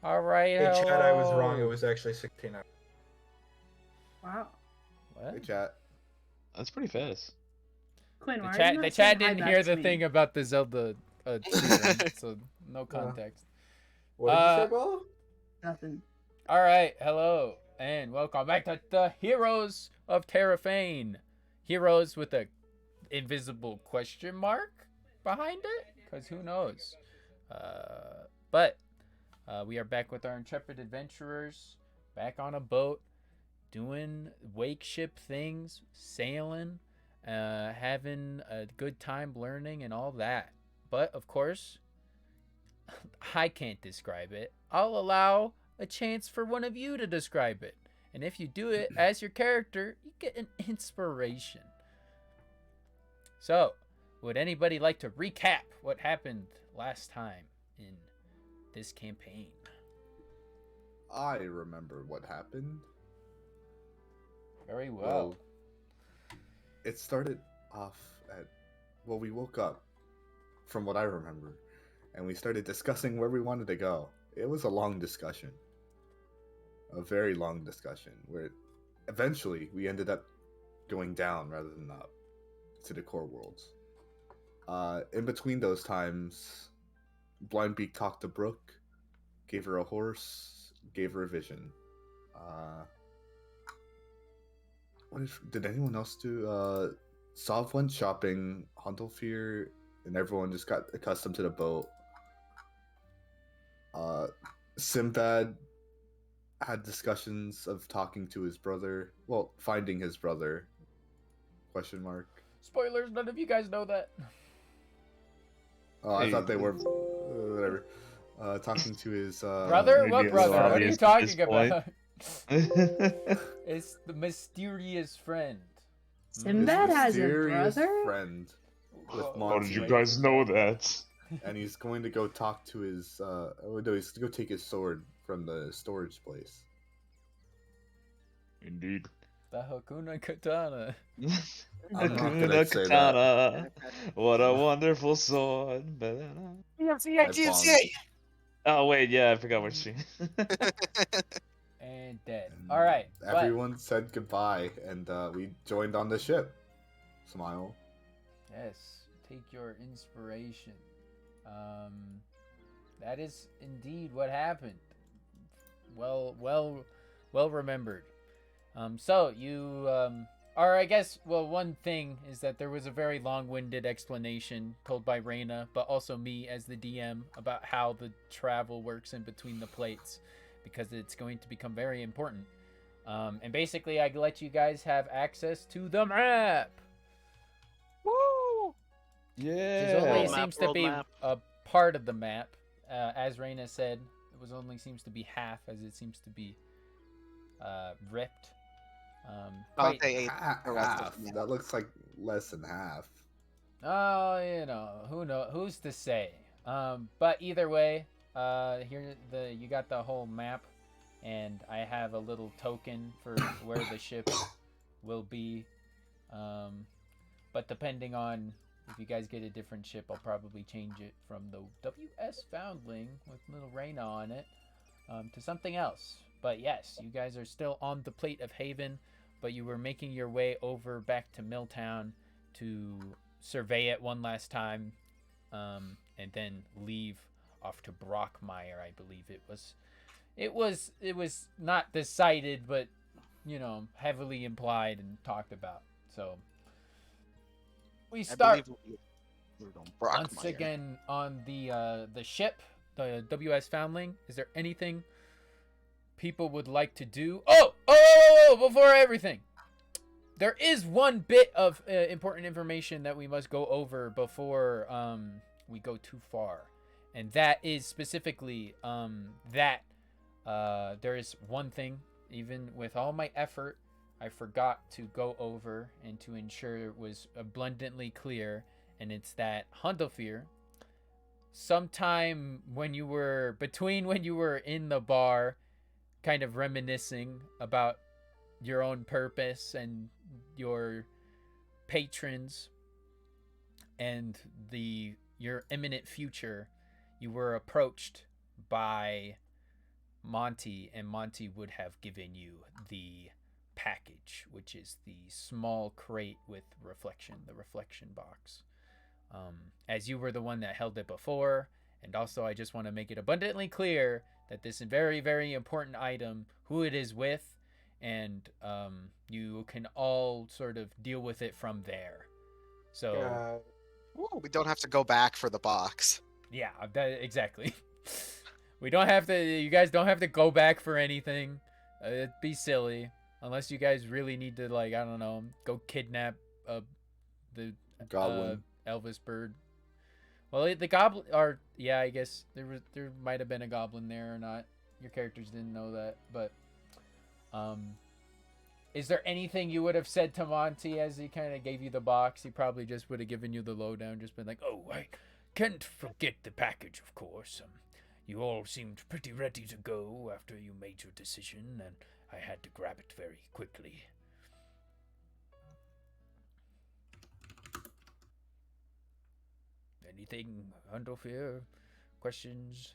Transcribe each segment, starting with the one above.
All right, Hey, hello. Chad, I was wrong. It was actually 16 hours. Wow. What? Hey, chat. That's pretty fast. Quinn, The why are you chat, not the saying chat hi didn't back hear to the me? thing about the Zelda serum, so no context. What did you say, Bella? Nothing. All right, hello, and welcome back to the Heroes of Terofane. Heroes with a invisible question mark behind it, because who knows? But we are back with our intrepid adventurers, back on a boat, doing wake ship things, sailing, having a good time learning and all that. But of course, I can't describe it. I'll allow a chance for one of you to describe it. And if you do it as your character, you get an inspiration. So, would anybody like to recap what happened last time in this campaign? I remember what happened. Very well. It started off at... Well, we woke up, from what I remember, and we started discussing where we wanted to go. It was a long discussion. A very long discussion, where eventually we ended up going down rather than up to the core worlds. In between those times, Blindbeak talked to Brooke, gave her a horse, gave her a vision. Did anyone else do? Sov went shopping, Huntelfear, and everyone just got accustomed to the boat. Sinbad had discussions of talking to his brother. Well, finding his brother. Question mark. Spoilers, none of you guys know that. Oh, I Hey, thought they were whatever. Talking to his Brother? maybe What it's brother? What are you obvious at this talking point. about? It's the mysterious friend. his Sinbad has a mysterious brother? friend with Whoa. How Monty. did you guys know that? And he's going to go talk to his he's to go take his sword from the storage place. Indeed. The Hakuna Katana. I'm not Hakuna gonna say Katana. What a wonderful sword. TFC. Oh wait, yeah, I forgot what she. And dead. Alright. Everyone said goodbye, and we joined on the ship. Smile. Yes. Take your inspiration. That is indeed what happened. Well remembered. So you or I guess, well, one thing is that there was a very long-winded explanation told by Reyna, but also me as the DM, about how the travel works in between the plates, because it's going to become very important. And basically, I let you guys have access to the map. Woo! Which Yeah. only World seems map, to be world map. a part of the map. As Reyna said, it was only seems to be half, as it seems to be ripped. I'll Quite, say Half. That looks like less than half. oh, who's to say? But either way, here you got the whole map, and I have a little token for where the ship will be. But depending on if you guys get a different ship, I'll probably change it from the WS Foundling with little Reyna on it to something else. But yes, you guys are still on the Plate of Haven, but you were making your way over back to Milltown to survey it one last time, and then leave off to Brockmire, I believe it was. It was not decided, but heavily implied and talked about. So we start once again on the ship, the WS Foundling. Is there anything people would like to do? Oh, before everything, there is one bit of important information that we must go over before we go too far, and that is specifically that there is one thing, even with all my effort, I forgot to go over and to ensure it was abundantly clear, and it's that Hundelfear, sometime when you were in the bar, kind of reminiscing about your own purpose and your patrons and your imminent future, you were approached by Monty, and Monty would have given you the package, which is the small crate with reflection, the reflection box. As you were the one that held it before, and also I just want to make it abundantly clear that this is a very, very important item, who it is with, and you can all sort of deal with it from there. So, Ooh, we don't have to go back for the box. yeah, exactly. We don't have to, you guys don't have to go back for anything. It'd be silly. Unless you guys really need to, like, I don't know, go kidnap the Goblin. Elvis bird. Well, the goblin, or yeah, I guess there might have been a goblin there or not. Your characters didn't know that, but is there anything you would have said to Monty as he kind of gave you the box? He probably just would have given you the lowdown, just been like, "Oh, I can't forget the package, of course. You all seemed pretty ready to go after you made your decision, and I had to grab it very quickly." Anything, Hundofear? Questions?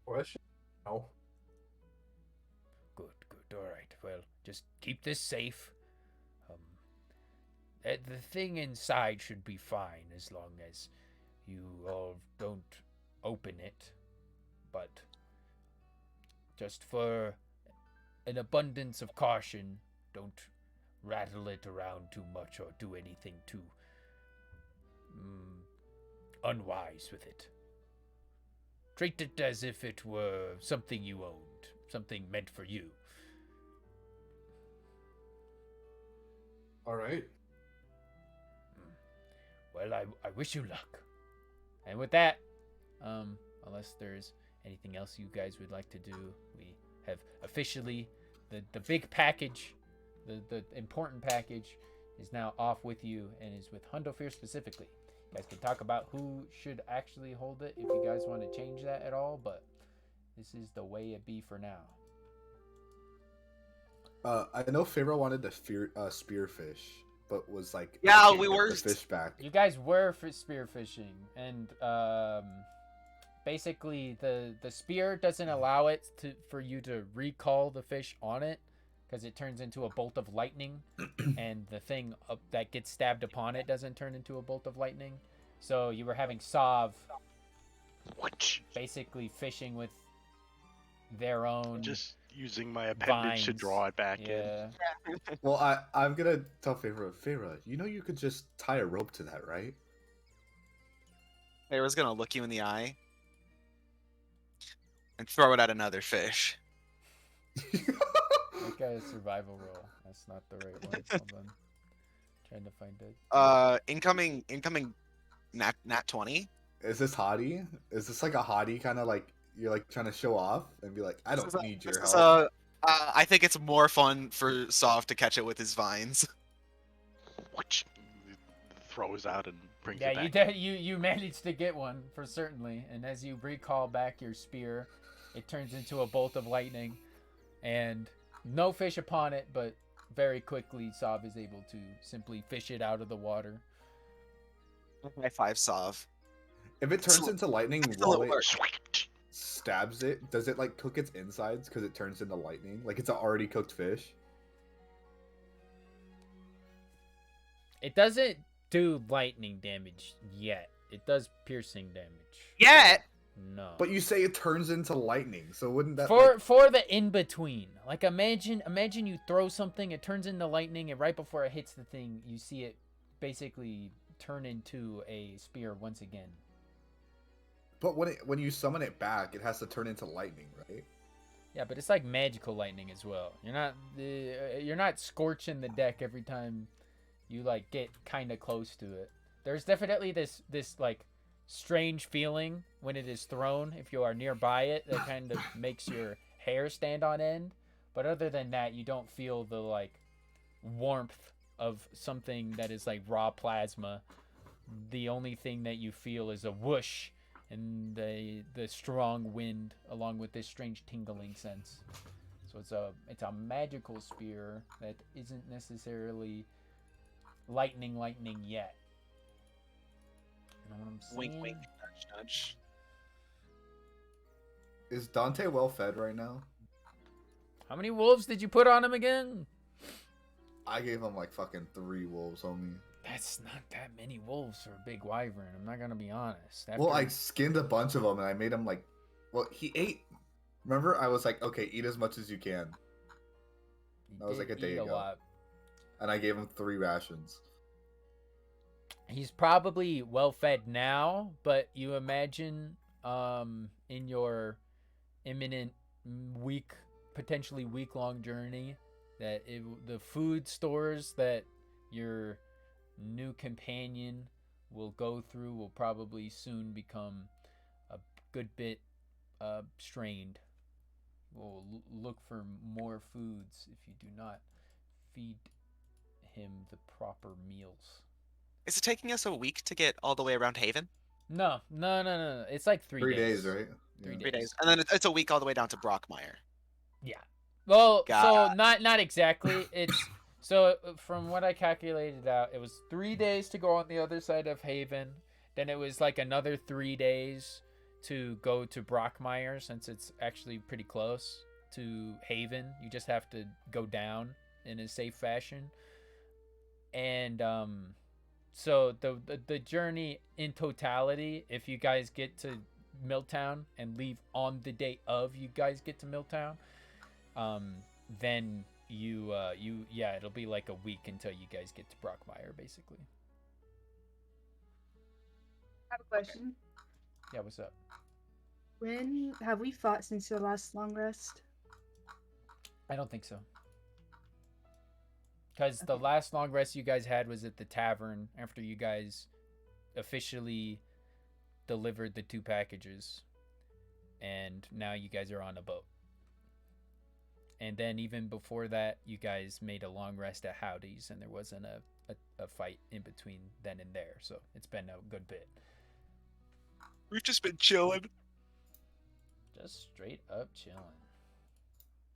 Question? No. Good. All right. Well, just keep this safe. The thing inside should be fine as long as you all don't open it. But just for an abundance of caution, don't rattle it around too much or do anything too unwise with it. Treat it as if it were something you owned, something meant for you. All right. Well, I wish you luck. And with that, unless there's anything else you guys would like to do, we have officially the big package, the important package is now off with you and is with Hundofear specifically. You guys can talk about who should actually hold it if you guys want to change that at all, but this is the way it be for now. I know Pharaoh wanted to spearfish, but was like, Yeah, I can't we get were- the fish back. You guys were for spearfishing, and basically the spear doesn't allow it for you to recall the fish on it, because it turns into a bolt of lightning, and the thing that gets stabbed upon it doesn't turn into a bolt of lightning. So you were having Sav basically fishing with their own Just using my appendage to vines. draw it back Yeah. Well, I'm gonna tell Pharaoh, you know you could just tie a rope to that, right? Pharaoh's gonna look you in the eye and throw it at another fish. Make a survival roll. That's not the right one. Hold on. Trying to find it. Incoming nat 20. Is this hottie? Is this like a hottie kind of like you're like trying to show off and be like, I don't need your help? I think it's more fun for Sov to catch it with his vines. Which throws out and brings Yeah, it back. you managed to get one for certainly, and as you recall back your spear, it turns into a bolt of lightning, and no fish upon it, but very quickly Sav is able to simply fish it out of the water. High five, Sov. If it turns into lightning Excellent while it work. stabs it, does it like cook its insides because it turns into lightning? Like it's an already cooked fish? It doesn't do lightning damage yet. It does piercing damage. Yet. No. But you say it turns into lightning, so wouldn't that For the in between, like imagine you throw something, it turns into lightning, and right before it hits the thing, you see it basically turn into a spear once again. But when you summon it back, it has to turn into lightning, right? Yeah, but it's like magical lightning as well. You're not scorching the deck every time you like get kind of close to it. There's definitely this like strange feeling when it is thrown if you are nearby it that kind of makes your hair stand on end. But other than that, you don't feel the like warmth of something that is like raw plasma. The only thing that you feel is a whoosh and the strong wind along with this strange tingling sense. So it's a magical spear that isn't necessarily lightning yet. know what I'm saying? Wink, wink, nudge, nudge. Is Dante well fed right now? How many wolves did you put on him again? I gave him like fucking 3 wolves, homie. That's not that many wolves for a big wyvern. I'm not gonna be honest. Well, I skinned a bunch of them and I made him like, well, he ate. Remember, I was like, okay, eat as much as you can, that was like a day ago. And I gave him 3 rations. He's probably well fed now, but you imagine, in your imminent potentially week-long journey, that the food stores that your new companion will go through will probably soon become a good bit strained. We'll look for more foods if you do not feed him the proper meals. Is it taking us a week to get all the way around Haven? No. It's like 3 days. 3 days, right? 3 3 days. days. And then it's a week all the way down to Brockmire. Yeah. Well, God. so not exactly. It's so from what I calculated out, it was 3 days to go on the other side of Haven. Then it was like another 3 days to go to Brockmire, since it's actually pretty close to Haven. You just have to go down in a safe fashion. And so the journey in totality, if you guys get to Milltown and leave on the day of you guys get to Milltown, then it'll be like a week until you guys get to Brockmire, basically. I have a question. Yeah, what's up? When have we fought since the last long rest? I don't think so. Because the last long rest you guys had was at the tavern after you guys officially delivered the 2 packages. And now you guys are on a boat. And then even before that, you guys made a long rest at Howdy's, and there wasn't a fight in between then and there. So it's been a good bit. We've just been chilling. Just straight up chilling.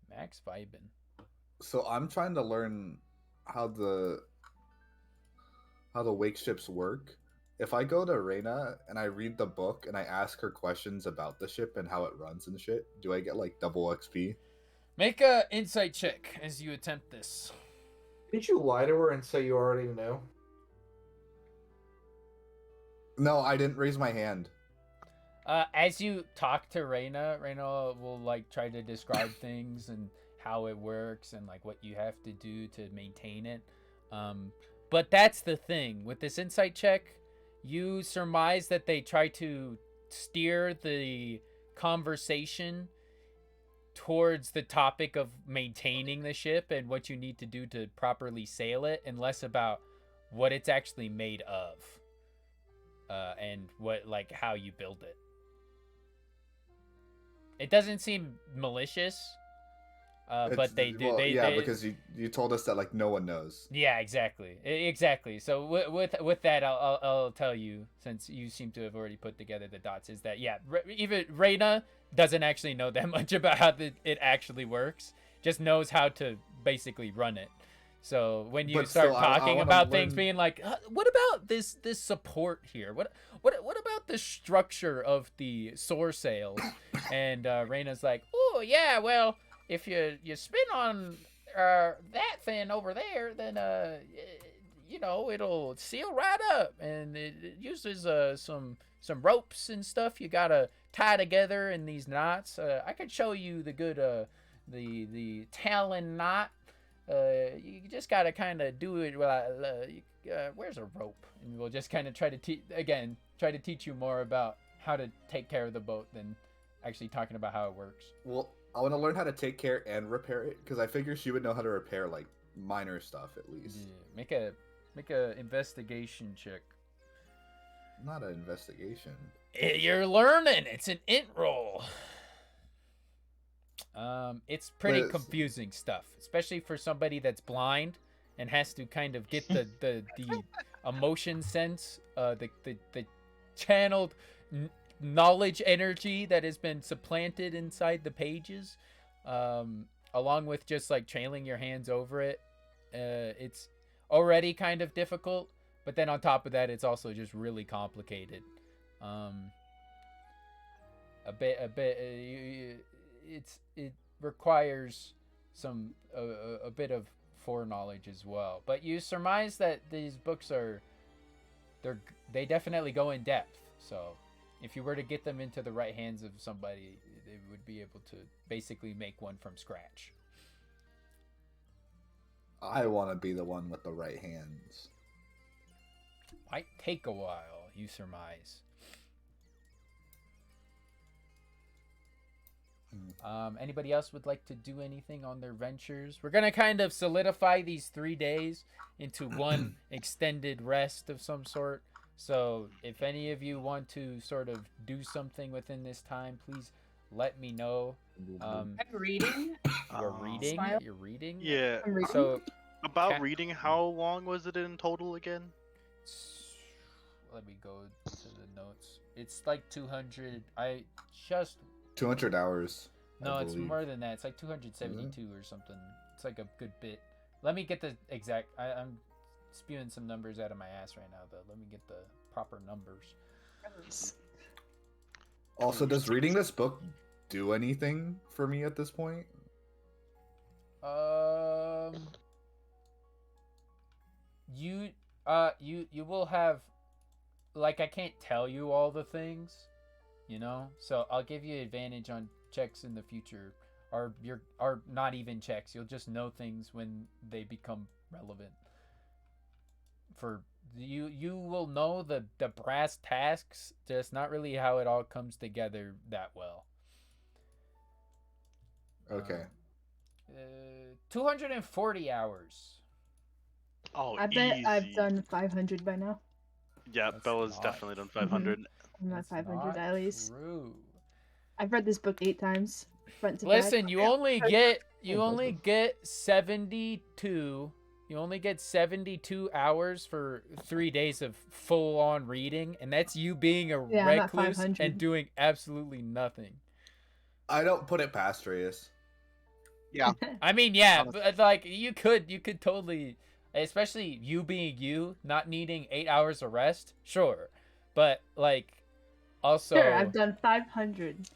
Max vibing. So I'm trying to learn how the wake ships work. If I go to Reina and I read the book and I ask her questions about the ship and how it runs and shit, do I get like double XP? Make a insight check as you attempt this. Did you lie to her and say you already know? No, I didn't raise my hand. As you talk to Reina will like try to describe things and how it works and like what you have to do to maintain it. But that's the thing with this insight check. You surmise that they try to steer the conversation towards the topic of maintaining the ship and what you need to do to properly sail it, and less about what it's actually made of, and what like how you build it. It doesn't seem malicious, but they do. Well, because you told us that like no one knows. Yeah, exactly. So with that, I'll tell you, since you seem to have already put together the dots, is that even Reina doesn't actually know that much about how it actually works. Just knows how to basically run it. So when you start talking about things being like, what about this support here? What about the structure of the soar sails? And Reina's like, oh yeah, well, if you spin on that thing over there, then it'll seal right up, and it uses some ropes and stuff you gotta tie together in these knots. I could show you the good the talon knot. You just gotta kind of do it. Where's a rope? And we'll just kind of try to teach you more about how to take care of the boat than actually talking about how it works. Well, I want to learn how to take care and repair it, because I figure she would know how to repair like minor stuff at least. Yeah, make a investigation check. Not an investigation. You're learning. It's an int roll. It's pretty confusing stuff, especially for somebody that's blind and has to kind of get the emotion sense, the channeled knowledge energy that has been supplanted inside the pages, along with just like trailing your hands over it. It's already kind of difficult, but then on top of that, it's also just really complicated. It requires a bit of foreknowledge as well. But you surmise that these books they definitely go in depth. So if you were to get them into the right hands of somebody, they would be able to basically make one from scratch. I want to be the one with the right hands. Might take a while, you surmise. Anybody else would like to do anything on their ventures? We're gonna kind of solidify these 3 days into one extended rest of some sort. So if any of you want to sort of do something within this time, please let me know. I'm reading. You're reading. Smile. You're reading. Yeah. I'm reading. So About reading, how long was it in total again? let me go to the notes. It's like 200. I just 200 hours. No, I it's believe. more than that. It's like 272 or something. It's like a good bit. Let me get the exact. I'm spewing some numbers out of my ass right now, though. Let me get the proper numbers. Also, does reading this book do anything for me at this point? You will have, like, I can't tell you all the things, you know. So I'll give you advantage on checks in the future, or not even checks. You'll just know things when they become relevant. For you will know the brass tasks, just not really how it all comes together that well. Okay. 240 hours. Oh, I bet easy. I've done 500 by now. Yeah, That's Bella's not definitely done 500. I'm at That's 500 not at least. True. I've read this book 8 times, front to Listen, back. you only get 72. You only get 72 hours for 3 days of full-on reading, and that's you being a Yeah, I'm at recluse 500. and doing absolutely nothing. I don't put it past Reyes. Yeah. I mean, yeah, Honestly. but like you could totally, especially you being you, not needing 8 hours of rest, sure, but like, also, Sure, I've done 500.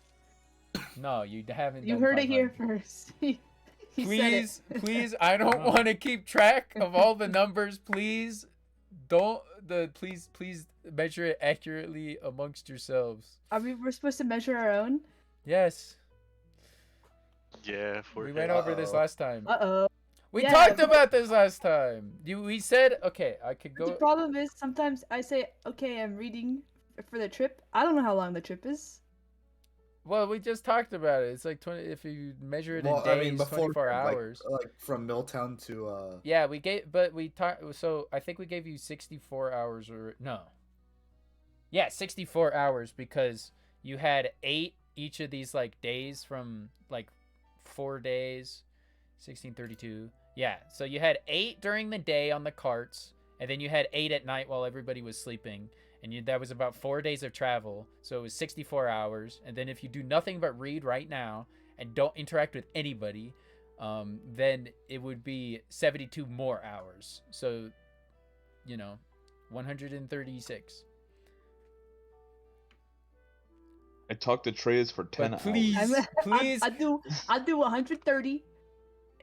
no, you haven't. You done heard it here 500. first. He said Please, it. please, I don't want to keep track of all the numbers. Please, please measure it accurately amongst yourselves. We're supposed to measure our own? Yes, Yeah, we went over this last time. Uh-oh. We Yeah, talked but- about this last time. We said, okay, I could The go. problem is sometimes I say, okay, I'm reading for the trip. I don't know how long the trip is. Well, we just talked about it. It's like 20. If you measure it in Well, days, I mean, before 24 hours. like from Milltown to Yeah, we talked. So I think we gave you 64 hours, or no. Yeah, 64 hours, because you had 8 each of these like days from like 4 days, 1632. Yeah, so you had 8 during the day on the carts, and then you had 8 at night while everybody was sleeping. And that was about 4 days of travel, so it was 64 hours. And then if you do nothing but read right now and don't interact with anybody, then it would be 72 more hours. So, 136. I talked to Treyas for 10 But please, hours. please. I do 130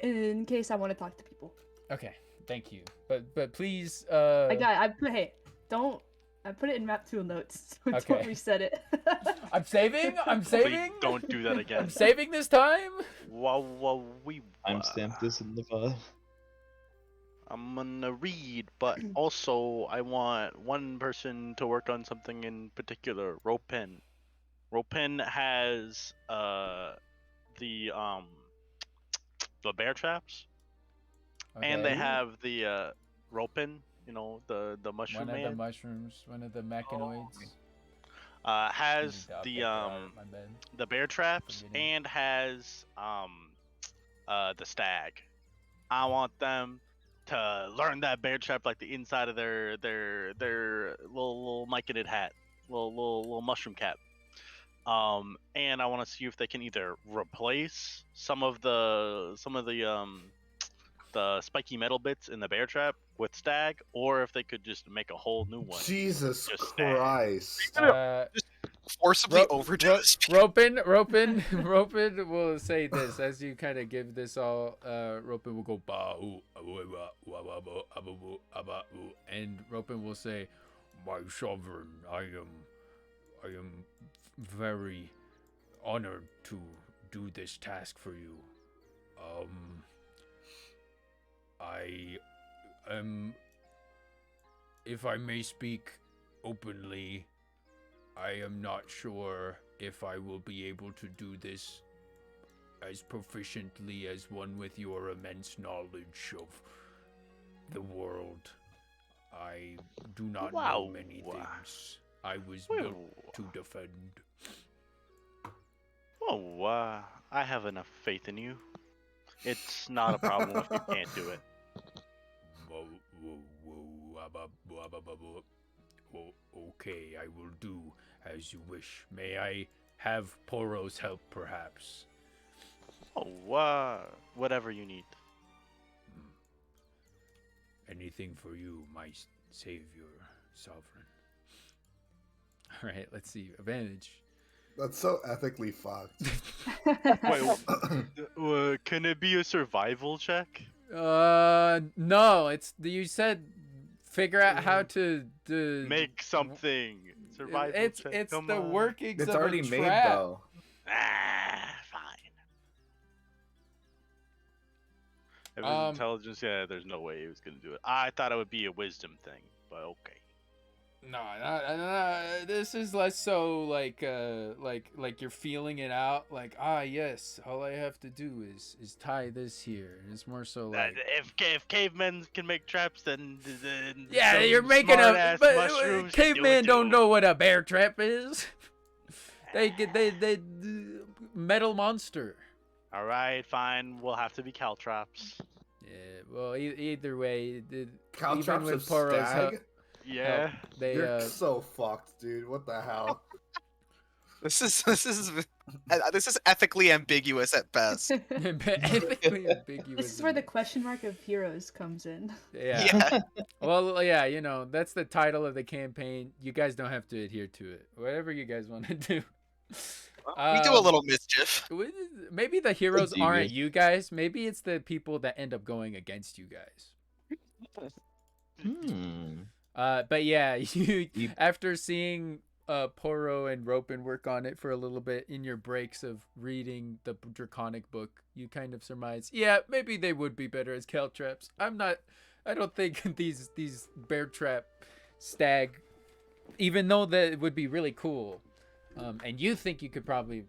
in case I want to talk to people. Okay, thank you. But please. I put it in map tool notes. So Okay. Don't reset it. I'm saving. I'm Please saving. don't do that again. I'm saving this time. I'm stamped this in the file. I'm gonna read, but also I want one person to work on something in particular. Ropen. Ropen has the bear traps, and they Okay. have the Ropen. The mushroom one of man. the mushrooms, one of the mechanoids. Has Needed to the update art, my bad. the bear traps Forgetting. and has the stag. I want them to learn that bear trap like the inside of their little myconid hat, little mushroom cap. And I want to see if they can either replace some of the the spiky metal bits in the bear trap with stag, or if they could just make a whole new one. Jesus Just stag. Christ. Forcibly Ro- overdo Ro- this. Ropin will say this as you kind of give this all. Ropin will go ba oo, and Ropin will say, "My sovereign, I am very honored to do this task for you. I am, if I may speak openly, I am not sure if I will be able to do this as proficiently as one with your immense knowledge of the world. I do not know many things. I was built to defend." Oh, I have enough faith in you. It's not a problem if you can't do it. Okay, I will do as you wish. May I have Poro's help, perhaps? Oh, whatever you need. Anything for you, my savior, sovereign. All right, let's see. Advantage. That's so ethically fucked. Wait, can it be a survival check? No. You said figure out how to Make something. Survival It's check. Come the on. workings It's of already a made trap. though. Fine. If it was intelligence, yeah, there's no way he was gonna do it. I thought it would be a wisdom thing, but okay. No, this is less so like you're feeling it out. Like, yes, all I have to do is tie this here. It's more so like If cavemen can make traps, then yeah, some you're making smart-ass but mushrooms can do it cavemen don't too. know what a bear trap is. they metal monster. All right, fine. We'll have to be caltrops. Yeah, well, either way, even Caltrops with of Poro's help, stag? Yeah. they You're so fucked, dude. What the hell? This is ethically ambiguous at best. ethically ambiguous. This is where the question mark of heroes comes in. Yeah. Well, yeah, that's the title of the campaign. You guys don't have to adhere to it. Whatever you guys want to do. We do a little mischief. Maybe the heroes devious. aren't you guys. Maybe it's the people that end up going against you guys. But yeah, you after seeing Poro and Ropin work on it for a little bit in your breaks of reading the Draconic book, you kind of surmise, yeah, maybe they would be better as caltrops. I don't think these bear trap stag, even though that it would be really cool, and you think you could probably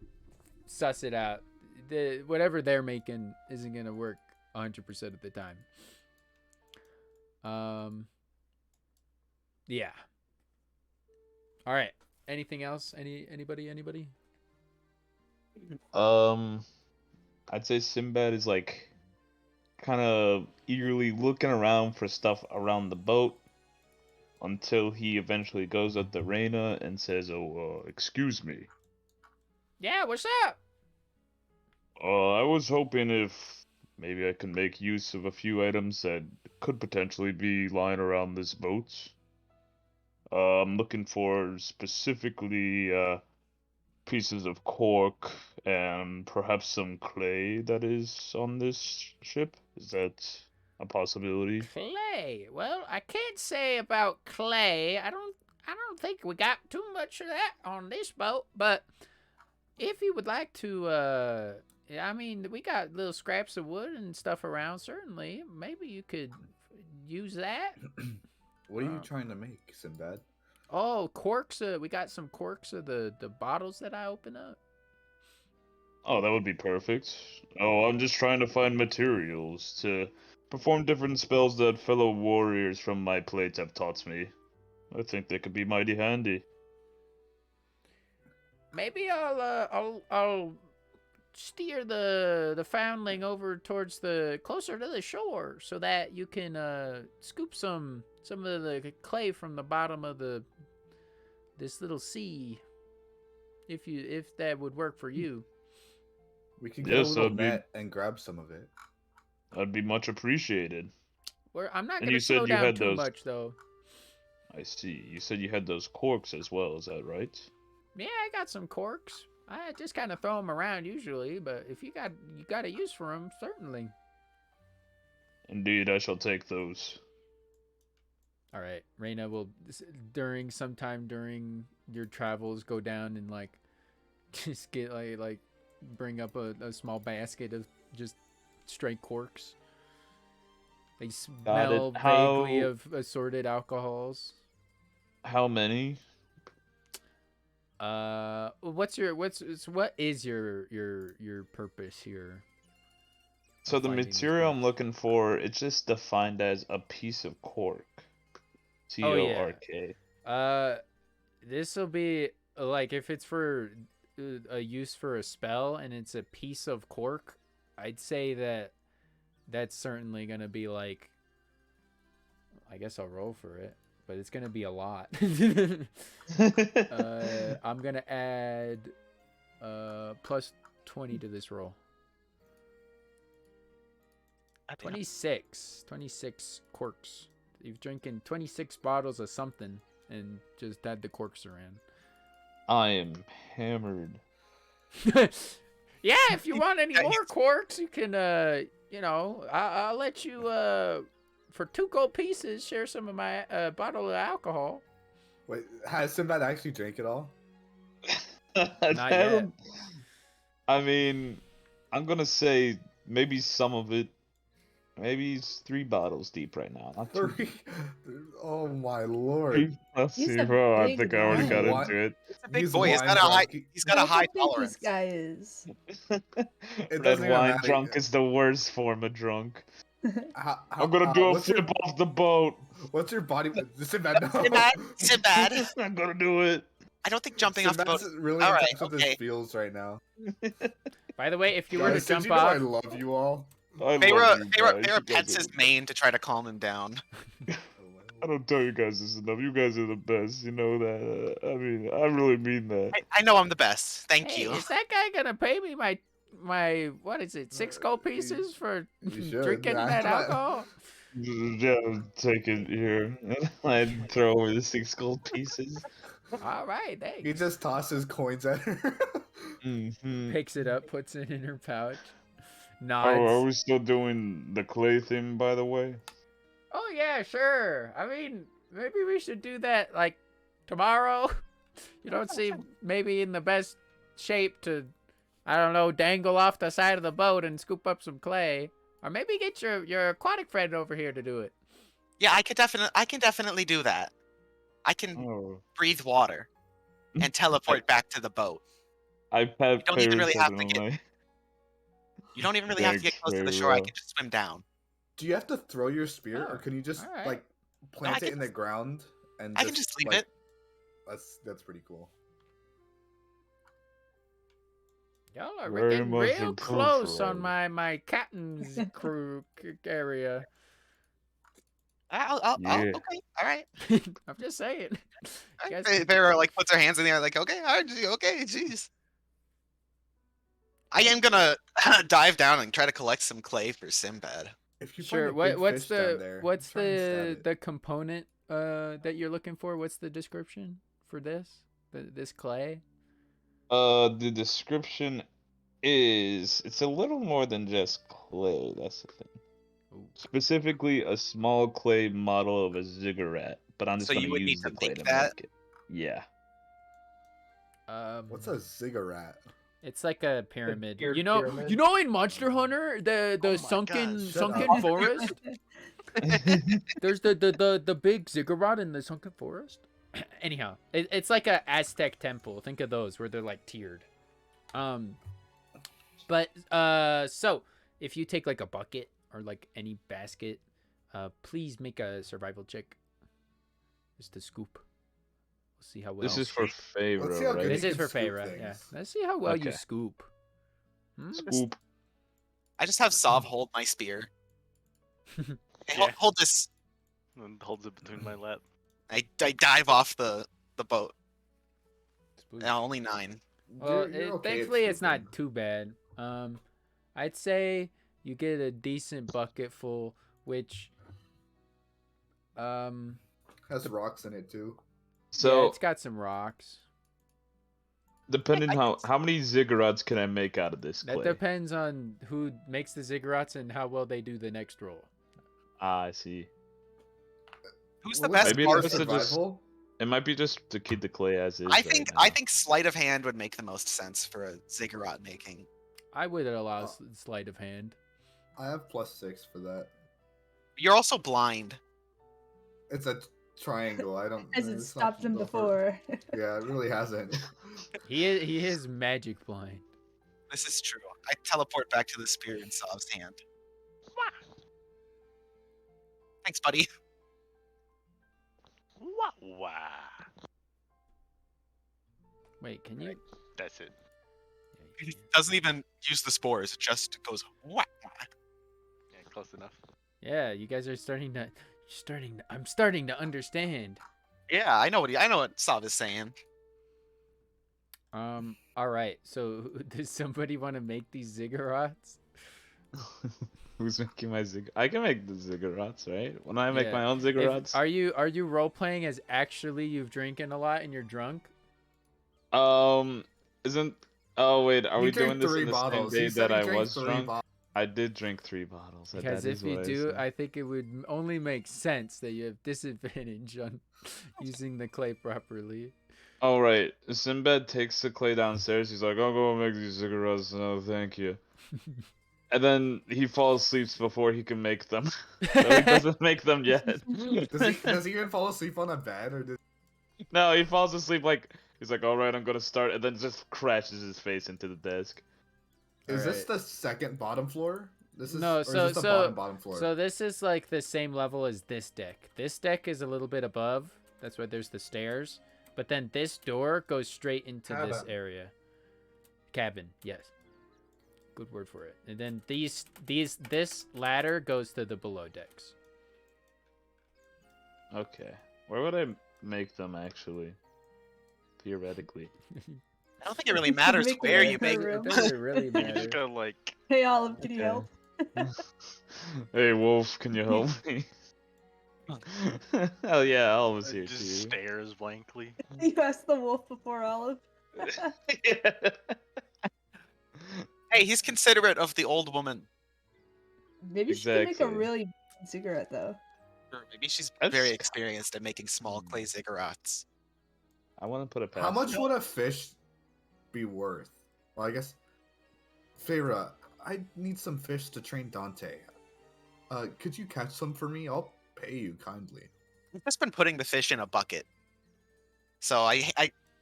suss it out, whatever they're making isn't gonna work 100% of the time. Yeah. All right. Anything else? Anybody? I'd say Sinbad is like kind of eagerly looking around for stuff around the boat until he eventually goes up to Reyna and says, "Oh, excuse me. Yeah, what's up? I was hoping if maybe I could make use of a few items that could potentially be lying around this boat. I'm looking for specifically pieces of cork and perhaps some clay that is on this ship. Is that a possibility?" Clay. Well, I can't say about clay. I don't think we got too much of that on this boat, but if you would like to I mean, we got little scraps of wood and stuff around, certainly. Maybe you could use that. What are you trying to make, Sinbad? Oh, corks. We got some corks of the bottles that I open up. Oh, that would be perfect. Oh, I'm just trying to find materials to perform different spells that fellow warriors from my plate have taught me. I think they could be mighty handy. Maybe I'll steer the foundling over towards closer to the shore so that you can scoop some of the clay from the bottom of this little sea. If that would work for you. We can get a little net and grab some of it. That'd be much appreciated. I'm not And gonna you slow said you down had too those. much though. I see. You said you had those corks as well. Is that right? Yeah, I got some corks. I just kind of throw them around usually, but if you got a use for them, certainly. Indeed, I shall take those. All right, Reina will sometime during your travels go down and like just get like bring up a small basket of just straight corks. They smell vaguely of assorted alcohols. How many? What is your purpose here? So the finding these material I'm corks? looking for, it's just defined as a piece of cork. Oh, yeah. Cork. This will be like if it's for a use for a spell and it's a piece of cork, I'd say that's certainly gonna be like. I guess I'll roll for it, but it's gonna be a lot. I'm gonna add plus 20 to this roll. 26 corks. You've drinking 26 bottles of something and just had the corks around. I am hammered. Yeah, if you want any more corks, you can I'll let you for 2 gold pieces share some of my bottle of alcohol. Wait, has Sinbad actually drank it all? Not yet. I mean, I'm gonna say maybe some of it. Maybe he's 3 bottles deep right now. Not 2. 3? Oh my lord. 3 plus He's a 0. I big think I already got wine. into it. He's a big He's boy. He's wine got a high. drunk. He's got a What do high you think tolerance. this guy is? It Red doesn't even wine matter. drunk is the worst form of drunk. I'm gonna do a flip off the boat. What's your body? Sinbad, no. Sinbad. I'm gonna do it. I don't think jumping off the boat. Sinbad's really All in right, touch with okay. his feels right now. By the way, if you were to Guys, did jump you know I off, love you all? Feyre pets his mane to try to calm him down. I don't tell you guys this enough. You guys are the best. You know that. I mean, I really mean that. I know I'm the best. Thank hey, you. is that guy gonna pay me my what is it, 6 gold pieces for should. drinking that alcohol? Yeah, take it here. I throw over the 6 gold pieces. All right, thanks. He just tosses coins at her. Picks it up, puts it in her pouch, Oh, nods. are we still doing the clay thing, by the way? Oh yeah, sure. I mean, maybe we should do that like tomorrow. You don't seem maybe in the best shape to, I don't know, dangle off the side of the boat and scoop up some clay, or maybe get your aquatic friend over here to do it. Yeah, I can definitely do that. I can breathe water and teleport back to the boat. I You don't even really have to get. You don't even really have to get Thanks, close to the shore. I Feyre. can just swim down. Do you have to throw your spear, Oh, or can you just alright. like plant I it can in the ground and I can just leave like, it. That's pretty cool. Y'all are Very getting much real close on appropriate. my captain's crew area. I'll Yeah. okay, all right. I'm just saying. You guys- Feyre like puts her hands in the air, like okay, all right, okay, jeez. I am gonna dive down and try to collect some clay for Sinbad. If you Sure. find a big What's fish down there, what's try and stab it. the component that you're looking for? What's the description for this? This clay? The description is it's a little more than just clay. That's the thing. Ooh. Specifically, a small clay model of a ziggurat. But I'm just So you gonna would need use the to clay make to that? make it. Yeah. What's a ziggurat? It's like a pyramid. tiered You know, pyramid? in Monster Hunter, the Oh my sunken God, shut sunken up. forest. There's the big ziggurat in the sunken forest. Anyhow, it's like a Aztec temple. Think of those where they're like tiered. But so if you take like a bucket or like any basket, please make a survival check. Just to scoop. We'll see how well. This is for Let's see Feyre, how right? good This you is can for scoop Feyre. Yeah. things. Let's see how well you Okay. scoop. Hmm? Scoop. I just have Sov hold my spear. Hey, Yeah. hold this. And holds it between my lap. I dive off the boat. Spooky. Now only 9. Well, You're okay at thankfully it's not scooping. too bad. I'd say you get a decent bucket full, which Has rocks in it too. So yeah, it's got some rocks. depending how many ziggurats can I make out of this That clay? depends on who makes the ziggurats and how well they do the next roll. Ah, I see. Who's the Will it best Maybe be a it's artisan? just- survival? It might be just to keep the clay as is. I think right now. sleight of hand would make the most sense for a ziggurat making. I would allow Oh. sleight of hand. I have +6 for that. You're also blind. It's a triangle. I don't. As it it's not stopped him the before. Yeah, it really hasn't. He is magic blind. This is true. I teleport back to the spear in Sav's hand. Thanks, buddy. Wah, wah. Wait, can you? That's it. Yeah, you He can. doesn't even use the spores. It just goes wah, wah. Yeah, close enough. Yeah, you guys are I'm starting to understand. Yeah, I know what Sav is saying. All right. So, does somebody want to make these ziggurats? Who's making my zig? I can make the ziggurats, right? When I make Yeah. my own ziggurats. Are you role playing as actually you've drinking a lot and you're drunk? Isn't? Oh wait, are You we drank doing this 3 in the bottles. same He day said that he I drank was 3 drunk? bottles. I did drink 3 bottles. Because that is if you what do, said. I think it would only make sense that you have disadvantage on using the clay properly. All right, Sinbad takes the clay downstairs. He's like, "I'll go make these cigarettes." No, thank you. And then he falls asleep before he can make them. So he doesn't make them yet. Does he even fall asleep on a bed or does... No, he falls asleep like he's like, "All right, I'm gonna start," and then just crashes his face into the desk. Is this Alright. the second bottom floor? This is No, or so- is this the so- bottom floor? So this is like the same level as this deck. This deck is a little bit above. That's why there's the stairs. But then this door goes straight into this Cabin. area. Cabin, yes. Good word for it. And then this ladder goes to the below decks. Okay, where would I make them actually? Theoretically. I don't think it really matters Make where it you in make her It room. doesn't really You matter. just go like, Hey Olive, can you Okay. help? Hey Wolf, can you help me? Hell yeah, Olive's here just too. stares blankly. You asked the wolf before Olive. Yeah. Hey, he's considerate of the old woman. Maybe she can make a Exactly. really bad cigarette though. Or maybe she's That's- very experienced at making small clay ziggurats. I want to put a. How much would a fish be worth? Well, I guess. Feyre, I need some fish to train Dante. Could you catch some for me? I'll pay you kindly. I've just been putting the fish in a bucket. So I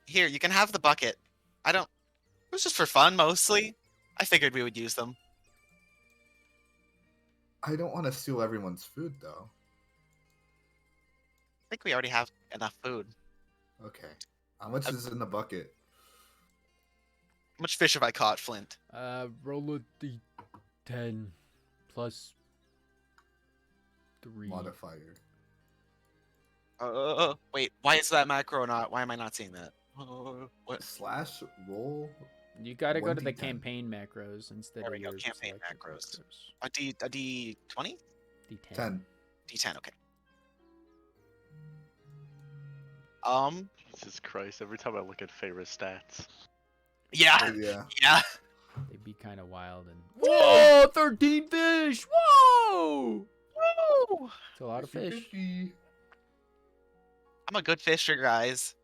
here, you can have the bucket. It was just for fun mostly. I figured we would use them. I don't want to steal everyone's food, though. I think we already have enough food. Okay. How much is in the bucket? How much fish have I caught, Flint? Roll a d10 plus 3. Modifier. Wait, why is that macro not? Why am I not seeing that? What? Slash roll. You gotta go to the 1d10. campaign macros instead There of we go, your campaign selected macros. macros. A D20? D10. 10. D10, okay. Jesus Christ! Every time I look at Feyre's stats, Yeah, Yeah. yeah. They'd be kind of wild and. Whoa! 13 fish! Whoa! Woo! It's a lot of fish. 50. I'm a good fisher, guys.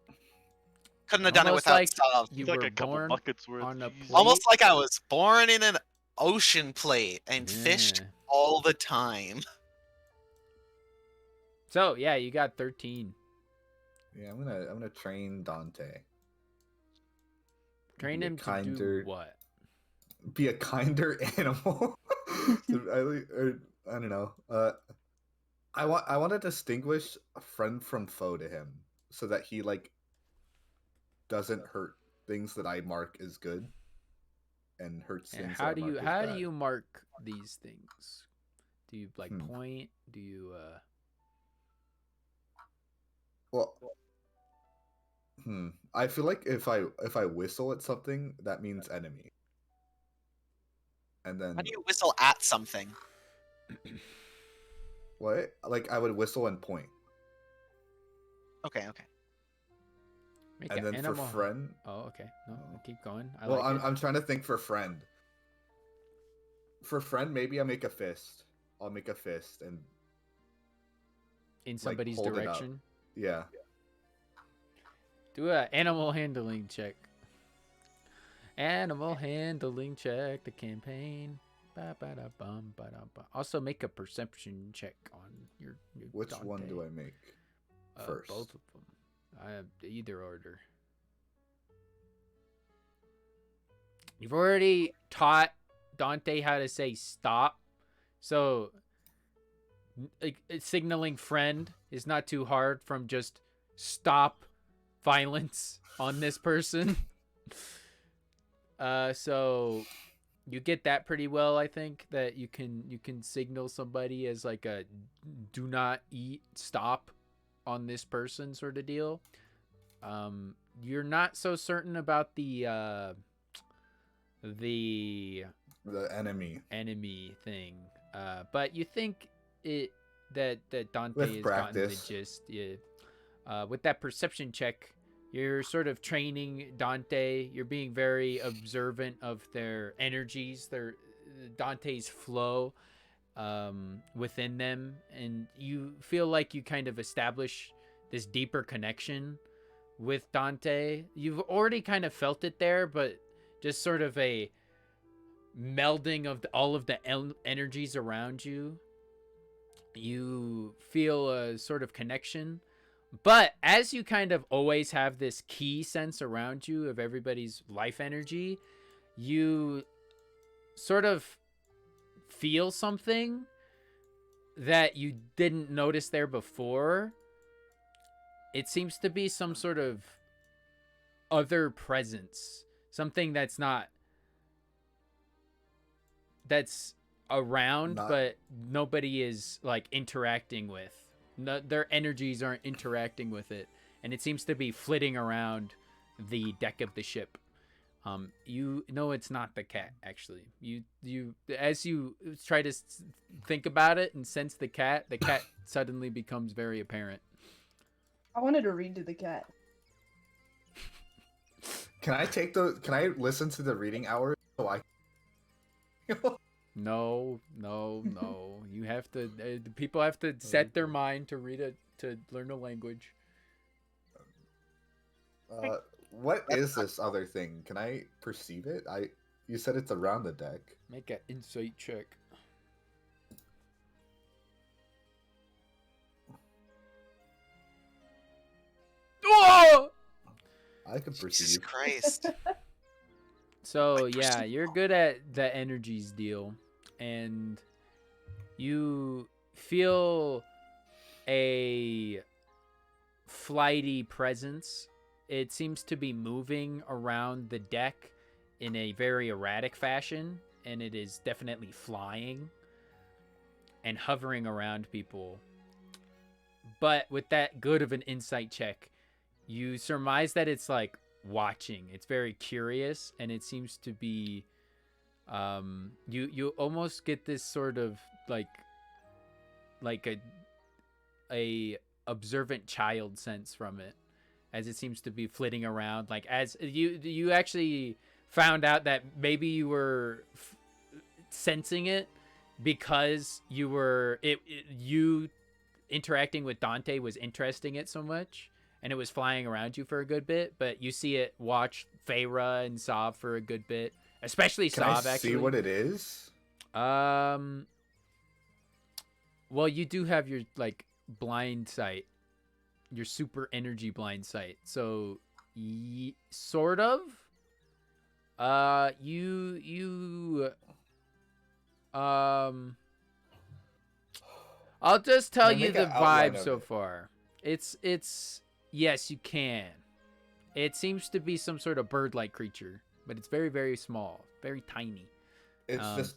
Couldn't have done it Almost without like Sav. You it's like were a couple born buckets worth. on a Jesus. plate. Almost like I was born in an ocean plate and fished Yeah. all the time. So yeah, you got 13. Yeah, I'm gonna train Dante. Train Be a him to kinder- do what? Be a kinder animal. I don't know. I want to distinguish a friend from foe to him, so that he doesn't hurt things that I mark as good, and hurts And things. how that do I you mark as how do bad. you mark these things? Do you Hmm. point? Do you Well, I feel like if I whistle at something, that means enemy. and then How do you whistle at something? what? Like I would whistle and point, Okay, okay. Make and an then animal. for friend. Oh, okay. No, keep going. I Well, like I'm it. I'm trying to think for friend. For friend, maybe I make a fist. I'll make a fist and In somebody's hold it up. direction. yeah. Do a animal handling check. Animal handling check. The campaign. Ba-ba-da-bum, ba-da-ba. Also, make a perception check on your Which one Dante. do I make first? Both of them. I have either order. You've already taught Dante how to say stop, so signaling friend is not too hard from just stop violence on this person. So you get that pretty well. I think that you can signal somebody as like a do not eat, stop on this person sort of deal. You're not so certain about the enemy thing, but you think that Dante with has practice. gotten the gist. Yeah. With that perception check, you're sort of training Dante. You're being very observant of their energies, their Dante's flow within them, and you feel like you kind of establish this deeper connection with Dante. You've already kind of felt it there, but just sort of a melding of all of the energies around you. You feel a sort of connection. But as you kind of always have this key sense around you of everybody's life energy, you sort of feel something that you didn't notice there before. It seems to be some sort of other presence. Something that's around, but nobody is like interacting with. No, their energies aren't interacting with it, and it seems to be flitting around the deck of the ship. You know it's not the cat, actually. You as you try to think about it and sense the cat suddenly becomes very apparent. I wanted to read to the cat. Can I listen to the reading hours so I No. You have to. People have to set their mind to read it, to learn a language. What is this other thing? Can I perceive it? You said it's around the deck. Make an insight check. Oh! I can Jesus perceive. Christ. So Like, yeah, you're good at the energies deal, and you feel a flighty presence. It seems to be moving around the deck in a very erratic fashion, and it is definitely flying and hovering around people. But with that good of an insight check, you surmise that it's like watching. It's very curious, and it seems to be you almost get this sort of like a observant child sense from it, as it seems to be flitting around. Like as you actually found out that maybe you were sensing it because you interacting with Dante was interesting it so much, and it was flying around you for a good bit. But you see it watch Feyre and Sav for a good bit, especially Sav. Can I see what it is? Well, you do have your like blind sight, your super energy blind sight. So, sort of. I'll just tell Can I you make the an outline vibe of so it? far. It's yes, you can. It seems to be some sort of bird-like creature, but it's very, very small, very tiny. It's just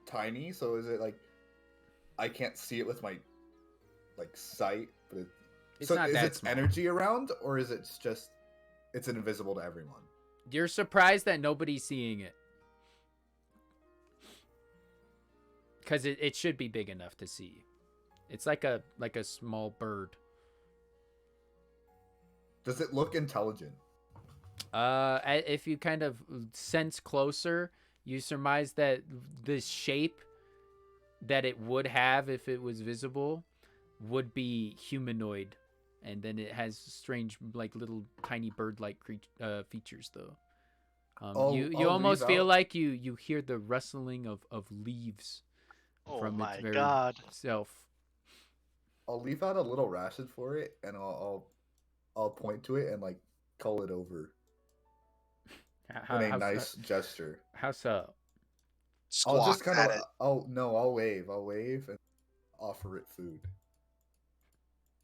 tiny, so is it like I can't see it with my like sight, but It's so not is that its small. energy around, or is it just it's invisible to everyone? You're surprised that nobody's seeing it. because it should be big enough to see. It's like a small bird. Does it look intelligent? If you kind of sense closer, you surmise that the shape that it would have if it was visible would be humanoid, and then it has strange, like, little tiny bird-like features, though. You I'll almost leave feel out- like you hear the rustling of leaves Oh from my its very god. self. I'll leave out a little ration for it, and I'll point to it and like call it over in a nice gesture. How so? I'll Squawk just kind at of it. I'll wave and offer it food.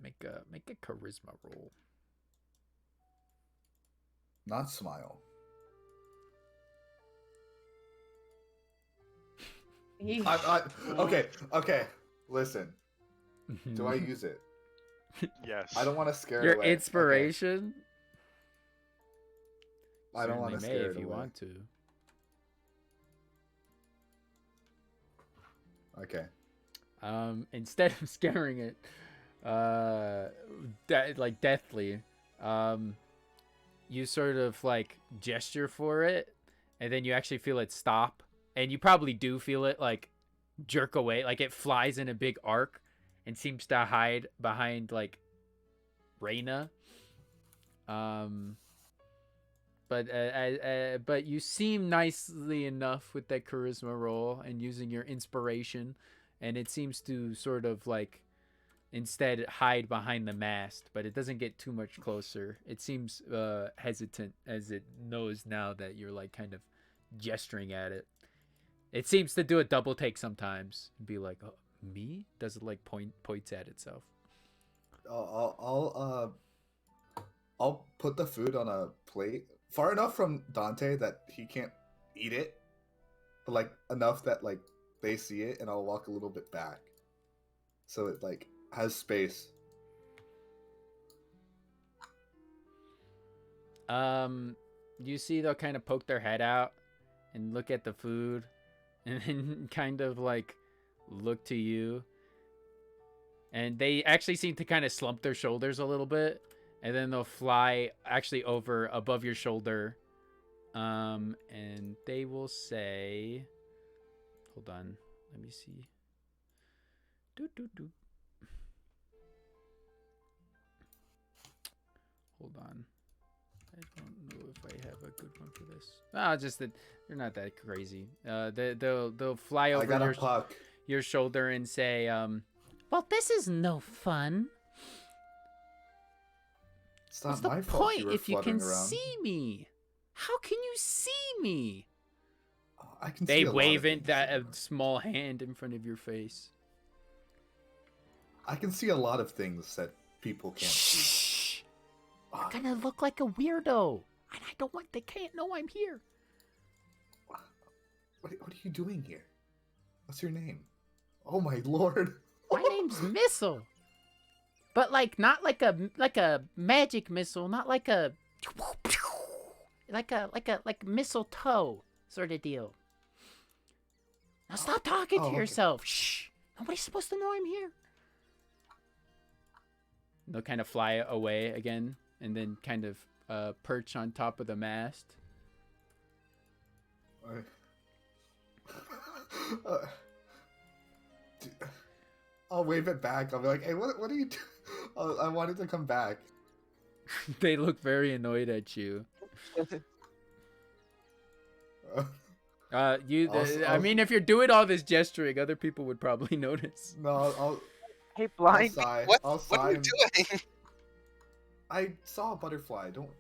Make a charisma roll. Not smile. Okay. Listen, do I use it? Yes. I don't want to scare it Your away. inspiration? I don't want to Certainly may scare if it you away. want to. Okay. Instead of scaring it, like deathly, you sort of like gesture for it, and then you actually feel it stop, and you probably do feel it like jerk away, like it flies in a big arc, and seems to hide behind like Reyna. But you seem nicely enough with that charisma roll and using your inspiration, and it seems to sort of like instead hide behind the mast, but it doesn't get too much closer. It seems hesitant as it knows now that you're like kind of gesturing at it. It seems to do a double take sometimes and be like, oh, me? Does it like points at itself? I'll put the food on a plate far enough from Dante that he can't eat it, but like enough that like they see it, and I'll walk a little bit back so it like has space. You see they'll kind of poke their head out and look at the food, and then kind of like look to you, and they actually seem to kind of slump their shoulders a little bit, and then they'll fly actually over above your shoulder, and they will say, hold on, let me see. Hold on. I don't know if I have a good one for this. Just that they're not that crazy. They'll fly I over got a puck. your shoulder and say, well, this is no fun. It's not What's the my fault point you were if you can fluttering around. see me? How can you see me? I can They see a lot wave of in things. that small hand in front of your face. I can see a lot of things that people can't see. Shh! You're gonna look like a weirdo, and I don't want. They can't know I'm here. What are you doing here? What's your name? Oh my lord! My name's Missile, but like not like a magic missile, not like a like mistletoe sort of deal. Now stop talking to okay. yourself. Shh! Nobody's supposed to know I'm here. They'll kind of fly away again, and then kind of perch on top of the mast. I'll wave it back. I'll be like, "Hey, what are you doing?" I wanted to come back. They look very annoyed at you. I mean, if you're doing all this gesturing, other people would probably notice. No, I'll Hey, I'll blind. sigh. What? I'll What sigh are you and- doing? I saw a butterfly. Don't,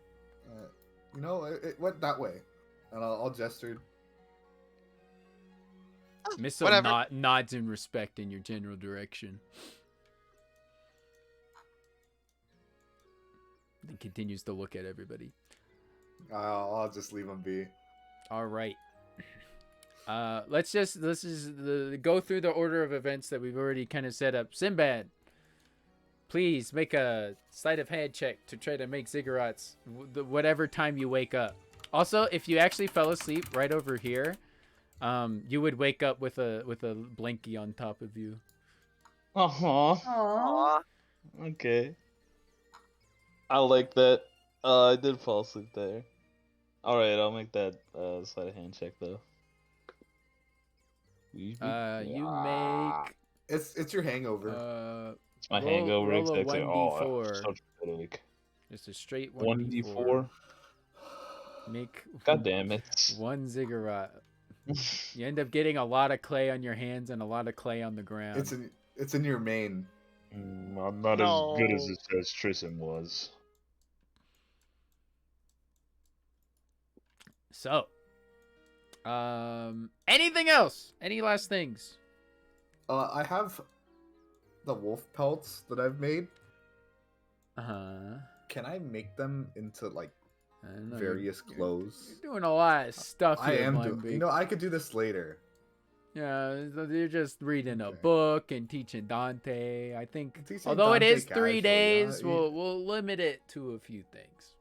it went that way, and I'll gesture. Missile Whatever. nods in respect in your general direction. Then continues to look at everybody. I'll just leave him be. All right. Let's just go through the order of events that we've already kind of set up. Sinbad, please make a sleight of hand check to try to make ziggurats whatever time you wake up. Also, if you actually fell asleep right over here, You would wake up with a blankie on top of you. Uh-huh. Aww. Okay. I like that. I did fall asleep there. Alright, I'll make that sleight of hand check though. You Ah, make it's your hangover. It's my roll hangover a exactly. Oh, 1d4. such a headache. Just a straight 1d4. 1d4. Make God damn it. one ziggurat. You end up getting a lot of clay on your hands and a lot of clay on the ground. It's in your main. I'm not as good as it says Tristan was. So, anything else? Any last things? I have the wolf pelts that I've made. Can I make them into like I don't know, various clothes? You're doing a lot of stuff I here, am Blind doing. I could do this later. Yeah, you're just reading a Okay. book and teaching Dante. I think, Teaching although it Dante is 3 casually, days, yeah, we'll limit it to a few things.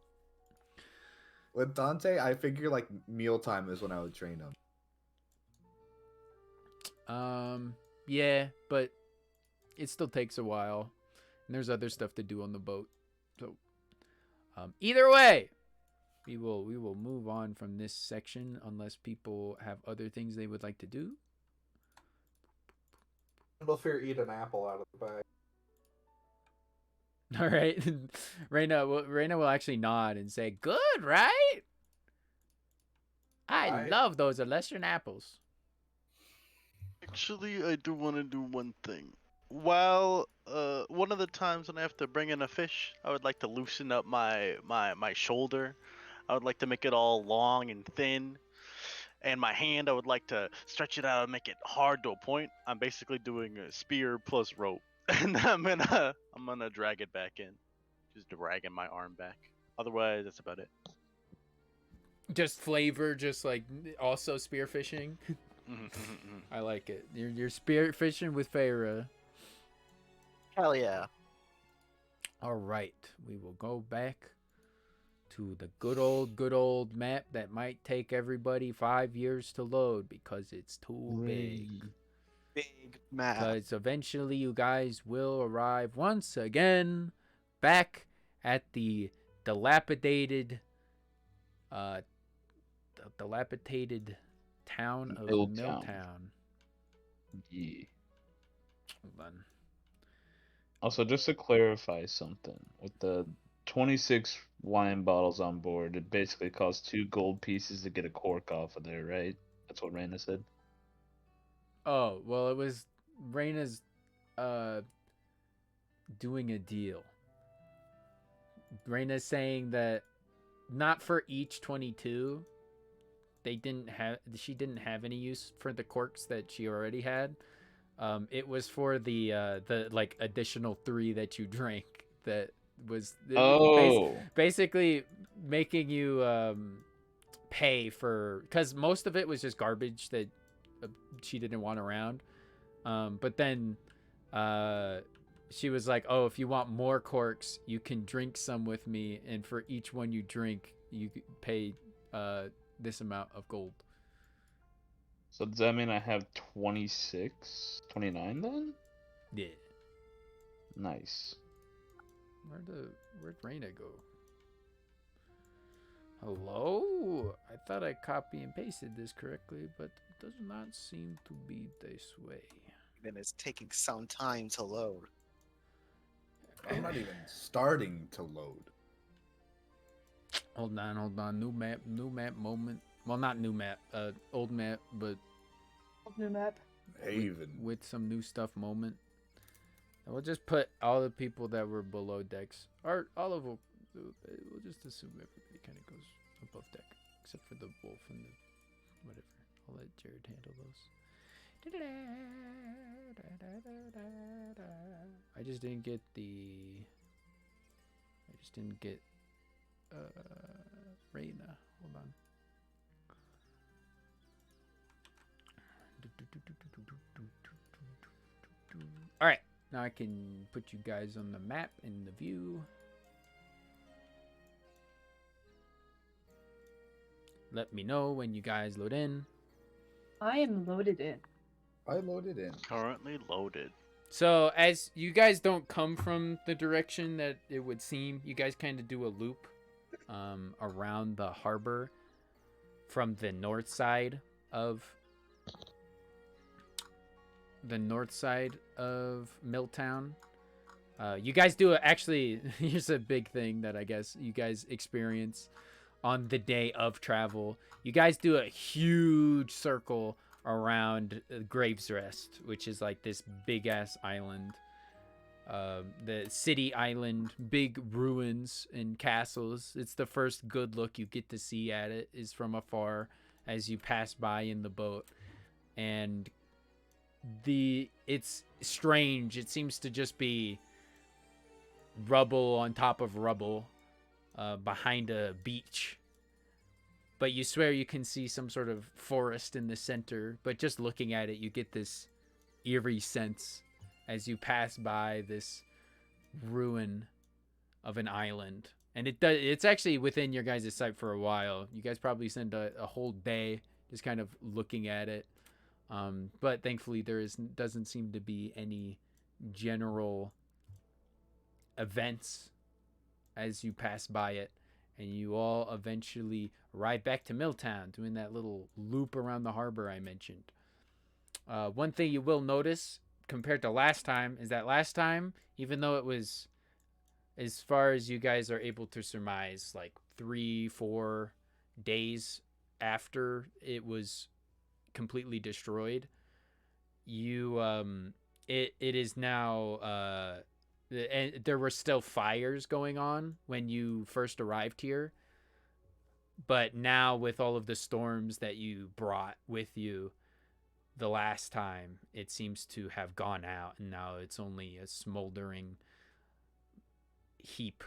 With Dante, I figure like mealtime is when I would train him. Yeah, but it still takes a while, and there's other stuff to do on the boat. So, either way, we will move on from this section unless people have other things they would like to do. Fear eat an apple out of the bag. All right, Reina will actually nod and say, "Good, right? I love those Alessian apples." Actually, I do want to do one thing. While one of the times when I have to bring in a fish, I would like to loosen up my shoulder. I would like to make it all long and thin. And my hand, I would like to stretch it out and make it hard to a point. I'm basically doing a spear plus rope. And I'm gonna drag it back in. Just dragging my arm back. Otherwise, that's about it. Just flavor, just like also spearfishing. I like it. You're spearfishing with Feyre. Hell yeah. All right, we will go back to the good old map that might take everybody 5 years to load because it's too big. Big map. Because eventually you guys will arrive once again back at the dilapidated town of Milltown. Yeah. Hold on. Also, just to clarify something, with the 26 wine bottles on board, it basically costs 2 gold pieces to get a cork off of there, right? That's what Raina said. Oh, well, it was Raina's doing a deal. Raina's saying that not for each 22, she didn't have any use for the corks that she already had. It was for the like additional 3 that you drank that was basically making you pay for, because most of it was just garbage that she didn't want around, but then she was like, oh, if you want more corks, you can drink some with me, and for each one you drink you pay this amount of gold. So does that mean I have 29 then? Yeah. Nice. Where'd Raina go? Hello? I thought I copy and pasted this correctly, but it does not seem to be this way. Then it's taking some time to load. I'm not even starting to load. Hold on. New map moment. Well, not new map, old map, but New map. Haven. with some new stuff moment. And we'll just put all the people that were below decks, or all of them. We'll just assume everybody kind of goes above deck, except for the wolf and the whatever. I'll let Jared handle those. I just didn't get Reina. Hold on. All right, now I can put you guys on the map in the view. Let me know when you guys load in. I am loaded in. I loaded in. Currently loaded. So as you guys don't come from the direction that it would seem, you guys kind of do a loop around the harbor from the north side of Milltown. You guys do actually, here's a big thing that I guess you guys experience on the day of travel. You guys do a huge circle around Graves Rest, which is like this big ass island. The city island, big ruins and castles. It's the first good look you get to see at it is from afar as you pass by in the boat. And it's strange. It seems to just be rubble on top of rubble behind a beach. But you swear you can see some sort of forest in the center. But just looking at it, you get this eerie sense as you pass by this ruin of an island. And it's actually within your guys' sight for a while. You guys probably spend a whole day just kind of looking at it. But thankfully there doesn't seem to be any general events as you pass by it. And you all eventually ride back to Milltown, doing that little loop around the harbor I mentioned. One thing you will notice compared to last time is that last time, even though it was, as far as you guys are able to surmise, like 3-4 days after it was completely destroyed, it is now and there were still fires going on when you first arrived here, but now with all of the storms that you brought with you the last time, it seems to have gone out, and now it's only a smoldering heap.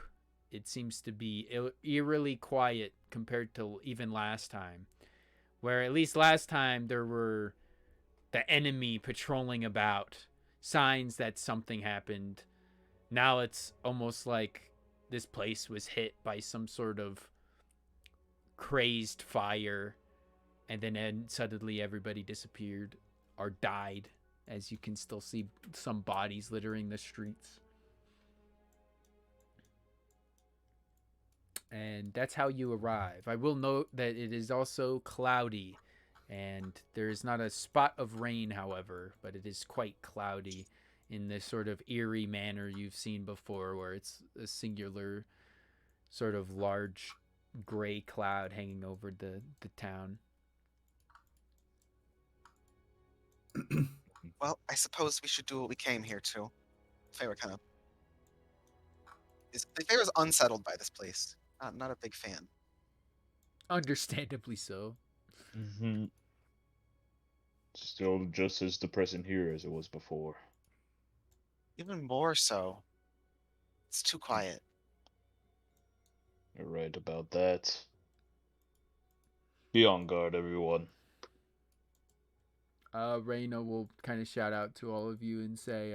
It seems to be eerily quiet compared to even last time, where at least last time there were the enemy patrolling about, signs that something happened. Now it's almost like this place was hit by some sort of crazed fire, and then suddenly everybody disappeared or died, as you can still see some bodies littering the streets. And that's how you arrive. I will note that it is also cloudy, and there is not a spot of rain, however, but it is quite cloudy in this sort of eerie manner you've seen before, where it's a singular sort of large gray cloud hanging over the town. Well, I suppose we should do what we came here to. Feyre Feyre's unsettled by this place. Not a big fan. Understandably so. Mm-hmm. Still just as depressing here as it was before. Even more so. It's too quiet. You're right about that. Be on guard, everyone. Reyna will kind of shout out to all of you and say,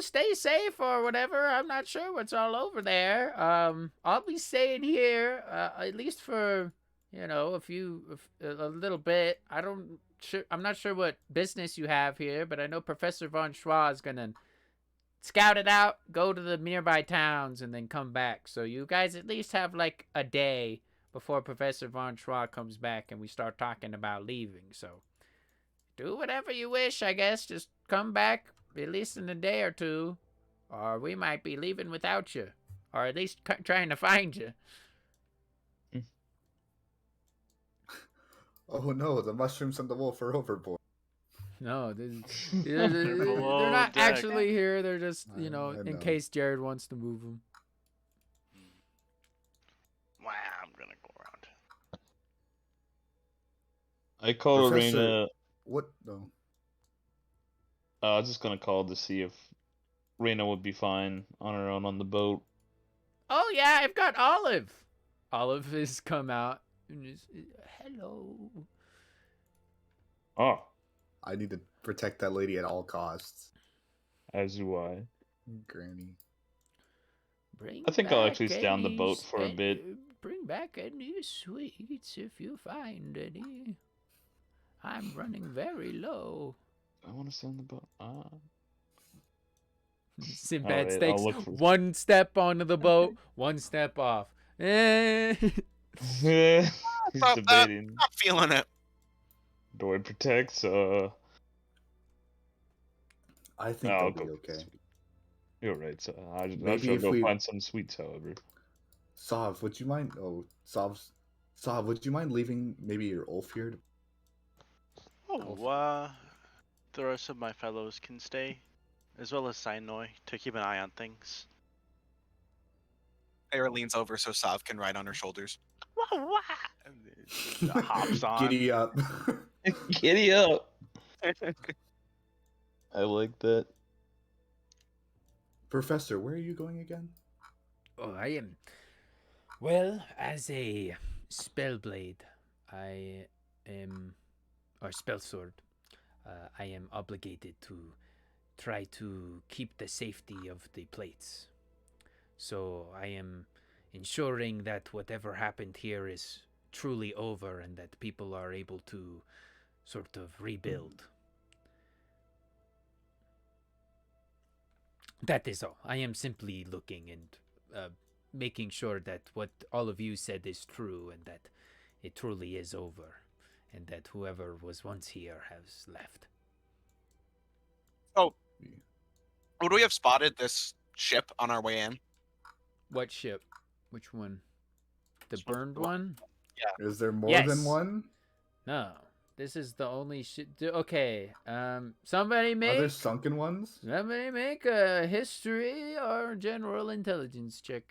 stay safe or whatever. I'm not sure what's all over there. I'll be staying here, at least for, a little bit. I'm not sure what business you have here, but I know Professor Von Schwa is gonna scout it out, go to the nearby towns, and then come back. So you guys at least have like a day before Professor Von Schwa comes back and we start talking about leaving. So do whatever you wish, I guess. Just come back at least in a day or two, or we might be leaving without you, or at least trying to find you. Oh no, the mushrooms and the wolf are overboard. No, they're below not deck. actually here. They're just, I in know. case Jared wants to move them. Wow, I'm gonna go around. I call Professor- Arena. What? No. I was just gonna call to see if Reyna would be fine on her own on the boat. Oh yeah, I've got Olive. Olive has come out and is, hello. Oh, I need to protect that lady at all costs. as do I. Granny. Bring I think I'll back actually stay on the boat any for a bit. bring back any sweets if you find any. I'm running very low. I want to send the boat. Sinbad Alright, takes I'll look for- one step onto the boat, one step off. Eh. He's Stop that. debating. Not feeling it. Droid protects. I think I'll they'll go be for okay. You're right. So I Maybe shall if go we- find some sweets, however. Sav, would you mind? Oh, Sav, would you mind leaving maybe your Ulf here? The rest of my fellows can stay, as well as Sinoi, to keep an eye on things. Sarah leans over so Sav can ride on her shoulders. Wah, wah! And hops on. Giddy up. Giddy up. I like that. Professor, where are you going again? Oh, I am. Well, as a spellblade, I am, or spell sword, I am obligated to try to keep the safety of the plates. So I am ensuring that whatever happened here is truly over and that people are able to sort of rebuild. That is all. I am simply looking and making sure that what all of you said is true and that it truly is over and that whoever was once here has left. Oh, would we have spotted this ship on our way in? What ship? Which one? The This one's burned the one. one? Is there more Yes. than one? No. This is the only ship. Okay. Somebody Are make there sunken ones? a history or general intelligence check.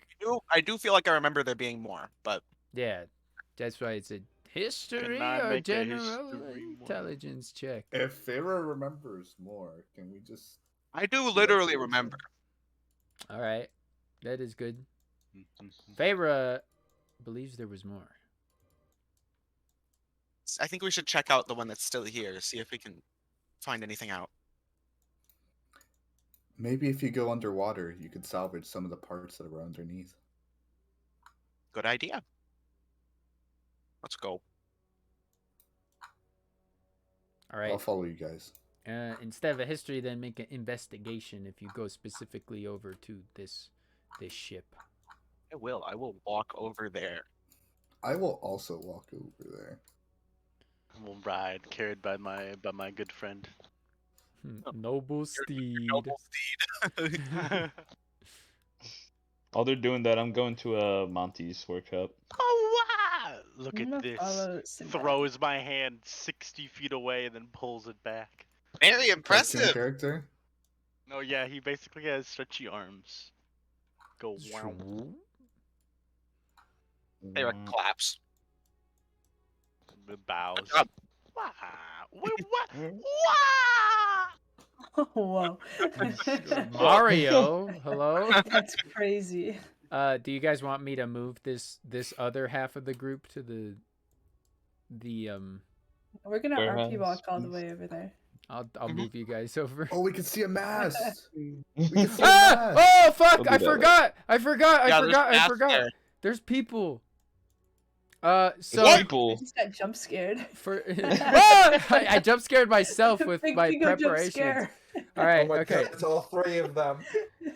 I do feel like I remember there being more, but Yeah. That's why it's a history Can I or make a general history one? intelligence check. If Farah remembers more, can we just... I do that's literally what we remember. All right. That is good. Mm-hmm. Feyre believes there was more. I think we should check out the one that's still here, see if we can find anything out. Maybe if you go underwater, you could salvage some of the parts that are underneath. Good idea. Let's go. All right. I'll follow you guys. Instead of a history, then make an investigation if you go specifically over to this ship. I will. I will walk over there. I will also walk over there. We'll ride, carried by my good friend. Noble steed. Noble steed. While they're doing that, I'm going to Monty's workshop. Oh wow! Look I'm at gonna this. follow Sinbad. Throws my hand 60 feet away and then pulls it back. Very Cartoon impressive. character? No, yeah, he basically has stretchy arms. Go wow. Sarah claps. Bows. Good job. Wow. What? Wow! Whoa. Mario, hello. That's crazy. Do you guys want me to move this other half of the group to the We're gonna Warehouse, RP walk all the please. way over there. I'll move you guys over. Oh, we can see a mast! We can see a Ah! mast! Oh fuck! We'll do I that forgot! I forgot! Yeah, there's I gas forgot! there. There's people. So What? People. I just got jump scared. for Ah! I jump scared myself with Big my bingo jump preparation. scare. All right, Oh my okay. God, it's all three of them.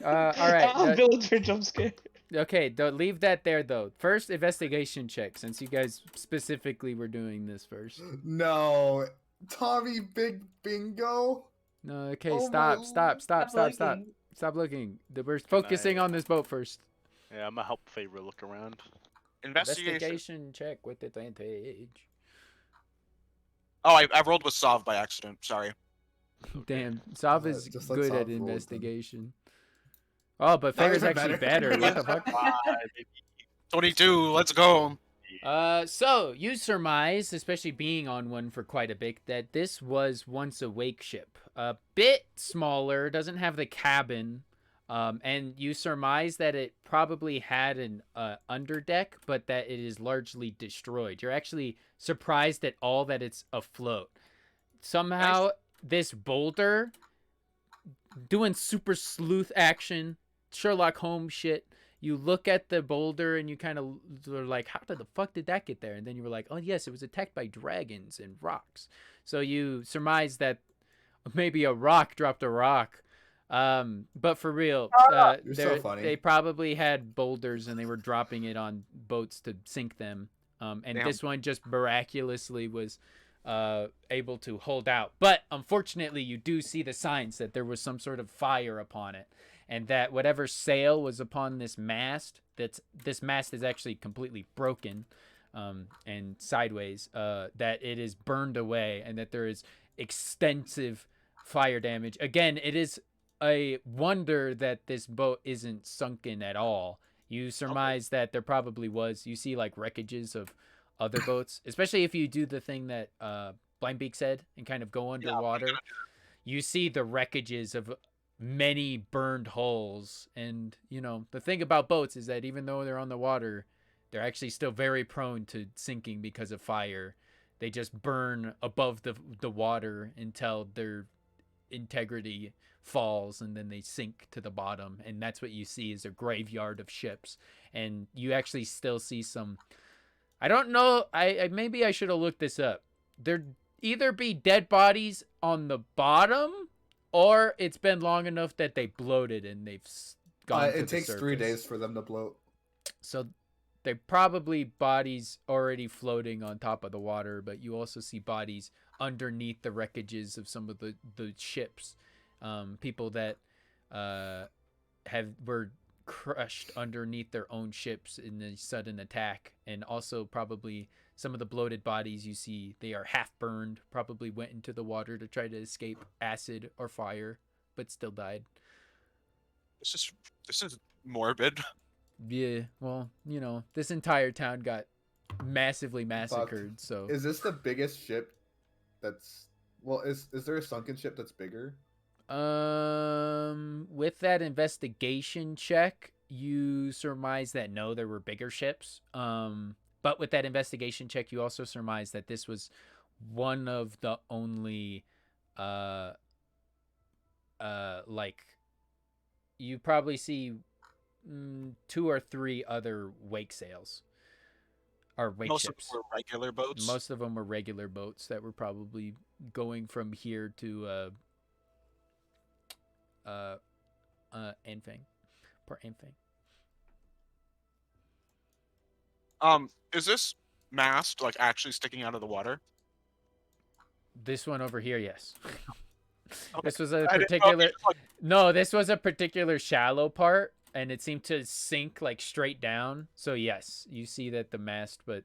All right. Villager jump scare. Okay, don't leave that there though. First, investigation check, since you guys specifically were doing this first. No! Tommy Big Bingo? No, okay, Oh stop. looking. Stop looking. We're focusing on this boat first. Yeah, I'm gonna help Favor look around. Investigation. Investigation check with advantage. Oh, I rolled with Sav by accident. Sorry. Damn, Sav is Just let good Sav at roll with them. investigation. Oh, but Not Favor's even actually better. better. What the fuck? 22. Let's go. So you surmise, especially being on one for quite a bit, that this was once a wake ship. A bit smaller, doesn't have the cabin, and you surmise that it probably had an underdeck, but that it is largely destroyed. You're actually surprised at all that it's afloat. Somehow, this boulder, doing super sleuth action, Sherlock Holmes shit, you look at the boulder and you kind of are like, how the fuck did that get there? And then you were like, oh yes, it was attacked by dragons and rocks. So you surmise that maybe a rock dropped a rock. But for real, You're so funny. they probably had boulders and they were dropping it on boats to sink them. And Damn. this one just miraculously was able to hold out. But unfortunately, you do see the signs that there was some sort of fire upon it, and that whatever sail was upon this mast, this mast is actually completely broken and sideways, that it is burned away, and that there is extensive fire damage. Again, it is a wonder that this boat isn't sunken at all. You surmise that there probably was. You see like wreckages of other boats, especially if you do the thing that Blindbeak said and kind of go underwater. You see the wreckages of many burned hulls. And, you know, the thing about boats is that even though they're on the water, they're actually still very prone to sinking because of fire. They just burn above the water until their integrity falls, and then they sink to the bottom. And that's what you see is a graveyard of ships. And you actually still see some, I don't know, I maybe I should have looked this up. There either be dead bodies on the bottom, or it's been long enough that they bloated and they've gone to It the takes surface. 3 days for them to bloat. So they're probably bodies already floating on top of the water, but you also see bodies underneath the wreckages of some of the ships. People that were crushed underneath their own ships in the sudden attack, and also probably some of the bloated bodies you see, they are half burned, probably went into the water to try to escape acid or fire, but still died. This is morbid. Yeah, well, you know, this entire town got massively massacred. So Is this the biggest ship that's... Well, is there a sunken ship that's bigger? with that investigation check, you surmise that no, there were bigger ships. But with that investigation check, you also surmise that this was one of the only, like, you probably see 2 or 3 other wake sails. Or wake Most ships. of them were regular boats. Most of them were regular boats that were probably going from here to Enfang. Port Enfang. Is this mast like actually sticking out of the water? This one over here, yes. Okay. This was a I didn't know if particular... you just, like, No, this was a particular shallow part, and it seemed to sink like straight down. So yes, you see that the mast, but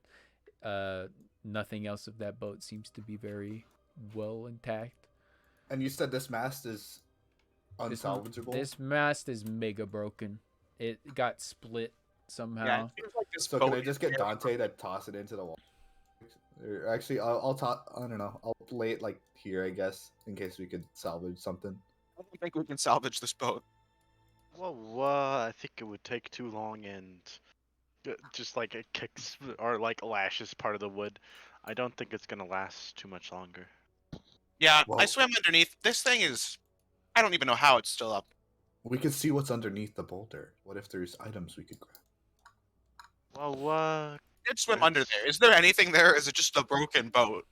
nothing else of that boat seems to be very well intact. And you said this mast is unsalvageable? This mast is mega broken. It got split somehow. Yeah, it seems like this So boat can I just get is- Dante to toss it into the water? Or actually, I'll toss... I don't know. I'll lay it like here, I guess, in case we could salvage something. I don't think we can salvage this boat. Well, I think it would take too long, and just like it kicks or like lashes part of the wood. I don't think it's gonna last too much longer. Yeah, I Well- swam underneath. This thing is... I don't even know how it's still up. We could see what's underneath the boulder. What if there's items we could grab? Well, I did swim under there. Is there anything there? Or is it just a broken boat?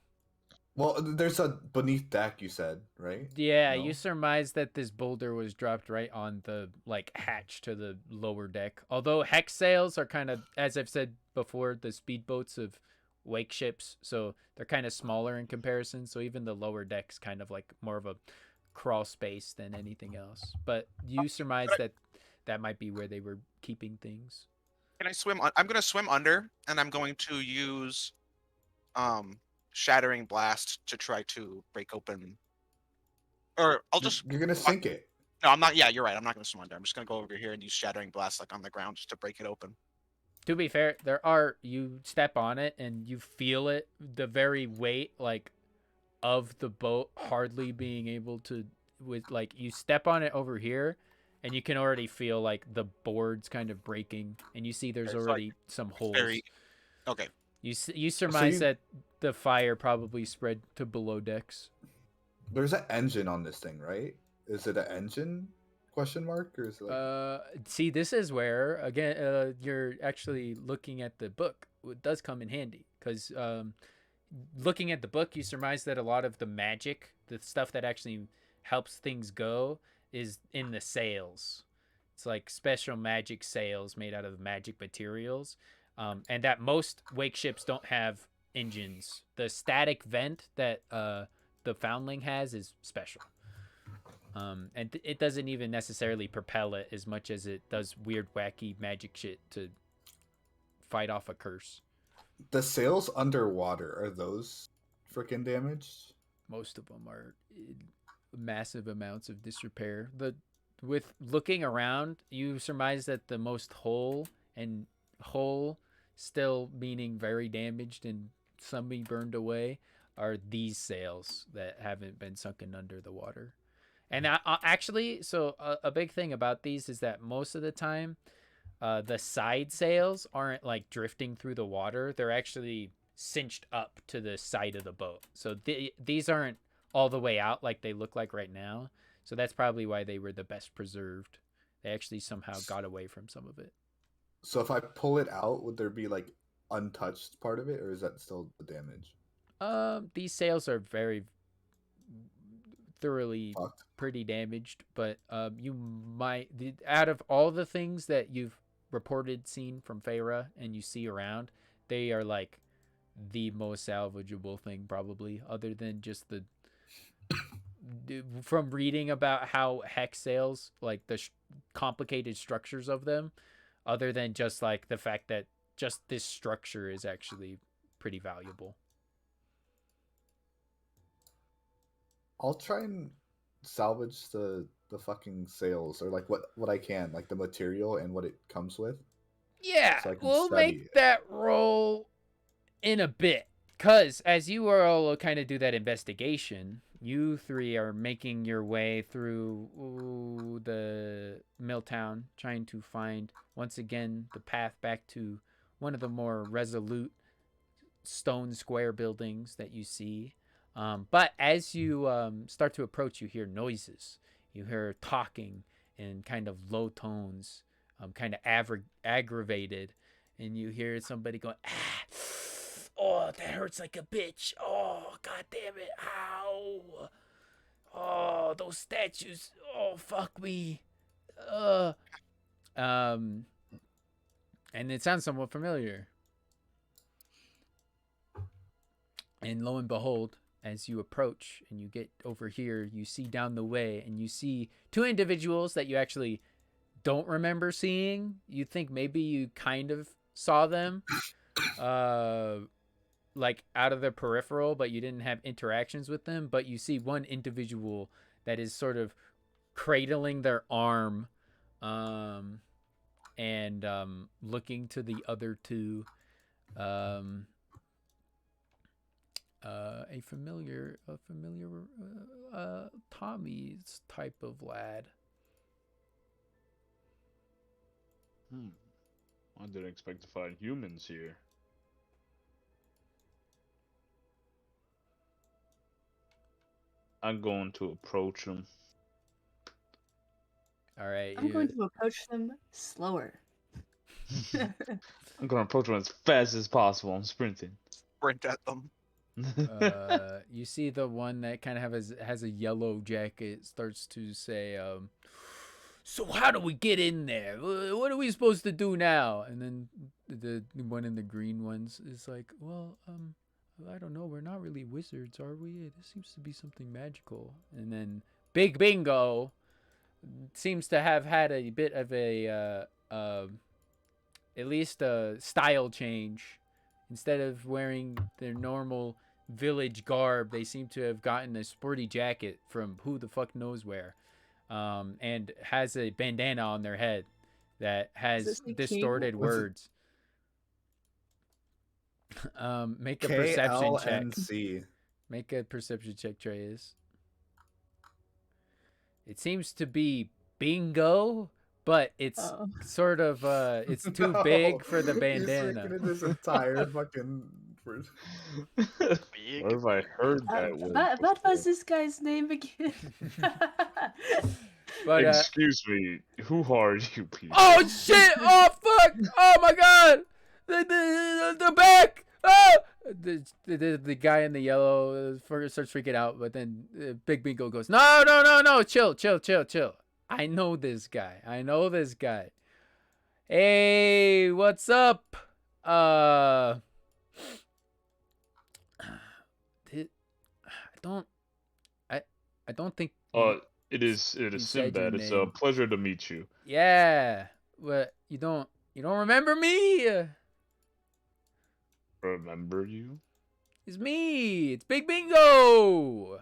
Well, there's a beneath deck, you said, right? Yeah, No? you surmise that this boulder was dropped right on the like hatch to the lower deck. Although hex sails are kind of, as I've said before, the speedboats of wake ships, so they're kind of smaller in comparison. So even the lower deck's kind of like more of a crawl space than anything else. But you surmise that that might be where they were keeping things. Can I swim? I'm going to swim under, and I'm going to use Shattering Blast to try to break open. Or I'll just... You're gonna sink it. No, I'm not. Yeah, you're right. I'm not going to swim under. I'm just going to go over here and use Shattering Blast like on the ground just to break it open. To be fair, you step on it and you feel it, the very weight like of the boat hardly being able to, with like you step on it over here and you can already feel like the boards kind of breaking, and you see there's It's, like, already some holes. Very... Okay. You surmise you- that the fire probably spread to below decks. There's an engine on this thing, right? Is it an engine? Question mark, or is it like See, this is where again you're actually looking at the book. It does come in handy because looking at the book, you surmise that a lot of the magic, the stuff that actually helps things go, is in the sails. It's like special magic sails made out of magic materials, and that most wake ships don't have engines. The static vent that the Foundling has is special. And it doesn't even necessarily propel it as much as it does weird, wacky magic shit to fight off a curse. the sails underwater? Are those freaking damaged? Most of them are in massive amounts of disrepair. With looking around, you surmise that the most whole, still meaning very damaged and some being burned away, are these sails that haven't been sunken under the water. And actually, so a big thing about these is that most of the time, the side sails aren't like drifting through the water. They're actually cinched up to the side of the boat. So these aren't all the way out like they look like right now. So that's probably why they were the best preserved. They actually somehow got away from some of it. So if I pull it out, would there be like untouched part of it, or is that still the damage? These sails are very thoroughly Fucked. pretty damaged, but you might, out of all the things that you've reported seen from Feyre and you see around, they are like the most salvageable thing probably, other than just the from reading about how hex sails, like the complicated structures of them, other than just like the fact that just this structure is actually pretty valuable. I'll try and salvage the fucking sails, or like what I can, like the material and what it comes with. Yeah, So I can we'll study make it. that roll in a bit. Because as you all kind of do that investigation, you three are making your way through the Milltown, trying to find, once again, the path back to one of the more resolute stone square buildings that you see. But as you start to approach, you hear noises. You hear talking in kind of low tones, kind of aggravated. And you hear somebody going, oh, that hurts like a bitch. Oh, god damn it. Ow. Oh, those statues. Oh, fuck me. And it sounds somewhat familiar. And lo and behold, as you approach and you get over here, you see down the way and you see two individuals that you actually don't remember seeing. You think maybe you kind of saw them like out of the peripheral, but you didn't have interactions with them. But you see one individual that is sort of cradling their arm and looking to the other two. A familiar Tommy's type of lad. I didn't expect to find humans here. I'm going to approach them. All right. I'm going to approach them slower. I'm going to approach them as fast as possible. I'm sprinting. Sprint at them. You see the one that kind of has a yellow jacket starts to say, so how do we get in there? What are we supposed to do now? And then the one in the green ones is like, well, I don't know. We're not really wizards, are we? This seems to be something magical. And then Big Bingo seems to have had a bit of a, at least a style change. Instead of wearing their normal village garb, they seem to have gotten a sporty jacket from who the fuck knows where. And has a bandana on their head that has distorted words. Make a perception check. KLNC. Make a perception check, Treyas. It seems to be bingo, but it's sort of it's too big for the bandana. This entire fucking. Big. Where have I heard that word? What was this guy's name again? But Excuse me, who are you people? oh shit! Oh fuck! Oh my god! The back! Oh! The guy in the yellow starts freaking out, but then Big Bingo goes, no, chill. I know this guy. Hey, what's up? I don't, I don't think. It is said your Sinbad. It's a name. pleasure to meet you. Yeah. What? You don't remember me? Remember you? It's me. It's Big Bingo.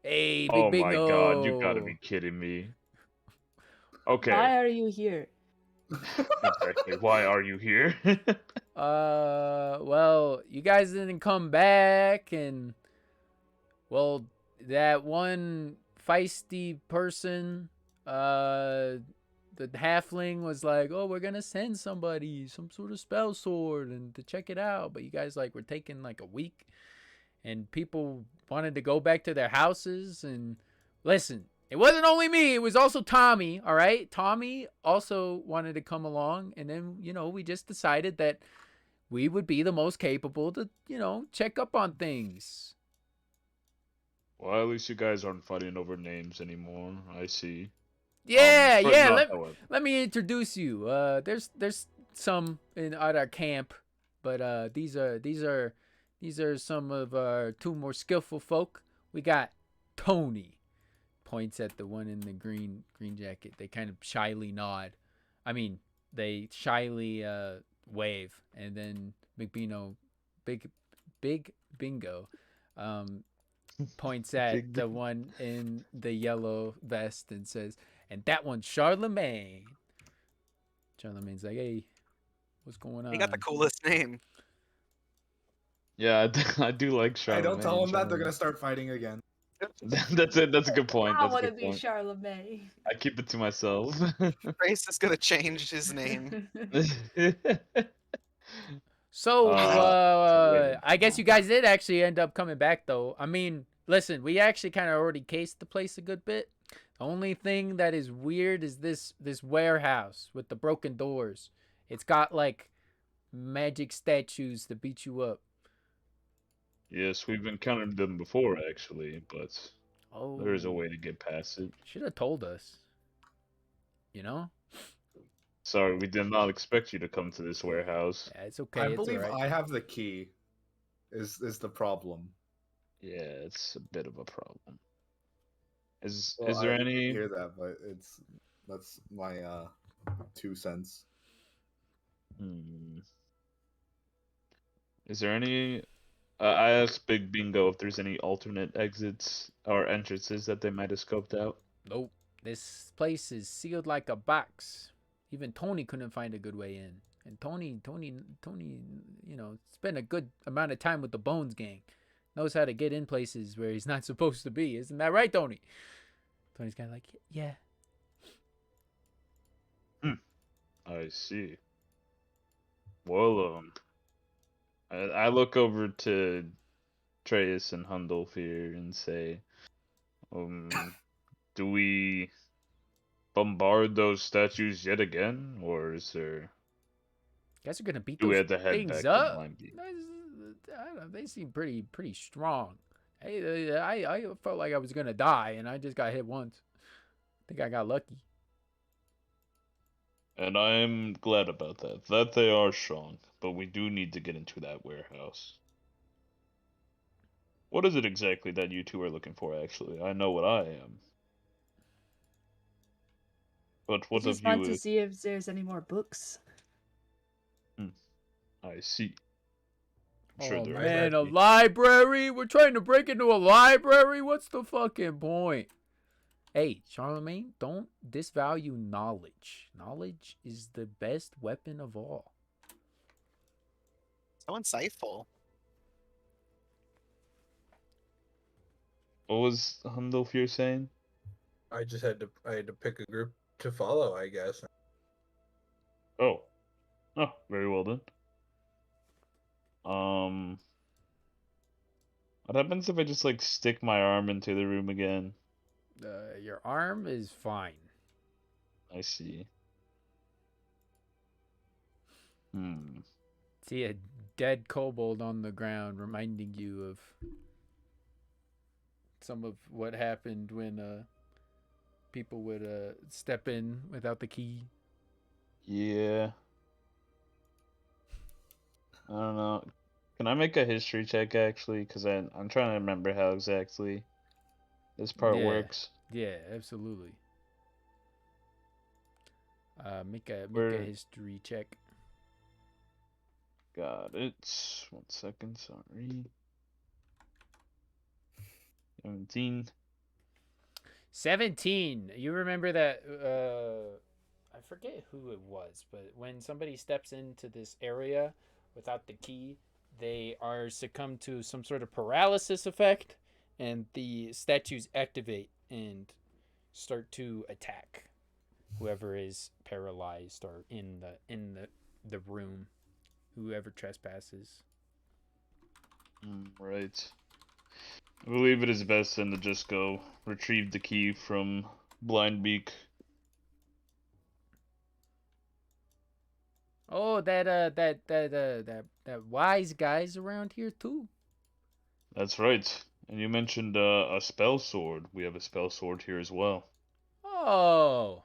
Hey, Big Oh Bingo. my god, you gotta be kidding me. Okay. Why are you here? Exactly. Why are you here? Well, you guys didn't come back, and well, that one feisty person, the halfling was like, "Oh, we're gonna send somebody, some sort of spell sword, and to check it out." But you guys like were taking like a week, and people wanted to go back to their houses. And listen, it wasn't only me; it was also Tommy. All right, Tommy also wanted to come along, and then we just decided that we would be the most capable to check up on things. Well, at least you guys aren't fighting over names anymore. I see. Yeah, but yeah. not however. Let me introduce you. There's some at our camp, but these are some of our two more skillful folk. We got Tony. Points at the one in the green jacket. They kind of shyly nod. I mean, they shyly wave, and then Big Bingo points at the one in the yellow vest and says, "And that one's Charlemagne." Charlemagne's like, "Hey, what's going on?" He got the coolest name. Yeah, I do like Hey, Charlemagne. don't tell them that they're gonna start fighting again. That's it. That's a good point. I That's a want to good be point. Charlemagne. I keep it to myself. Grace is gonna change his name. So, Uh, I guess you guys did actually end up coming back, though. I mean, listen, we actually kind of already cased the place a good bit. The only thing that is weird is this warehouse with the broken doors. It's got like magic statues to beat you up. Yes, we've encountered them before, actually, but Oh, there is a way to get past it. should have told us. Sorry, we did not expect you to come to this warehouse. Yeah, it's okay. I It's believe all right. I have the key. Is the problem? Yeah, it's a bit of a problem. Is Well, there I any? hear that, but that's my 2 cents. Is there any? I asked Big Bingo if there's any alternate exits or entrances that they might have scoped out. Nope. This place is sealed like a box. Even Tony couldn't find a good way in. And Tony, spent a good amount of time with the Bones gang. Knows how to get in places where he's not supposed to be. Isn't that right, Tony? Tony's kind of like, yeah. I see. Well, I look over to Treyas and Hundolfir and say, do we bombard those statues yet again, or is there? You guys are gonna beat Do we those have to head things back to up. Lime Beach? I don't know, they seem pretty strong. Hey, I felt like I was gonna die, and I just got hit once. I think I got lucky. And I'm glad about that. That they are strong, but we do need to get into that warehouse. What is it exactly that you two are looking for, actually? I know what I am. But I what just of want you to is... see if there's any more books. I see. I'm sure Oh there man, are. a library? We're trying to break into a library? What's the fucking point? Hey, Charlemagne, don't disvalue knowledge. Knowledge is the best weapon of all. So insightful. What was Hundolfir saying? I had to pick a group to follow, I guess. Oh. Oh, very well then. What happens if I just, like, stick my arm into the room again? Your arm is fine. I see. See a dead kobold on the ground, reminding you of some of what happened when people would step in without the key. Yeah. I don't know. Can I make a history check actually? Because I'm trying to remember how exactly this part works. Yeah, absolutely. Make a Where- history check. Got it. 1 second, sorry. 17. 17. You remember that I forget who it was, but when somebody steps into this area without the key, they are succumbed to some sort of paralysis effect, and the statues activate and start to attack whoever is paralyzed or in the room, whoever trespasses. Right. I believe it is best then to just go retrieve the key from Blindbeak. Oh, that wise guy's around here too. That's right. And you mentioned a spell sword. We have a spell sword here as well. Oh.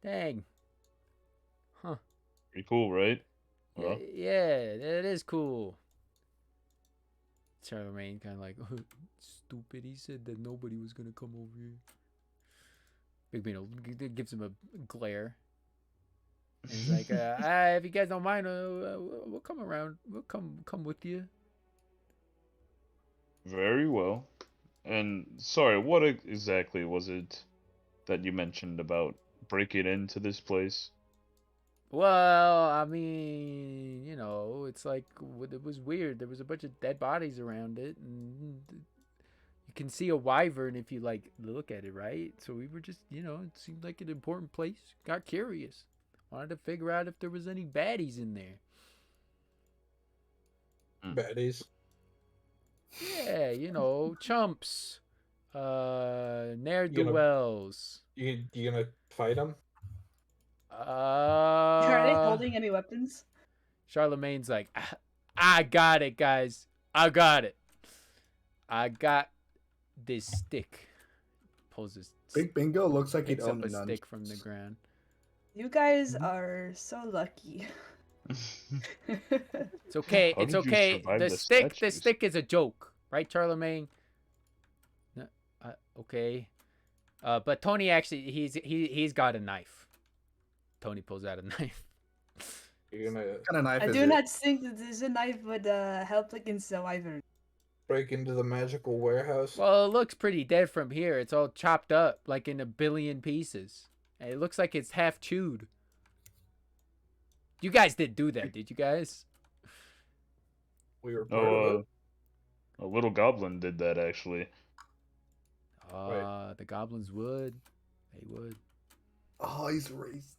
Dang. Huh. Pretty cool, right? Yeah, yeah, that is cool. Terofane kind of like, stupid. He said that nobody was gonna come over here. Big Beano gives him a glare. And he's like, if you guys don't mind, we'll come around. We'll come with you. Very well. And sorry, what exactly was it that you mentioned about breaking into this place? Well, I mean, it's like it was weird. There was a bunch of dead bodies around it, and you can see a wyvern if you look at it, right? So we were just, it seemed like an important place. Got curious, wanted to figure out if there was any baddies in there. Baddies. Yeah, chumps, ne'er-do-wells. You gonna fight them? Are they holding any weapons? Charlemagne's like, I got it, guys. I got it. I got this stick. Pulls his Big Bingo looks like he'd picks up own a none. stick from the ground. You guys are so lucky. It's okay. How It's did you okay. survive The the stick statues? is a joke, right, Charlemagne? Okay. But Tony actually he's got a knife. Tony pulls out a knife. You're gonna What kind of knife I is do it? not think that this knife would help against the wyvern. break into the magical warehouse? Well, it looks pretty dead from here. It's all chopped up, like in a billion pieces. And it looks like it's half chewed. You guys didn't do that, did you guys? We were part of it. A little goblin did that actually. The goblins would. They would. Oh, he's raised.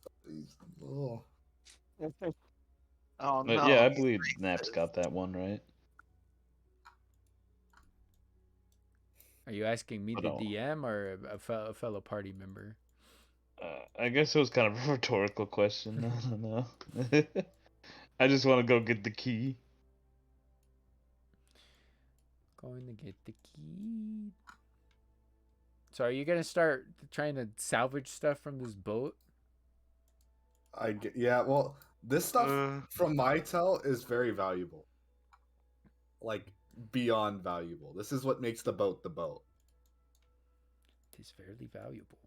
Oh. Oh But no. yeah, I believe Naps got that one right. Are you asking me, But the no. DM, or a fellow party member? I guess it was kind of a rhetorical question. I don't know. I just want to go get the key. Going to get the key. So are you going to start trying to salvage stuff from this boat? Yeah, well, this stuff from my tell is very valuable. Like, beyond valuable. This is what makes the boat the boat. It is fairly valuable.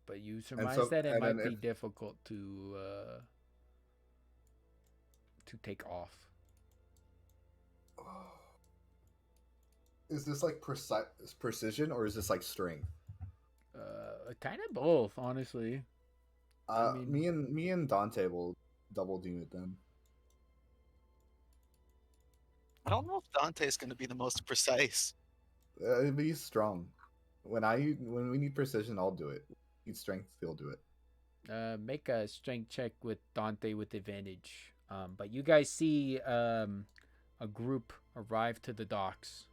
But you surmise that it might be difficult to take off. Is this like precision, or is this like strength? Kind of both, honestly. I mean, me and Dante will double do it then. I don't know if Dante's going to be the most precise. He's strong. When we need precision, I'll do it. Need strength, he'll do it. Make a strength check with Dante with advantage. But you guys see a group arrive to the docks.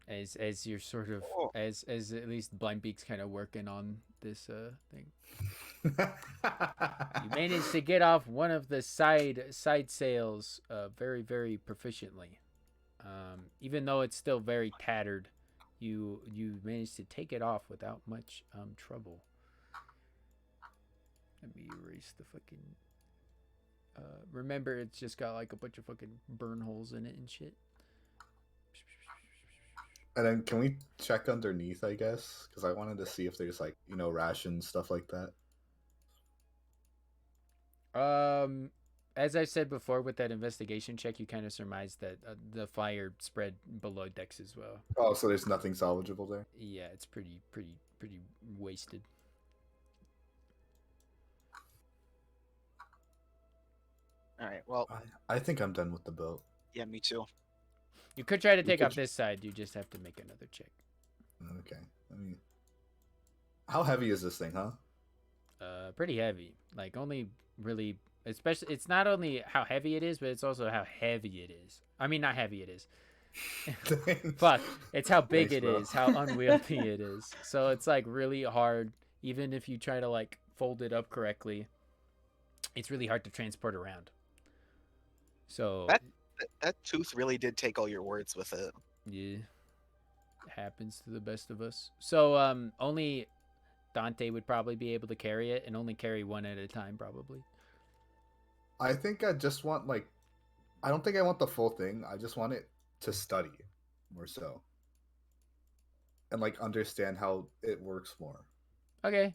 as you're sort of Oh. as at least Blindbeak's kind of working on this thing. You managed to get off one of the side sails very, very proficiently. Even though it's still very tattered, you managed to take it off without much trouble. Let me erase the fucking. Remember, it's just got like a bunch of fucking burn holes in it and shit. And then can we check underneath, I guess? Because I wanted to see if there's like, rations, stuff like that. As I said before, with that investigation check, you kind of surmised that the fire spread below decks as well. Oh, so there's nothing salvageable there? Yeah, it's pretty wasted. All right. Well, I think I'm done with the boat. yeah, me too. You could try to take could off this side. You just have to make another check. Okay. I mean, how heavy is this thing, huh? Pretty heavy. Like only really, especially. It's not only how heavy it is, but it's also how heavy it is. I mean, not heavy it is. Fuck. It's how big Thanks, it bro. is, how unwieldy it is. So it's like really hard. Even if you try to like fold it up correctly, it's really hard to transport around. So That tooth really did take all your words with it. yeah, happens to the best of us. So only Dante would probably be able to carry it, and only carry one at a time, probably. I think I just want I don't think I want the full thing. I just want it to study more so. And like understand how it works more. Okay.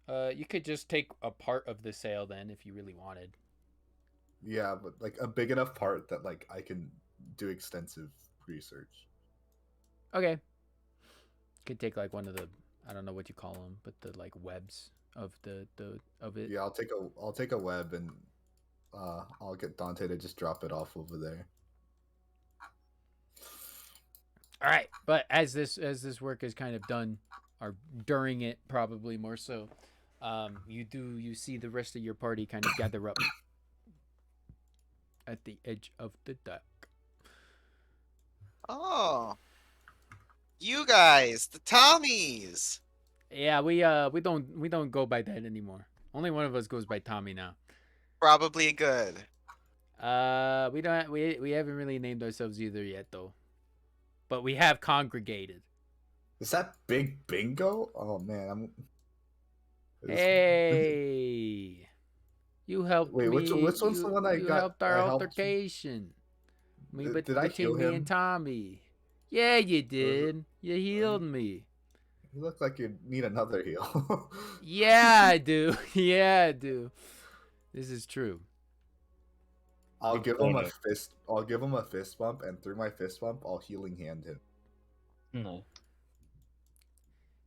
You could just take a part of the sail then, if you really wanted. Yeah, but like a big enough part that like I can do extensive research. Okay. Could take like one of the, I don't know what you call them, but the like webs of of it. Yeah, I'll take a web and I'll get Dante to just drop it off over there. All right, but as this work is kind of done, or during it probably more so, you see the rest of your party kind of gather up at the edge of the deck. Oh, you guys, the Tommies. Yeah, we don't go by that anymore. Only one of us goes by Tommy now. Probably good. We haven't really named ourselves either yet though, but we have congregated. Is that Big Bingo? Oh man, Hey, you helped Wait, me. which one's the one I you got? helped our I helped you? altercation. Did I heal between me him? and Tommy. Yeah, you did. You healed me. You look like you need another heal. Yeah, I do. Yeah, I do. This is true. I'll Good give him a point. fist. I'll give him a fist bump, and through my fist bump, I'll healing hand him. No.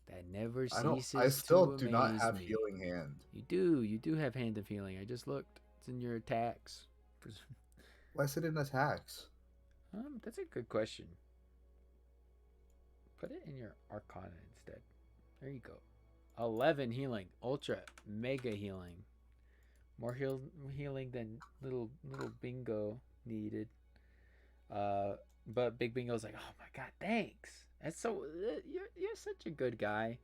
That never I don't. ceases I still to do not amaze have me. healing hand. You do have hand of healing. I just looked. It's in your attacks. Why is it in attacks? That's a good question. Put it in your Arcana instead. There you go. 11 healing, ultra mega healing, more healing than little Bingo needed. But Big Bingo's like, oh my god, thanks. That's so you're such a good guy.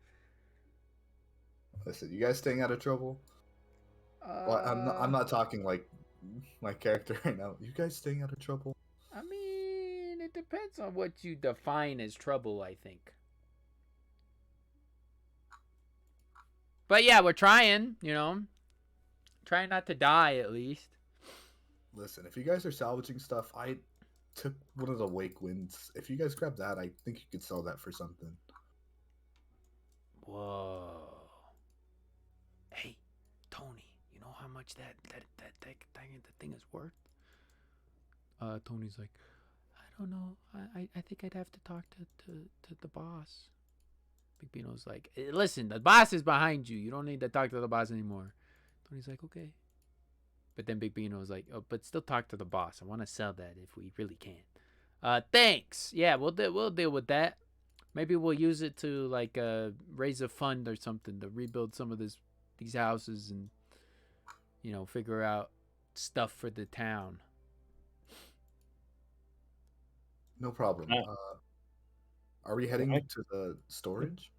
Listen, you guys staying out of trouble? Well, I'm not talking like my character right now. You guys staying out of trouble? I mean, it depends on what you define as trouble, I think. But yeah, we're trying, Trying not to die, at least. Listen, if you guys are salvaging stuff, I took one of the wake winds. If you guys grab that, I think you could sell that for something. Whoa. Hey, Tony, you know how much that thing is worth? Tony's like, I don't know. I think I'd have to talk to the boss. Big Bino's like, listen, the boss is behind you. You don't need to talk to the boss anymore. Tony's like, okay. But then Big Bino's like, oh, but still talk to the boss. I want to sell that if we really can. Thanks. Yeah, we'll deal with that. Maybe we'll use it to like raise a fund or something to rebuild some of these houses and figure out stuff for the town. No problem. Yeah. Are we heading Right. to the storage?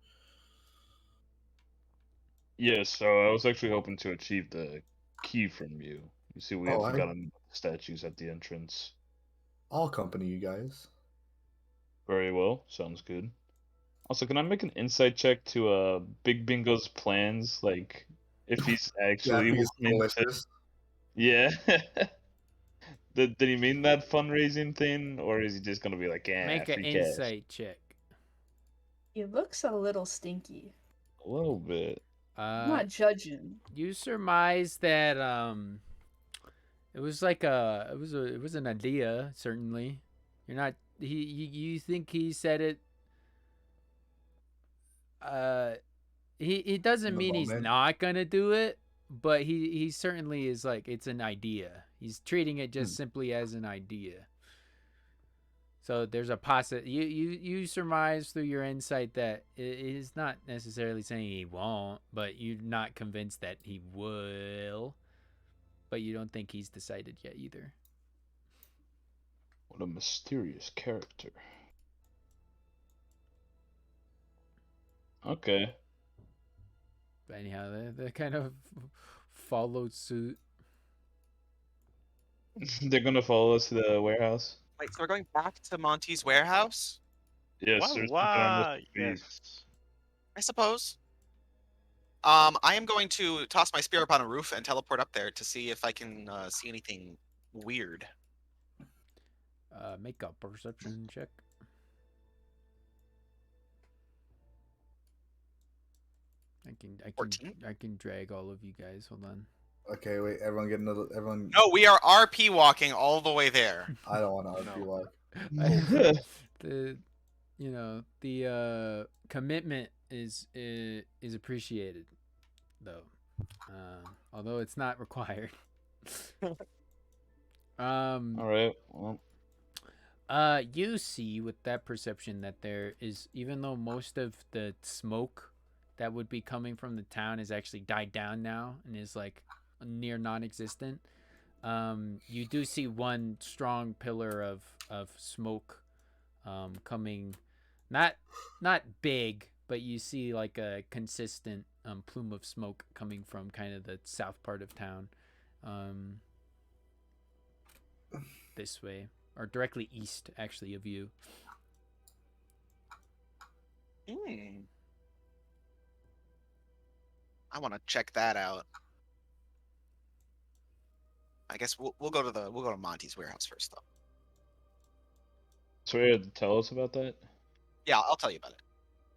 Yeah, so I was actually hoping to achieve the key from you. You see, we Oh, haven't gotten statues at the entrance. I'll accompany you guys. Very well, sounds good. Also, can I make an insight check to Big Bingo's plans? Like, if he's Yeah, actually he's wanting to. malicious. Yeah. Did he mean that fundraising thing, or is he just gonna be like, yeah, Make an free cash? insight check. He looks a little stinky. A little bit. I'm not judging. You surmise that it was like it was an idea, certainly. You're not you think he said it he doesn't In the mean he's moment. not gonna do it, but he certainly is like it's an idea. He's treating it just simply as an idea. So there's a you surmise through your insight that he's not necessarily saying he won't, but you're not convinced that he will. But you don't think he's decided yet either. What a mysterious character. Okay. But anyhow, they kind of followed suit. They're gonna follow us to the warehouse? Wait, so we're going back to Monty's warehouse? Yes, Why? there's something I must Why? leave. Yes. I suppose. I am going to toss my spear up on a roof and teleport up there to see if I can see anything weird. Make a perception check. I can drag all of you guys. Hold on. Okay, wait. Everyone get another. Everyone. No, we are RP walking all the way there. I don't want to RP walk. The commitment is appreciated, though, although it's not required. All right. Well, You see with that perception that there is, even though most of the smoke that would be coming from the town is actually died down now and is like near non-existent. You do see one strong pillar of smoke coming, not big, but you see like a consistent plume of smoke coming from kind of the south part of town, this way, or directly east actually of you. I want to check that out. I guess we'll go to Monty's warehouse first, though. so you had to tell us about that? Yeah, I'll tell you about it.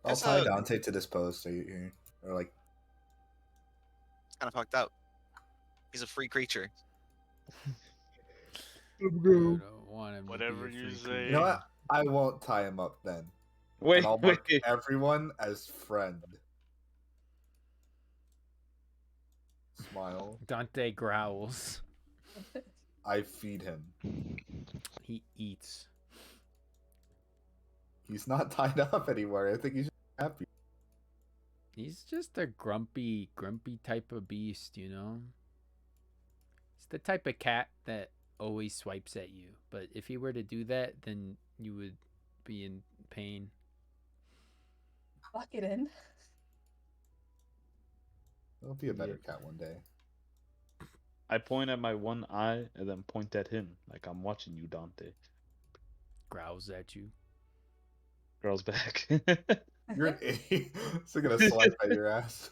I'll It's tie Dante to this post. Or like. It's kind of fucked up. He's a free creature. I don't want him to Whatever be a you free say. creature. You know what? I won't tie him up then. Wait, And I'll wait. mark everyone as friend. Smile. Dante growls. I feed him. He eats. He's not tied up anywhere. I think he's happy. He's just a grumpy type of beast, you know? He's the type of cat that always swipes at you. But if he were to do that, then you would be in pain. Lock it in. I'll be a better cat one day. I point at my one eye and then point at him like I'm watching you, Dante. Growls at you. Girls back. You're an idiot. Still gonna swipe at your ass.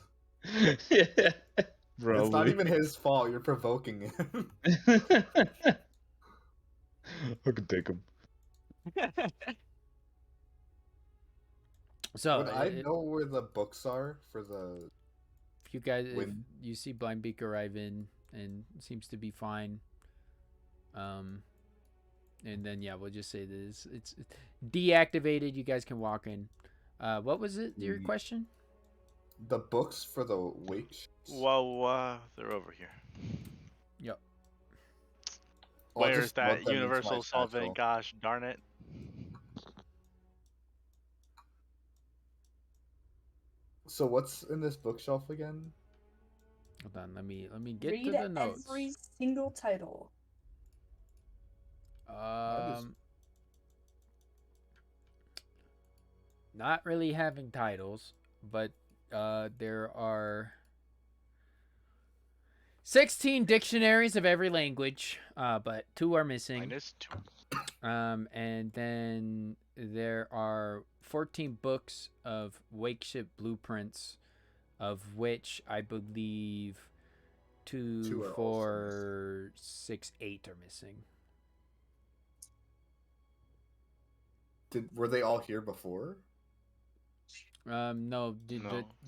Yeah, It's not even his fault. You're provoking him. I could take him. So, Would I know where the books are for the... if you guys, if When- you see Blindbeak arrive in and seems to be fine, and then yeah, we'll just say this: it's deactivated. You guys can walk in. What was it? Your question? The books for the witch? Whoa, they're over here. Yep. I'll Where's just rub that them into universal my solvent? satchel. Gosh darn it. So what's in this bookshelf again? Hold on. Let me get Read to the notes. every single title. not really having titles, but there are 16 dictionaries of every language, but 2 are missing. -2. And then there are 14 books of wakeship blueprints, of which I believe 2, Two are 4, 6, 8 are missing. Were they all here before? No, No.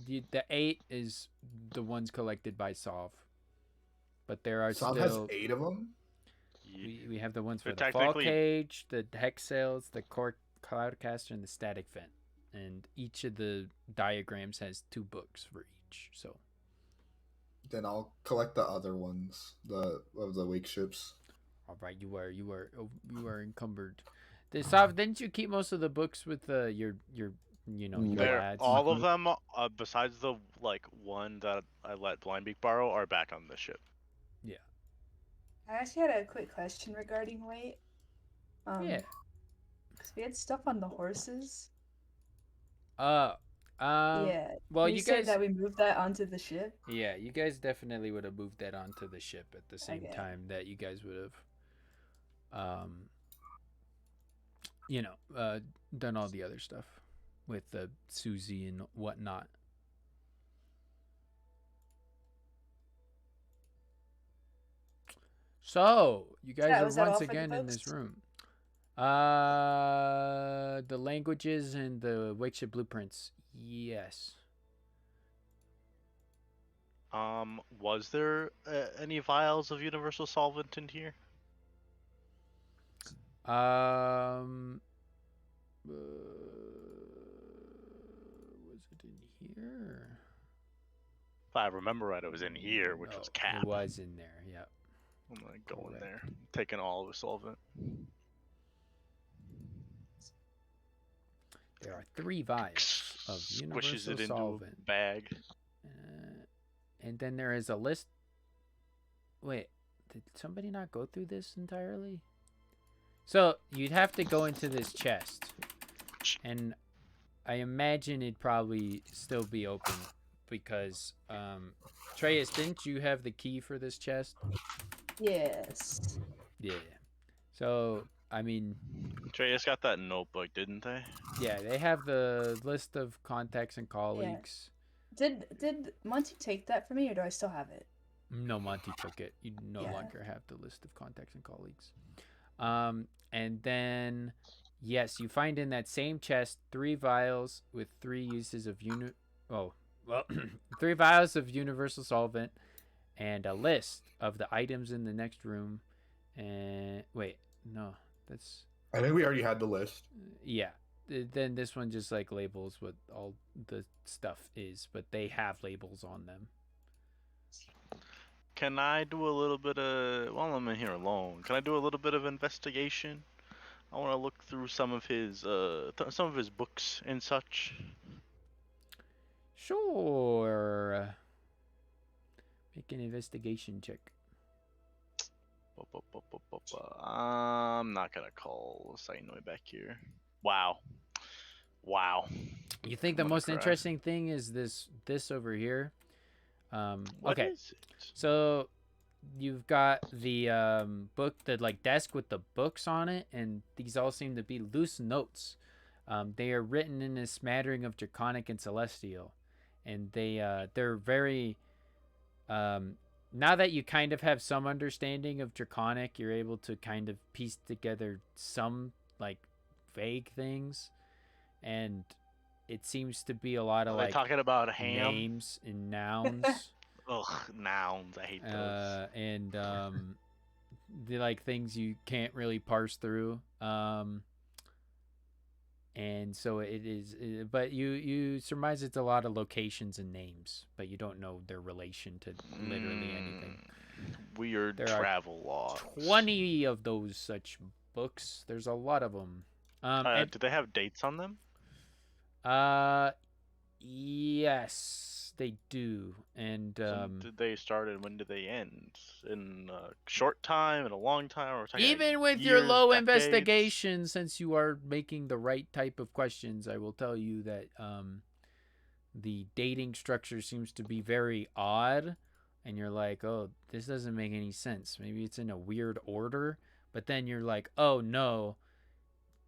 the 8 is the ones collected by Sov. But there are Saul still has 8 of them. we have the ones for They're the Fall technically- Cage, the Hex Sails, the Cloudcaster, and the Static Vent. And each of the diagrams has 2 books for each. So Then I'll collect the other ones, of the wake ships. all right, you are encumbered. Sov, didn't you keep most of the books with your your They're, lads? all of them, besides the one that I let Blindbeak borrow, are back on the ship. I actually had a quick question regarding weight. Yeah. 'Cause we had stuff on the horses. Yeah. Well, Can you say guys. that we moved that onto the ship. Yeah, you guys definitely would have moved that onto the ship at the same Okay. time that you guys would have, done all the other stuff with the Susie and whatnot. So you guys was that are all once for the again in this books? room. The languages and the wakeship blueprints. Yes. Was there any vials of universal solvent in here? Was it in here? If I remember right, it was in here, which was cap. It was in there. Yeah. I'm gonna go in there, Correct. taking all the solvent. There are 3 vials of Squishes universal it into solvent. a bag. And then there is a list. Wait, did somebody not go through this entirely? So you'd have to go into this chest, and I imagine it'd probably still be open because Treyas, didn't you have the key for this chest? Yes. Yeah. So I mean, Treyas got that notebook, didn't they? yeah, they have the list of contacts and colleagues. Did Monty take that from me, or do I still have it? No, Monty took it. You no Yeah. longer have the list of contacts and colleagues. And then, yes, you find in that same chest 3 vials with 3 uses of 3 vials of universal solvent, and a list of the items in the next room. And wait, no, that's I think we already had the list. yeah. Then this one just like labels what all the stuff is, but they have labels on them. Can I do a little bit of, while I'm in here alone, can I do a little bit of investigation? I want to look through some of his books and such. Sure. Make an investigation check. I'm not gonna call Sainoi back here. Wow. You think the I'm gonna most cry. interesting thing is this over here? What Okay, is it? so you've got the book, the like desk with the books on it, and these all seem to be loose notes. They are written in a smattering of Draconic and Celestial, and they're very. Now that you kind of have some understanding of Draconic, you're able to kind of piece together some like vague things, and it seems to be a lot of Are they like talking about ham? names and nouns. Ugh, nouns. I hate those. And the like things you can't really parse through. And so but you surmise it's a lot of locations and names, but you don't know their relation to literally anything. Weird There are travel logs. 20 of those such books. There's a lot of them. Do they have dates on them? Yes. they do. And When did they start and when did they end? In a short time, in a long time, or we're talking even with your years, low decades? investigation, since you are making the right type of questions, I will tell you that the dating structure seems to be very odd. And you're like, oh, this doesn't make any sense. Maybe it's in a weird order. But then you're like, oh, no.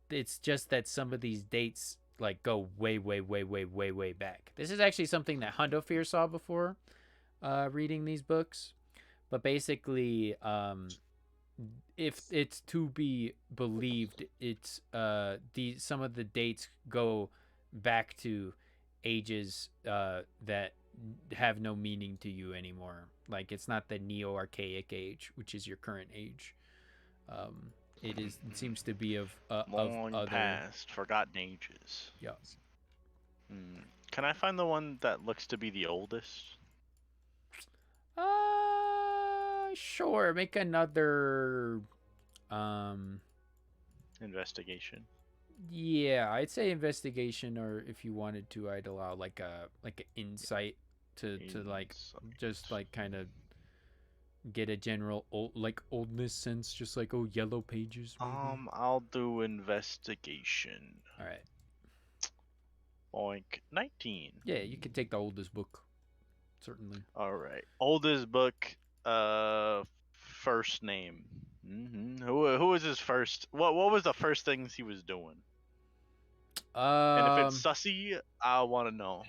It's just that some of these dates like go way, way, way, way, way, way back. This is actually something that Hundofear saw before reading these books. But basically, if it's to be believed, it's some of the dates go back to ages that have no meaning to you anymore. Like, it's not the neo-archaic age, which is your current age. It seems to be of long other past, forgotten ages. Yeah. Can I find the one that looks to be the oldest? Sure. Make another Investigation. Yeah, I'd say investigation, or if you wanted to, I'd allow like a insight to like just like kind of get a general oldness sense, just like yellow pages maybe. I'll do investigation. All right. Boink. 19. Yeah, you can take the oldest book. Certainly. All right. Oldest book. First name. Who was his first? What was the first things he was doing? And if it's sussy, I want to know.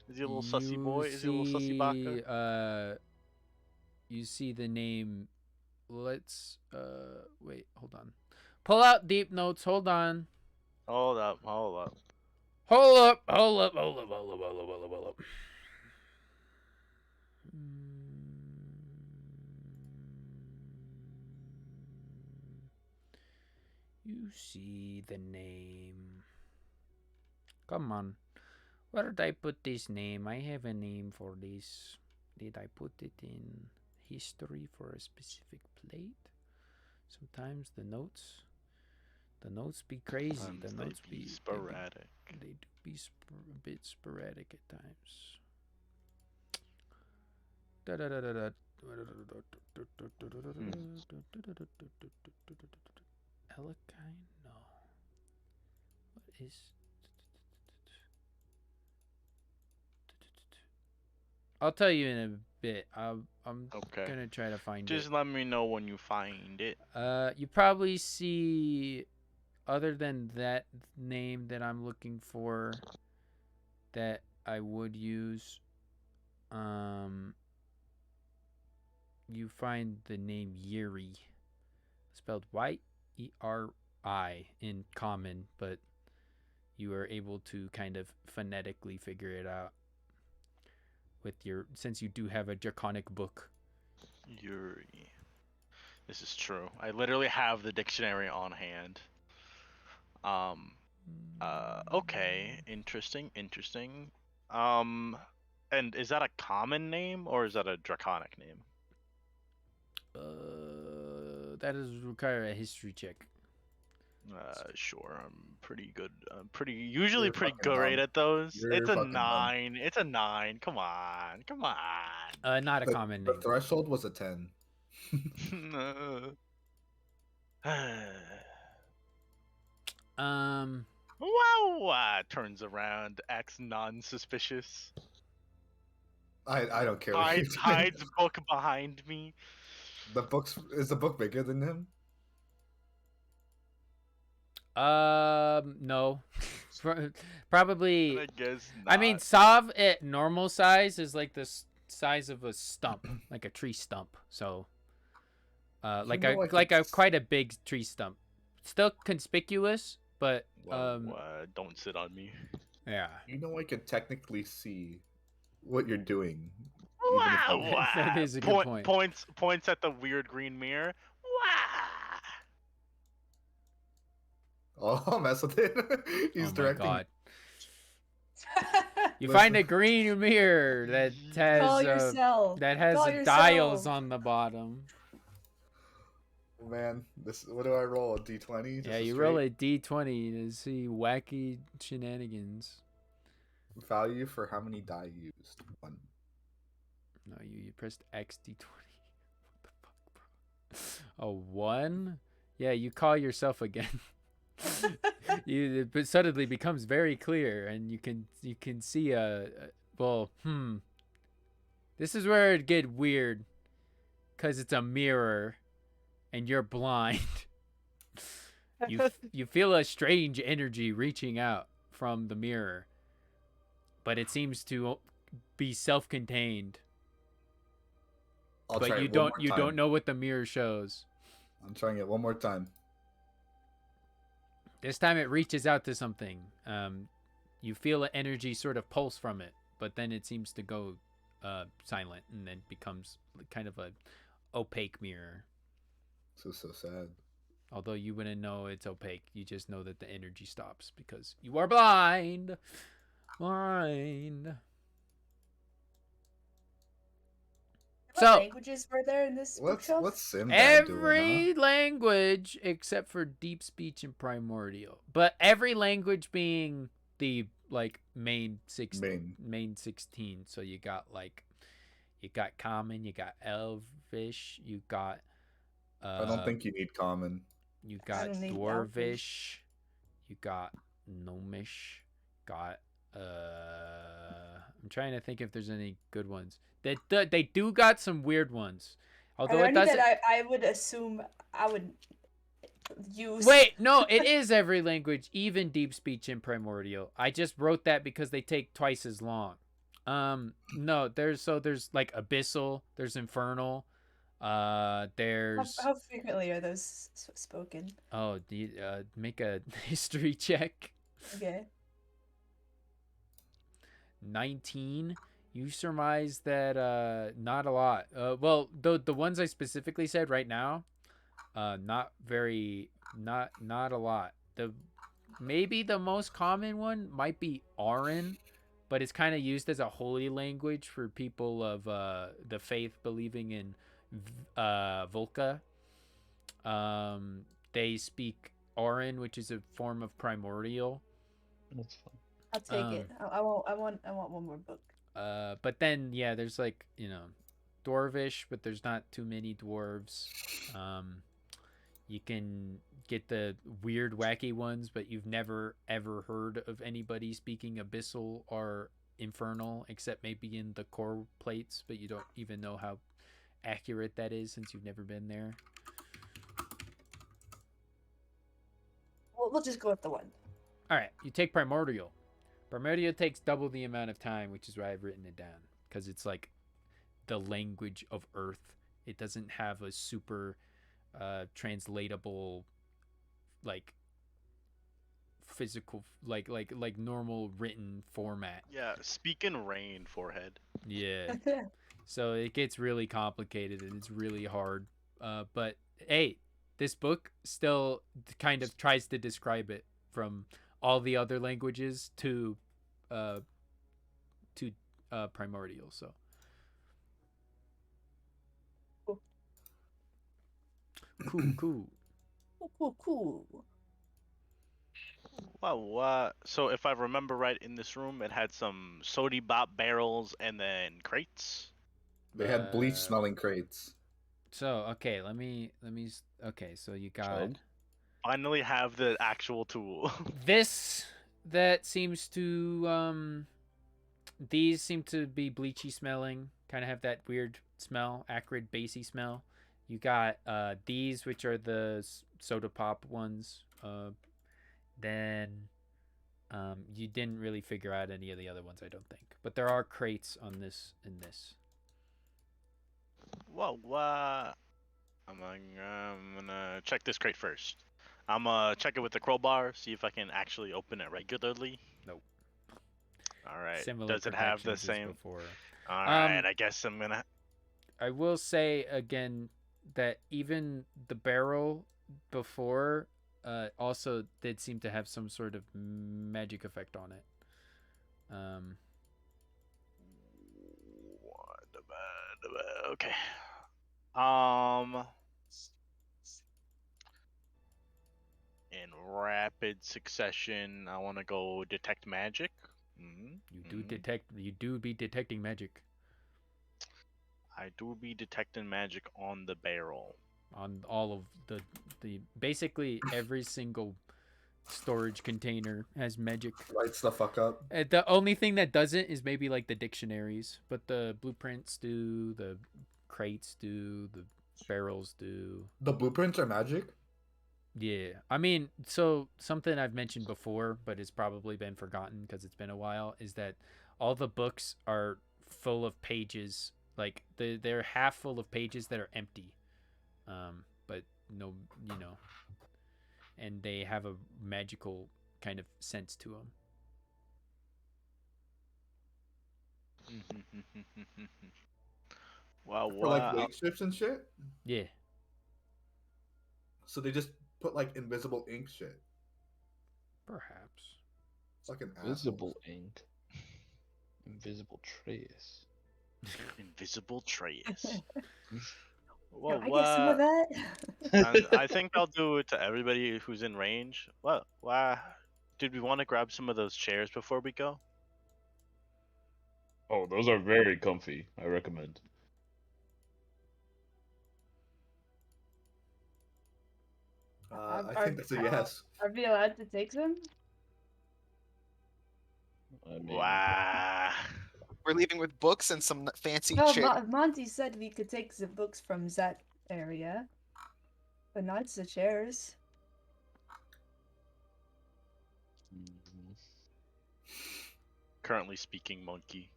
Is he a little sussy boy? Is he a little sussy baka? You see the name. Let's wait. Hold on. Pull out deep notes. Hold on. Hold up. Hold up. You see the name. Come on. Where did I put this name? I have a name for this. Did I put it in history for a specific plate? Sometimes the notes be crazy. Sometimes the notes be sporadic. They do be a bit sporadic at times. Elegine? No. What is... I'll tell you in a bit. I'm Okay. gonna try to find it. Just let me know when you find it. You probably see, other than that name that I'm looking for, that I would use. You find the name Yeri, spelled Y-E-R-I in common, but you are able to kind of phonetically figure it out with since you do have a draconic book. Yuri. This is true. I literally have the dictionary on hand. Okay. Interesting. And is that a common name or is that a draconic name? That is require a history check. Sure. I'm pretty good. Usually You're pretty fucking great dumb. at those. You're It's a fucking dumb. 9. It's a 9. Come on. Not a common The name. threshold was a 10. Wow. Turns around, acts non-suspicious. I don't care. what you think. Hides book behind me. Is the book bigger than him? No. Probably. I guess I mean, not. Sav at normal size is like the size of a stump, like a tree stump. So, like a quite a big tree stump. Still conspicuous, but don't sit on me. yeah. You know, I could technically see what you're doing. Wow. That is a good point. Points at the weird green mirror. Oh, I'll mess with it. He's directing. God. You find a green mirror that has Call yourself. that has Call dials yourself. on the bottom. Man, what do I roll? A D20? Yeah, you roll a D20 to see wacky shenanigans. value for how many die you used? 1. No, you pressed XD20. What the fuck, bro? A 1? Yeah, you call yourself again. It suddenly becomes very clear, and you can see this is where it get weird, cause it's a mirror, and you're blind. You feel a strange energy reaching out from the mirror, but it seems to be self-contained. I'll But try you it one don't more you time. don't know what the mirror shows. I'm trying it one more time. This time it reaches out to something. You feel an energy sort of pulse from it, but then it seems to go silent and then becomes kind of a opaque mirror. So sad. Although you wouldn't know it's opaque, you just know that the energy stops because you are blind. Blind. What So languages were there in this What's bookshelf? Simdad doing, every language except for deep speech and primordial, but every language being the like main 16. So you got common, you got elvish, you got I don't think you need common. you I got don't need dwarvish, you got gnomish, got I'm trying to think if there's any good ones. They do got some weird ones. Although Are there it any doesn't. that I would assume I would use. Wait, no, it is every language, even deep speech and primordial. I just wrote that because they take twice as long. No, there's like abyssal, there's infernal, there's How frequently are those spoken? oh, do you, make a history check. Okay. 19. You surmise that not a lot. Well, the ones I specifically said right now, not a lot. Maybe the most common one might be Auran, but it's kind of used as a holy language for people of the faith believing in Volca. They speak Auran, which is a form of primordial. That's fun. I'll take it. I want one more book. But then yeah, there's like, dwarvish, but there's not too many dwarves. You can get the weird wacky ones, but you've never ever heard of anybody speaking abyssal or infernal except maybe in the core plates, but you don't even know how accurate that is since you've never been there. We'll just go with the one. All right, you take primordial. Primordial takes double the amount of time, which is why I've written it down, because it's like the language of Earth. It doesn't have a super translatable, like physical, like normal written format. Yeah, speak in rain, forehead. Yeah. So it gets really complicated and it's really hard. But hey, this book still kind of tries to describe it from all the other languages to primordial. So cool. Cool. Wow. So if I remember right, in this room, it had some sody bop barrels and then crates. They had bleach smelling crates. So okay, let me. Okay, so you got Chug. Finally have the actual tool. this. That seems to these seem to be bleachy smelling, kind of have that weird smell, acrid, bassy smell. You got these, which are the soda pop ones. Then you didn't really figure out any of the other ones, I don't think. But there are crates on this and this. Whoa, I'm gonna check this crate first. I'm gonna check it with the crowbar, see if I can actually open it regularly. Nope. All right. Similar Does it have the protections as same? before. All right. I guess I'm gonna. I will say again that even the barrel before also did seem to have some sort of magic effect on it. Okay. In rapid succession, I want to go detect magic. You do be detecting magic I do be detecting magic on the barrel. on all of the basically every single storage container has magic. Lights the fuck up. The only thing that doesn't is maybe like the dictionaries, but the blueprints do, the crates do, the barrels do. The blueprints are magic? Yeah. I mean, so something I've mentioned before, but it's probably been forgotten because it's been a while, is that all the books are full of pages. Like they're half full of pages that are empty. But no, and they have a magical kind of sense to them. Well, For like weight strips and shit? Yeah. So they just put like invisible ink shit. Perhaps. Fucking Invisible assholes. ink. Invisible trace. Invisible trace. Yo, Well, I get some of that. and I think I'll do it to everybody who's in range. What? Why? Did we want to grab some of those chairs before we go? Oh, those are very comfy. I recommend. I think that's a yes. Are we allowed to take them? I mean, Wow. We're leaving with books and some fancy Well, chair. Monty said we could take the books from that area, but not the chairs. mhm. Currently speaking monkey.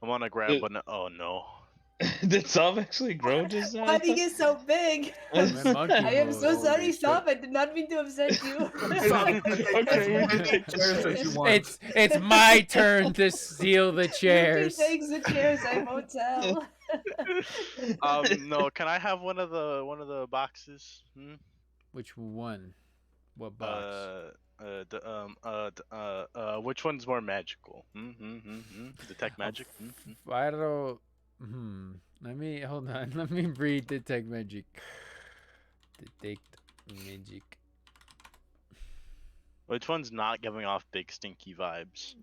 I want to grab one. Oh no. Did Sav actually grow just now? Why do you get so big? I'm in monkey I am so mode. sorry, Holy Stop. I did not mean to upset you. Okay, we can take the Chairs that you want. It's my turn to steal the You can chairs. take the chairs. I won't tell. No. Can I have one of the boxes? Hmm? Which one? What box? Which one's more magical? Detect magic. I don't. Let me hold on. Let me read detect magic. Detect magic. Which one's not giving off big stinky vibes?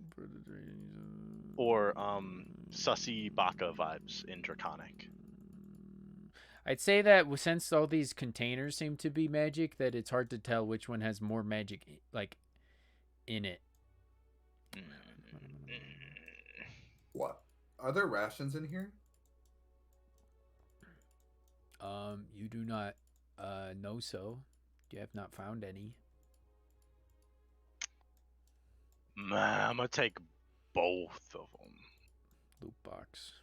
Or sussy baka vibes in Draconic. I'd say that since all these containers seem to be magic, that it's hard to tell which one has more magic, like, in it. What? Are there rations in here? You do not know so. You have not found any. Man, I'm gonna take both of them. Loot box.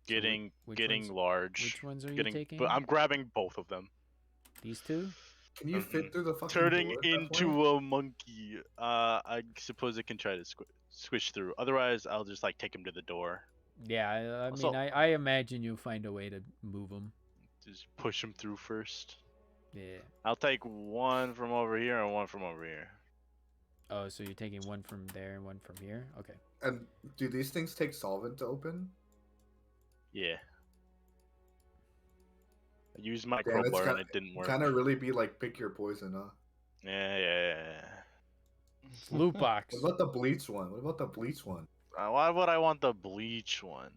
Getting which ones- large. Which ones are you Getting, taking? but I'm grabbing both of them. These two? Can you fit through the fucking Turning door at that into point? a monkey. I suppose I can try to squish through. Otherwise, I'll just like take him to the door. Yeah, I Also- mean, I imagine you'll find a way to move them. Just push him through first. Yeah. I'll take one from over here and one from over here. Oh, so you're taking one from there and one from here? Okay. And do these things take solvent to open? Yeah. I used my Damn, it's crowbar and it didn't work. Kind of really be like pick your poison, huh? Yeah. Loot box. What about the bleach one? What about the bleach one? Why would I want the bleach one?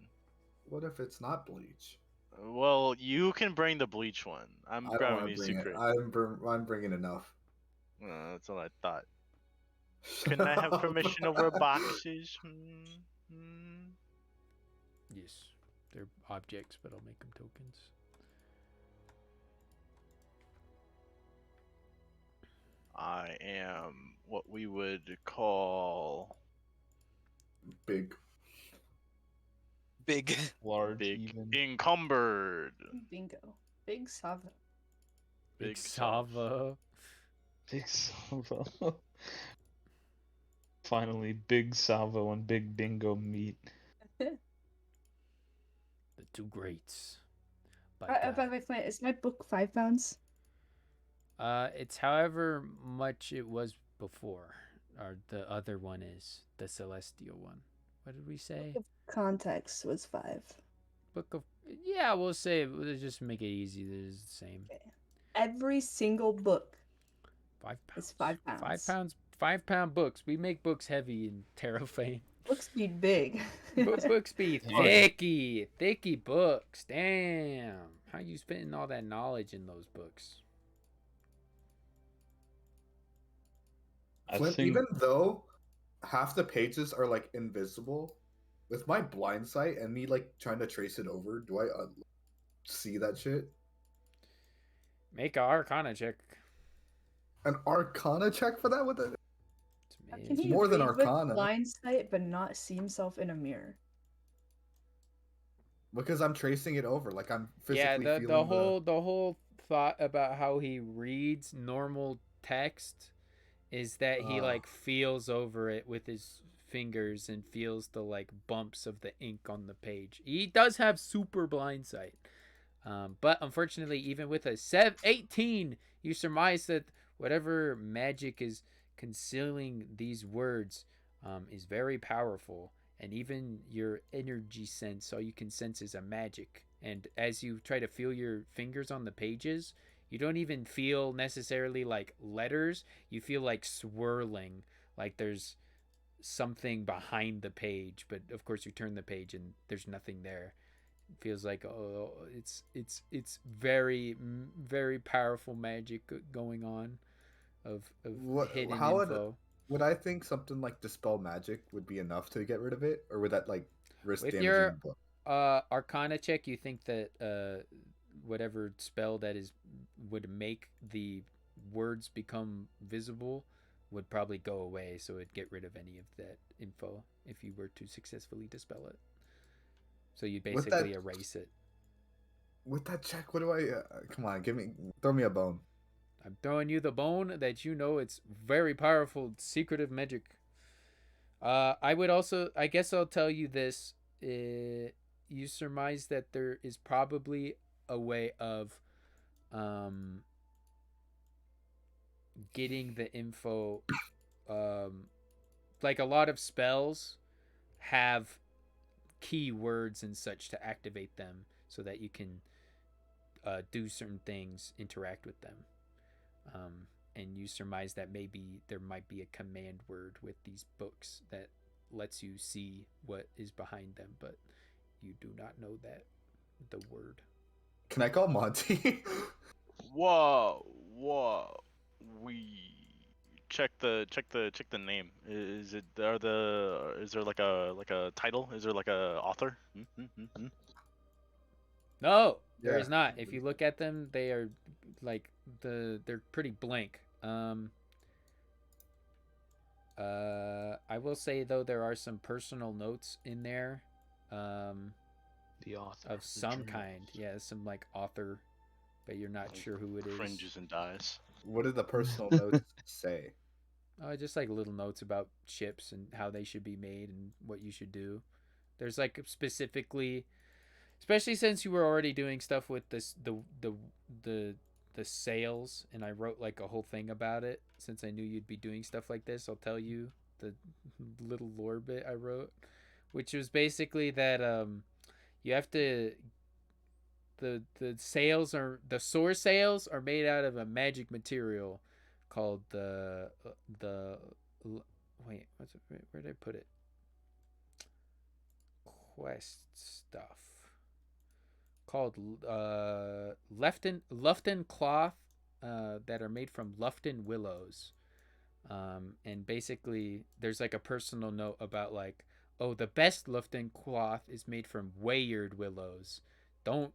What if it's not bleach? Well, you can bring the bleach one. I'm I don't grabbing want these to bring it. secret. I'm bringing enough. That's what I thought. Can I have permission over boxes? Yes. They're objects, but I'll make them tokens. I am what we would call Big. Large, big even. encumbered. Bingo. Big Sava. Big Sava. Sava. Big Salvo. Finally, Big Salvo and Big Bingo meet. The two greats. But, By the way, is my book £5? it's however much it was before. Or the other one is. The celestial one. What did we say? Context was 5. Book of... Yeah, we'll say... We'll just make it easy. It's the same. Every single book £5. is £5. 5-pound books. We make books heavy in Terofane. Books be big. Books be Yeah. thicky books. Damn, how you spitting all that knowledge in those books? I Flint, think even though half the pages are like invisible, with my blind sight and me like trying to trace it over, do I see that shit? Make a Arcana check. An Arcana check for that? What the? How It's can he more than read Arcana. with blind sight but not see himself in a mirror? Because I'm tracing it over, like I'm yeah, physically the feeling the whole thought about how he reads normal text is that he Ah. like feels over it with his fingers and feels the like bumps of the ink on the page. He does have super blind sight. But unfortunately, even with a 18, you surmise that whatever magic is concealing these words is very powerful. And even your energy sense, all you can sense is a magic. And as you try to feel your fingers on the pages, you don't even feel necessarily like letters. You feel like swirling, like there's something behind the page. But of course, you turn the page and there's nothing there. It feels like it's very powerful magic going on of hidden how info. would I think something like dispel magic would be enough to get rid of it, or would that like risk With damaging your the book? Arcana check, you think that whatever spell that is would make the words become visible would probably go away, so it'd get rid of any of that info if you were to successfully dispel it. So you With basically that- erase it. With that check, what do I? Come on, throw me a bone. I'm throwing you the bone that you know it's very powerful, secretive magic. I would also, I guess I'll tell you this. You surmise that there is probably a way of getting the info. Like a lot of spells have keywords and such to activate them so that you can do certain things, interact with them. And you surmise that maybe there might be a command word with these books that lets you see what is behind them, but you do not know that the word. Can I call Monty? Whoa. We check the name. Is it is there like a title? Is there like a author? No, there Yeah. is not. If you look at them, they are like they're pretty blank. I will say though there are some personal notes in there, The author of the some journal. kind. Yeah, some like author, but you're not sure who it is. Fringes and dies. What did the personal notes say? Just like little notes about ships and how they should be made and what you should do. There's like specifically, especially since you were already doing stuff with this the sails, and I wrote like a whole thing about it. Since I knew you'd be doing stuff like this, I'll tell you the little lore bit I wrote, which was basically that you have to the sword sails are made out of a magic material called wait, where did I put it? Quest stuff called Lufton cloth that are made from Lufton willows. And basically there's like a personal note about like, oh, the best Lufton cloth is made from Wayard willows. Don't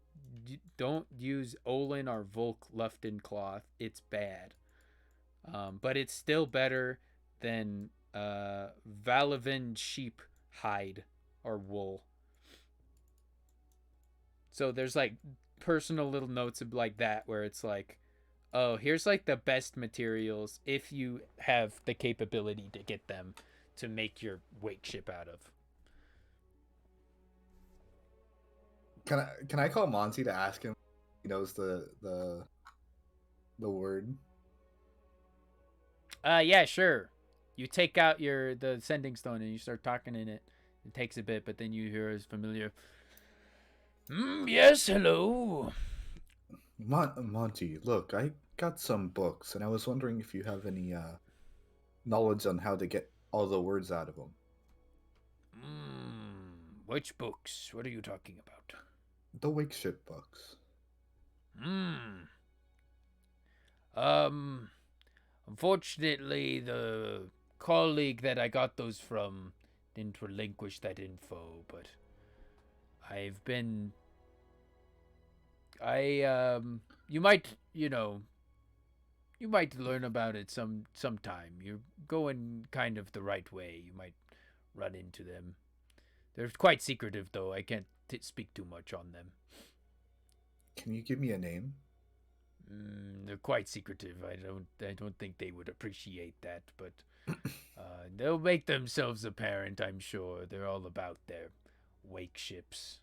use Olin or Volk Lufton cloth. It's bad. But it's still better than Valavan sheep hide or wool. So there's like personal little notes of like that where it's like, oh, here's like the best materials if you have the capability to get them to make your wake ship out of. Can I call Monty to ask him if he knows the word? Yeah, sure. You take out the sending stone and you start talking in it. It takes a bit, but then you hear his familiar. Yes, hello. Monty, look, I got some books, and I was wondering if you have any knowledge on how to get all the words out of them. Which books? What are you talking about? The wake ship books. Unfortunately, the colleague that I got those from didn't relinquish that info, but I've been... you might learn about it sometime. You're going kind of the right way. You might run into them. They're quite secretive, though. I can't speak too much on them. Can you give me a name? They're quite secretive. I don't think they would appreciate that, but they'll make themselves apparent, I'm sure. They're all about their wake ships.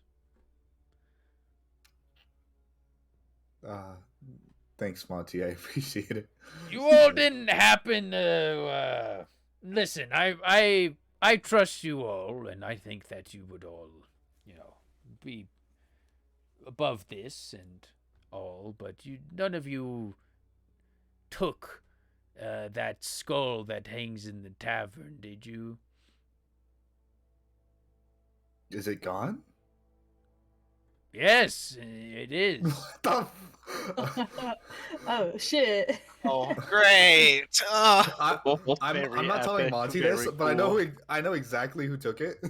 Thanks, Monty. I appreciate it. You all didn't happen to listen. I trust you all, and I think that you would all, be above this and all, but none of you took that skull that hangs in the tavern, did you? Is it gone? Yes, it is. What the Oh shit. Oh, great. I'm not telling Monty this, but I know exactly who took it.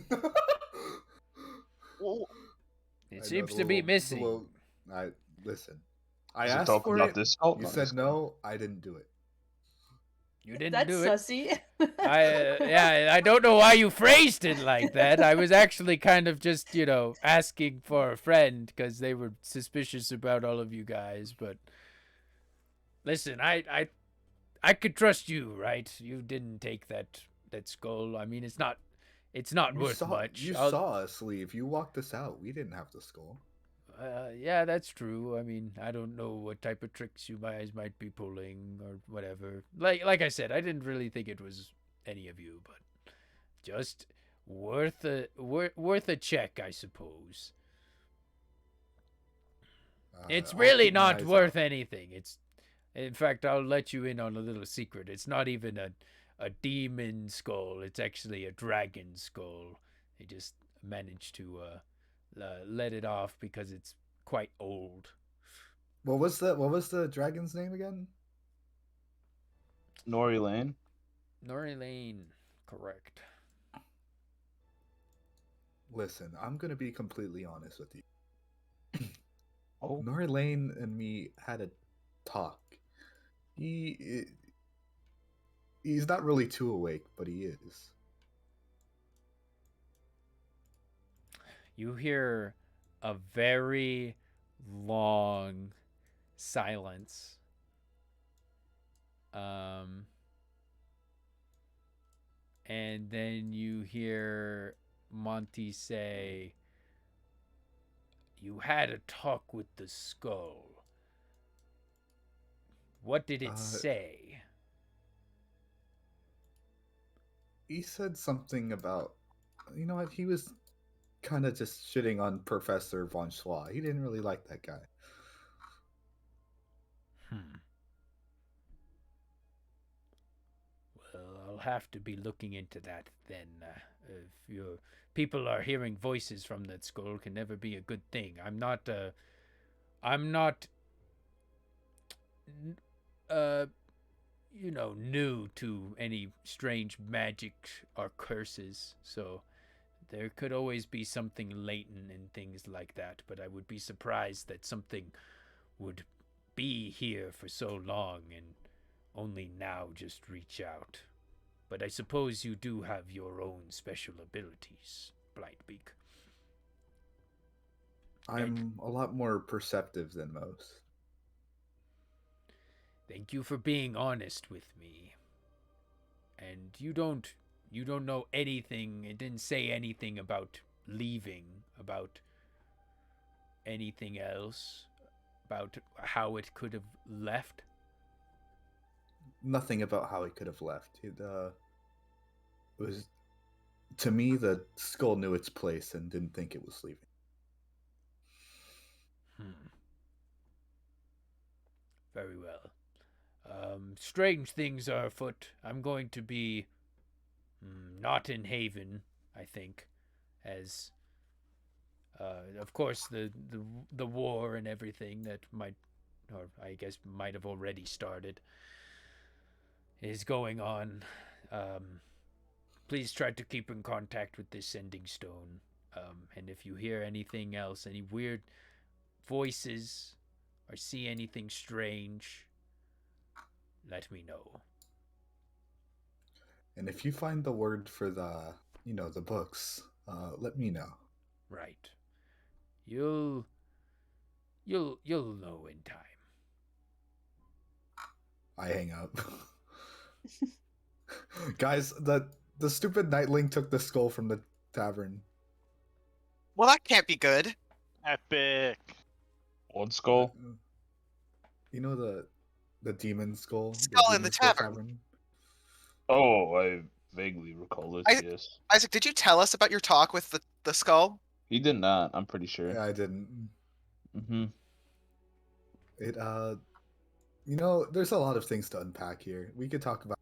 It seems to be missing. Listen. I asked for it. This You said no. I didn't do it. You didn't That's do it. sussy. I don't know why you phrased it like that. I was actually kind of just, asking for a friend because they were suspicious about all of you guys. But listen, I could trust you, right? You didn't take that skull. I mean, it's not worth much. You saw us leave. You walked us out. We didn't have the skull. Yeah, that's true. I mean, I don't know what type of tricks you guys might be pulling or whatever. Like I said, I didn't really think it was any of you, but just worth a check, I suppose. It's really not worth anything. In fact, I'll let you in on a little secret. It's not even a demon skull. It's actually a dragon skull. They just managed to let it off because it's quite old. What was the dragon's name again? Nori Lane. Nori Lane, correct. Listen, I'm gonna be completely honest with you. Oh. Nori Lane and me had a talk. He's not really too awake, but he is. You hear a very long silence. And then you hear Monty say, "You had a talk with the skull. What did it say?" He said something about, you know what, he was kind of just shitting on Professor Von Schwa. He didn't really like that guy. Well, I'll have to be looking into that then. If your people are hearing voices from that skull, can never be a good thing. I'm not new to any strange magic or curses, so there could always be something latent in things like that, but I would be surprised that something would be here for so long and only now just reach out. But I suppose you do have your own special abilities, Blightbeak. I'm a lot more perceptive than most. Thank you for being honest with me. And you don't know anything. It didn't say anything about leaving, about anything else, about how it could have left. Nothing about how he could have left. It was, to me, the skull knew its place and didn't think it was leaving. Very well. Strange things are afoot. I'm going to be not in Haven, I think, as of course the war and everything that might, or I guess might have already started, is going on. Please try to keep in contact with this sending stone. And if you hear anything else, any weird voices, or see anything strange, let me know. And if you find the word for the books, let me know. Right. You'll know in time. I hang up. Guys, the stupid nightling took the skull from the tavern. Well, that can't be good. Epic. One skull. You know the demon skull? Skull in demon the skull tavern. Oh, I vaguely recall it. Yes. Isaac, did you tell us about your talk with the skull? He did not. I'm pretty sure. Yeah, I didn't. Mm-hmm. It there's a lot of things to unpack here. We could talk about.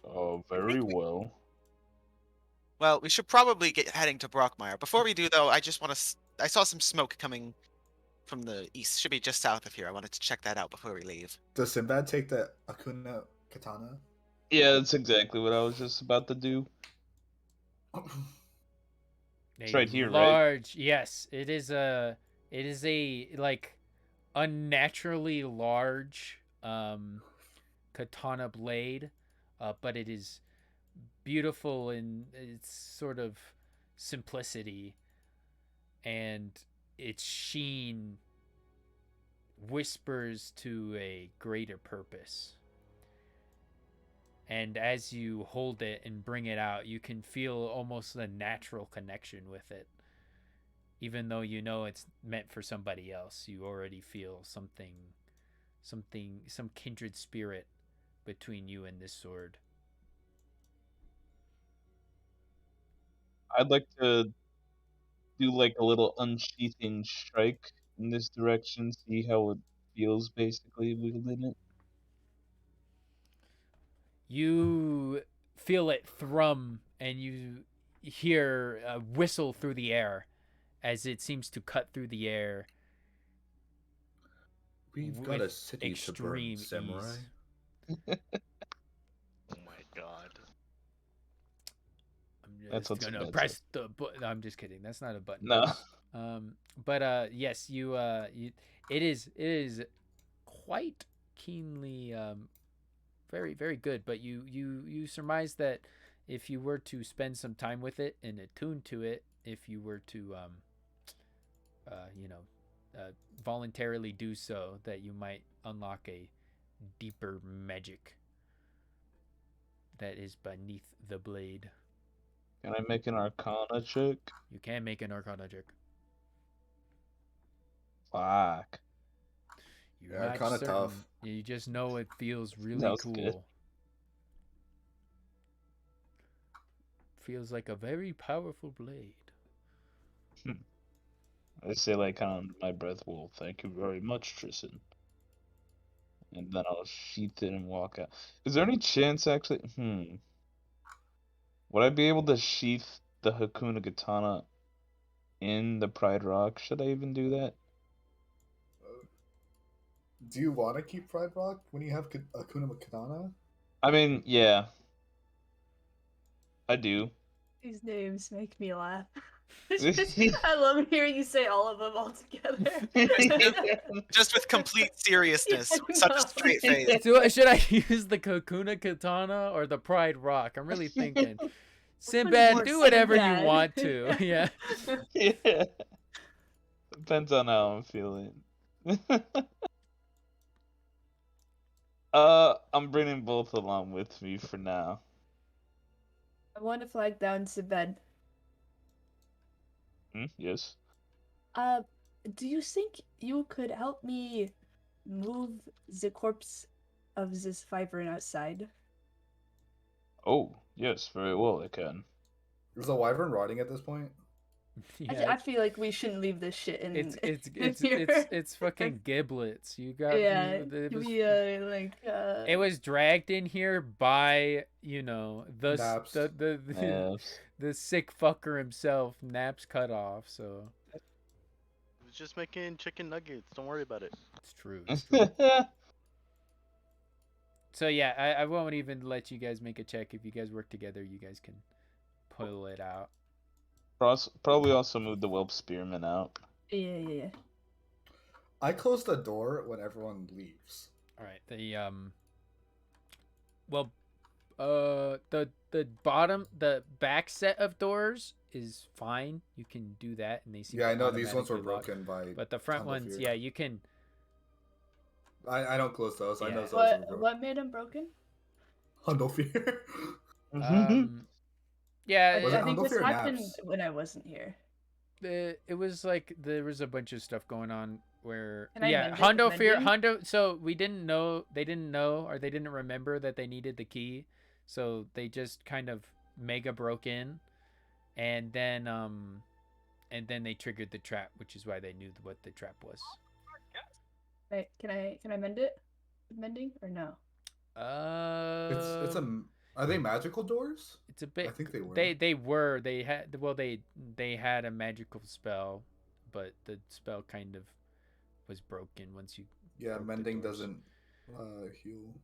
Oh, very well. Well, we should probably get heading to Brockmire. Before we do, though, I just want to. I saw some smoke coming from the east. Should be just south of here. I wanted to check that out before we leave. Does Sinbad take the Akuna katana? Yeah, that's exactly what I was just about to do. It's right here, right? Large, yes. It is a like unnaturally large katana blade, but it is beautiful in its sort of simplicity, and its sheen whispers to a greater purpose. And as you hold it and bring it out, you can feel almost a natural connection with it. Even though you know it's meant for somebody else, you already feel some kindred spirit between you and this sword. I'd like to do like a little unsheathing strike in this direction, see how it feels basically wielding it. You feel it thrum, and you hear a whistle through the air as it seems to cut through the air. We've got a city to burn, samurai. Oh my god. That's what's gonna press the button. I'm just kidding. That's not a button. No. But yes, it is quite keenly very, very good. But you surmise that if you were to spend some time with it and attune to it, if you were to voluntarily do so, that you might unlock a deeper magic that is beneath the blade. Can I make an Arcana check? You can make an Arcana check. Fuck. You're Yeah, not Arcana certain. tough. You just know it feels really That was cool. good. Feels like a very powerful blade. I say like on my breath, well, thank you very much, Tristan. And then I'll sheath it and walk out. Is there any chance actually? Would I be able to sheath the Hakuna Katana in the Pride Rock? Should I even do that? Do you want to keep Pride Rock when you have Akuna Katana? I mean, yeah. I do. These names make me laugh. I love hearing you say all of them all together. Just with complete seriousness, with such a straight face. So should I use the Kokuna Katana or the Pride Rock? I'm really thinking. Sinbad, do whatever you want to. Yeah. Yeah. Depends on how I'm feeling. I'm bringing both along with me for now. I want to flag down Sinbad. Yes. Do you think you could help me move the corpse of this wyvern outside? Oh, yes, very well, I can. Is the wyvern rotting at this point? Yeah, I feel like we shouldn't leave this shit in. it's here. it's fucking giblets. You got Yeah, it was, we it was dragged in here by Naps. Yes. the sick fucker himself. Naps cut off. So I was just making chicken nuggets. Don't worry about it. it's true. It's true. So yeah, I won't even let you guys make a check. If you guys work together, you guys can pull it out. Probably also move the whelp spearman out. Yeah. I close the door when everyone leaves. All right. The back set of doors is fine. You can do that, and they seem Yeah, to I know these ones were automatically lock. broken by. But the front Tunnel ones, Fear. yeah, you can. I don't close those. I Yeah. know those were broken. What made him broken? Tunnel Fear. Yeah, Was it I think Hundo this Fear or happened Naps? when I wasn't here. it was like there was a bunch of stuff going on where Can I yeah, mend it? Hondo Fear Mending? Hondo. So they didn't know, or they didn't remember that they needed the key, so they just kind of mega broke in, and then they triggered the trap, which is why they knew what the trap was. Wait, can I mend it? Mending or no? It's a. Are they magical doors? It's a bit. I think they were. They were. They had a magical spell, but the spell kind of was broken once you. Yeah, broke the mending doors. doesn't heal.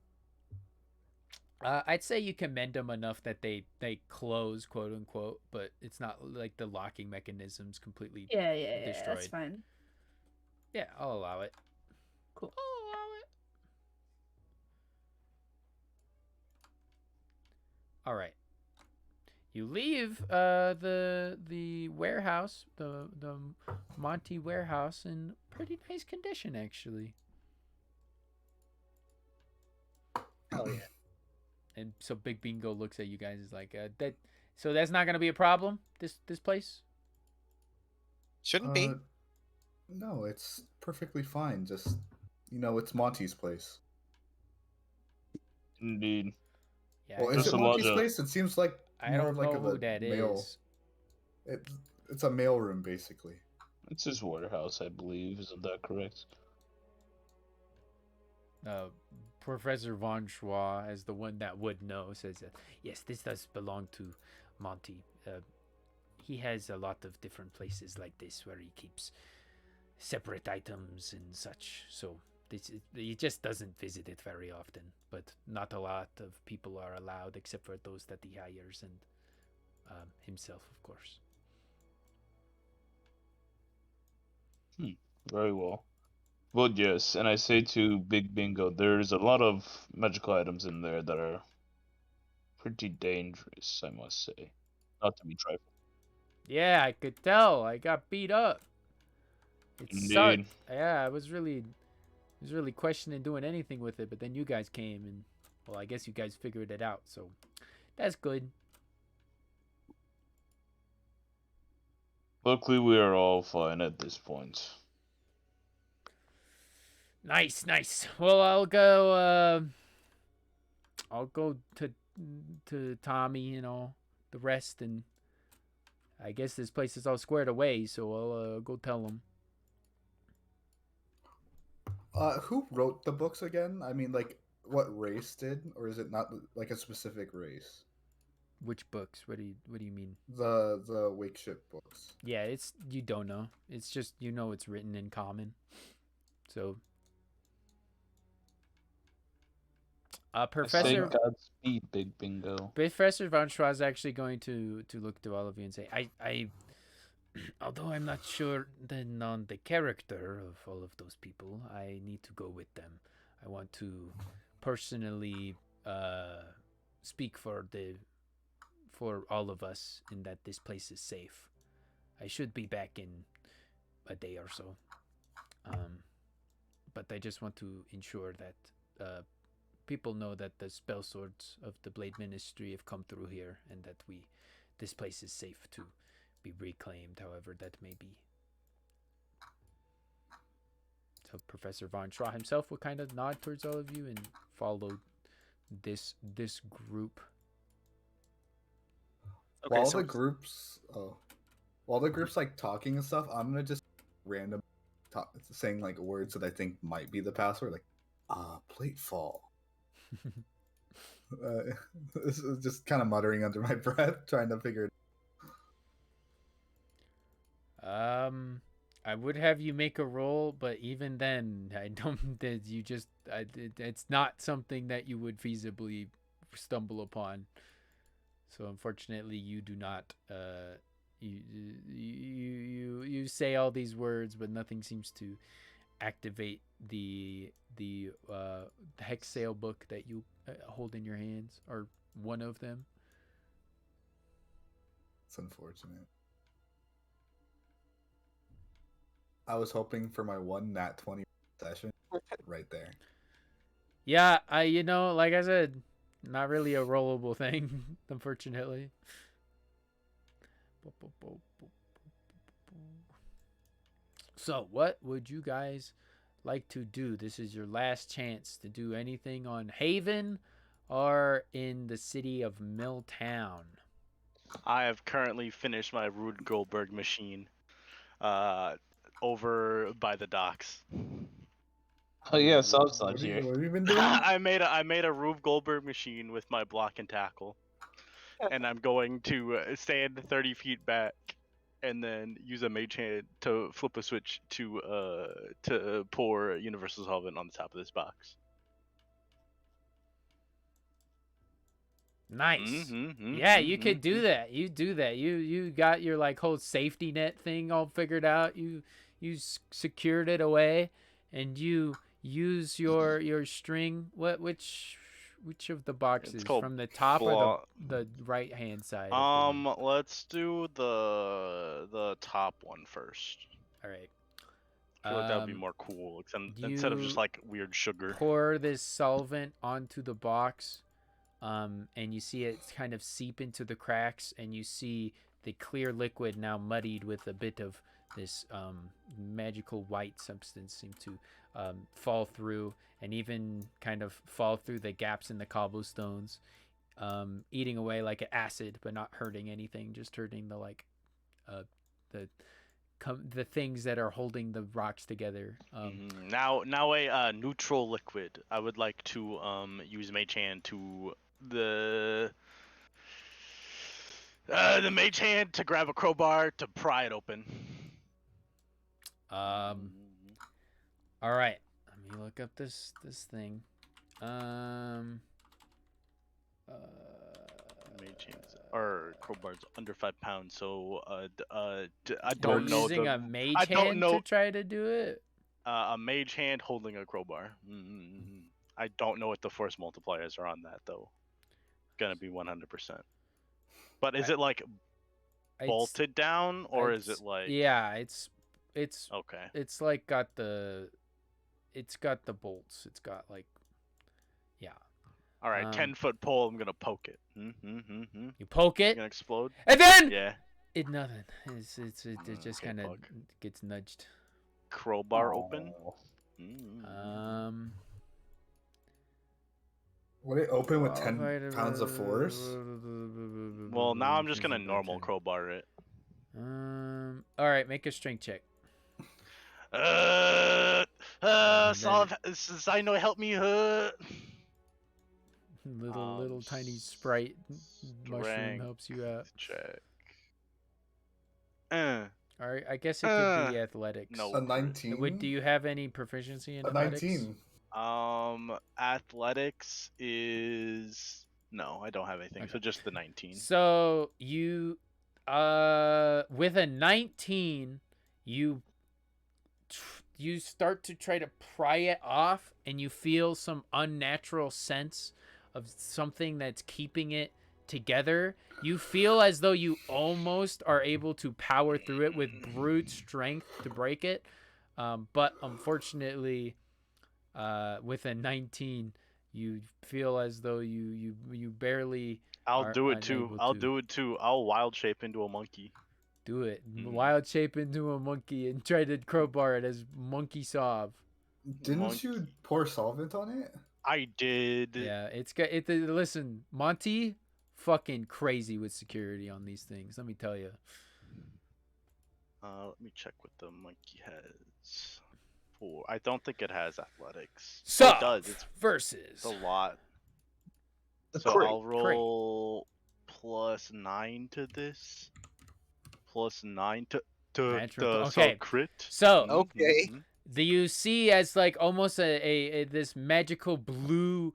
I'd say you can mend them enough that they close, quote unquote, but it's not like the locking mechanism's completely. Yeah, that's Destroyed. fine. Yeah, I'll allow it. Cool. I'll allow it. All right. You leave the warehouse, the Monty warehouse, in pretty nice condition, actually. Hell yeah. And so Big Bingo looks at you guys is like, that. So that's not gonna be a problem. This place. Shouldn't be. No, it's perfectly fine. Just it's Monty's place. Indeed. Yeah. Well, I is Just it a lot Monty's of- place? It seems like I more don't like know of who a that mail. is. It's a mailroom basically. It's his warehouse, I believe. Isn't that correct? Professor Von Schwa, as the one that would know, says, yes, this does belong to Monty. He has a lot of different places like this where he keeps separate items and such. So he just doesn't visit it very often. But not a lot of people are allowed except for those that he hires and himself, of course. Very well. But yes, and I say to Big Bingo, there's a lot of magical items in there that are pretty dangerous, I must say. Not to be trifled. Yeah, I could tell. I got beat up. It sucked. Indeed. Yeah, I was really questioning doing anything with it, but then you guys came and, well, I guess you guys figured it out, so that's good. Luckily, we are all fine at this point. Nice. Well, I'll go to Tommy, the rest, and I guess this place is all squared away, so I'll go tell him. Who wrote the books again? I mean, like, what race did, or is it not like a specific race? Which books? What do you mean? The Wake Ship books. Yeah, you don't know. It's just it's written in common. So Professor Say Godspeed, Big Bingo. Professor Von Schwa is actually going to look to all of you and say, I although I'm not sure then on the character of all of those people, I need to go with them. I want to personally speak for all of us in that this place is safe. I should be back in a day or so. But I just want to ensure that people know that the spell swords of the Blade Ministry have come through here and that this place is safe to be reclaimed, however that may be. So Professor Von Schwa himself will kind of nod towards all of you and follow this group. Okay, While so the groups, while the group's like talking and stuff, I'm gonna just random saying like words that I think might be the password, like plate fall. This is just kind of muttering under my breath, trying to figure it. I would have you make a roll, but even then, I don't. It's not something that you would feasibly stumble upon. So unfortunately, you do not. You say all these words, but nothing seems to activate the hex sale book that you hold in your hands, or one of them. It's unfortunate. I was hoping for my one nat 20 session right there. Yeah, like I said, not really a rollable thing, unfortunately. So, what would you guys like to do? This is your last chance to do anything on Haven or in the city of Milltown. I have currently finished my Rube Goldberg machine over by the docks. Oh yeah, Sob's What not have you- here. What have you been doing? I made a Rube Goldberg machine with my block and tackle, and I'm going to stand 30 feet back, and then use a mage hand to flip a switch to pour universal solvent on the top of this box. Nice. Yeah, you could do that. You do that. You got your like whole safety net thing all figured out. You secured it away, and you use your string. Which of the boxes from the top or the right hand side? Let's do the top one first. All right. I feel like that would be more cool, instead of just like weird sugar. Pour this solvent onto the box. And you see it kind of seep into the cracks, and you see the clear liquid now muddied with a bit of this magical white substance seem to fall through, and even kind of fall through the gaps in the cobblestones, eating away like an acid, but not hurting anything, just hurting the things that are holding the rocks together. Now a neutral liquid. I would like to use Mage Hand to the Mage Hand to grab a crowbar to pry it open. All right. Let me look up this thing. Mage Hands or crowbars under 5 pounds. So I don't know. Using a mage hand to try to do it. A mage hand holding a crowbar. I don't know what the force multipliers are on that though. Gonna be 100%. But is it like bolted down, or is it like? Yeah, it's okay. It's like it's got the bolts. It's got like, yeah. All right, 10-foot pole. I'm gonna poke it. You poke it. It's gonna explode. And then it nothing. It just kind of gets nudged. Crowbar open. Would it open with 10 pounds of force? Well, now I'm just gonna normal crowbar it. All right, make a strength check. Zino, help me. Little tiny sprite mushroom helps you out. Check. All right, I guess it could be athletics. No. A 19. Do you have any proficiency in a athletics? 19. Athletics is no, I don't have anything. Okay. So just the 19. So you, with a 19, you start to try to pry it off, and you feel some unnatural sense of something that's keeping it together. You feel as though you almost are able to power through it with brute strength to break it, but unfortunately, with a 19, you feel as though you barely. I'll do it too. I'll wild shape into a monkey. Do it. Wild shape into a monkey and try to crowbar it as monkey sob. Didn't you pour solvent on it? I did. Yeah, it's got it. Listen, Monty, fucking crazy with security on these things. Let me tell you. Let me check what the monkey has. For I don't think it has athletics. Oh, So it does. It's versus a lot. A So crit. I'll roll +9 to this. +9 to Natural- so okay. crit. So Okay. do you see as like almost a this magical blue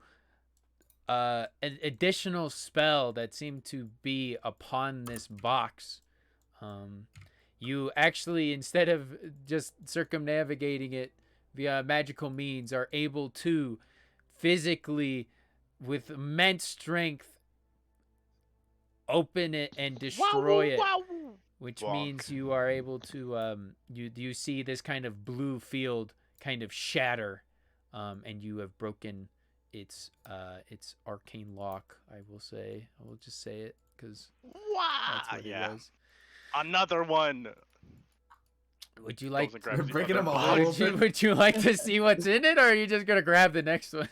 an additional spell that seemed to be upon this box. You actually, instead of just circumnavigating it via magical means, are able to physically, with immense strength, open it and destroy it. Which Bonk. means you are able to you see this kind of blue field kind of shatter, and you have broken its arcane lock. I will just say it because that's what Yeah. it was. Another one. Would you Goes like and grabs the Breaking other them all box. over. would you like to see what's in it, or are you just gonna grab the next one?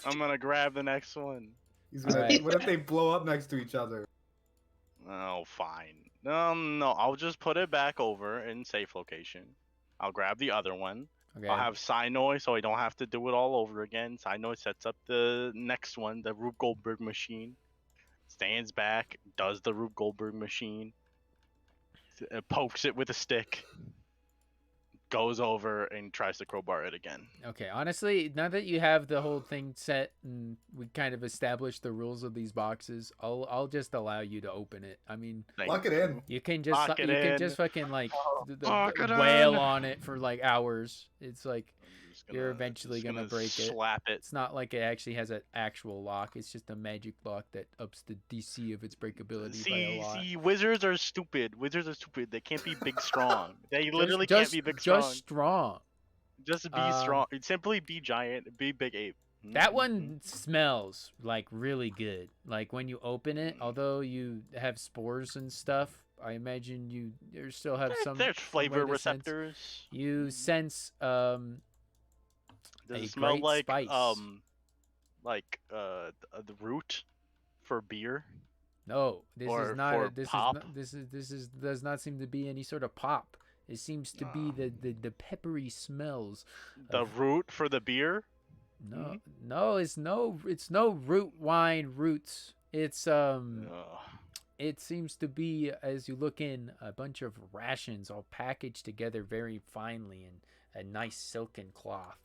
I'm gonna grab the next one. He's gonna, Alright. What if they blow up next to each other? Oh, fine. No, I'll just put it back over in safe location. I'll grab the other one. Okay. I'll have Sinoi so I don't have to do it all over again. Sinoi sets up the next one, the Rube Goldberg machine. Stands back, does the Rube Goldberg machine. Pokes it with a stick. Goes over and tries to crowbar it again. Okay, honestly, now that you have the whole thing set and we kind of established the rules of these boxes, I'll just allow you to open it. I mean, Lock it in. you can just Lock it you can in. just fucking like Lock it wail in. on it for like hours. It's like I'm just you're eventually just gonna break it. Slap it. It's not like it actually has an actual lock. It's just a magic lock that ups the DC of its breakability by a lot. See, wizards are stupid. Wizards are stupid. They can't be big strong. They literally can't be big strong. Just strong. Just be strong. Simply be giant. Be big ape. That one smells like really good. Like when you open it, although you have spores and stuff, I imagine you still have some. There's flavor way to sense- receptors. You sense Does a it smell great like spice. the root for beer? No, this Or is not. for This pop? is not. This is does not seem to be any sort of pop. It seems to be the peppery smells. The of- root for the beer? No, it's no root wine roots. It's Ugh. It seems to be, as you look in, a bunch of rations all packaged together very finely in a nice silken cloth.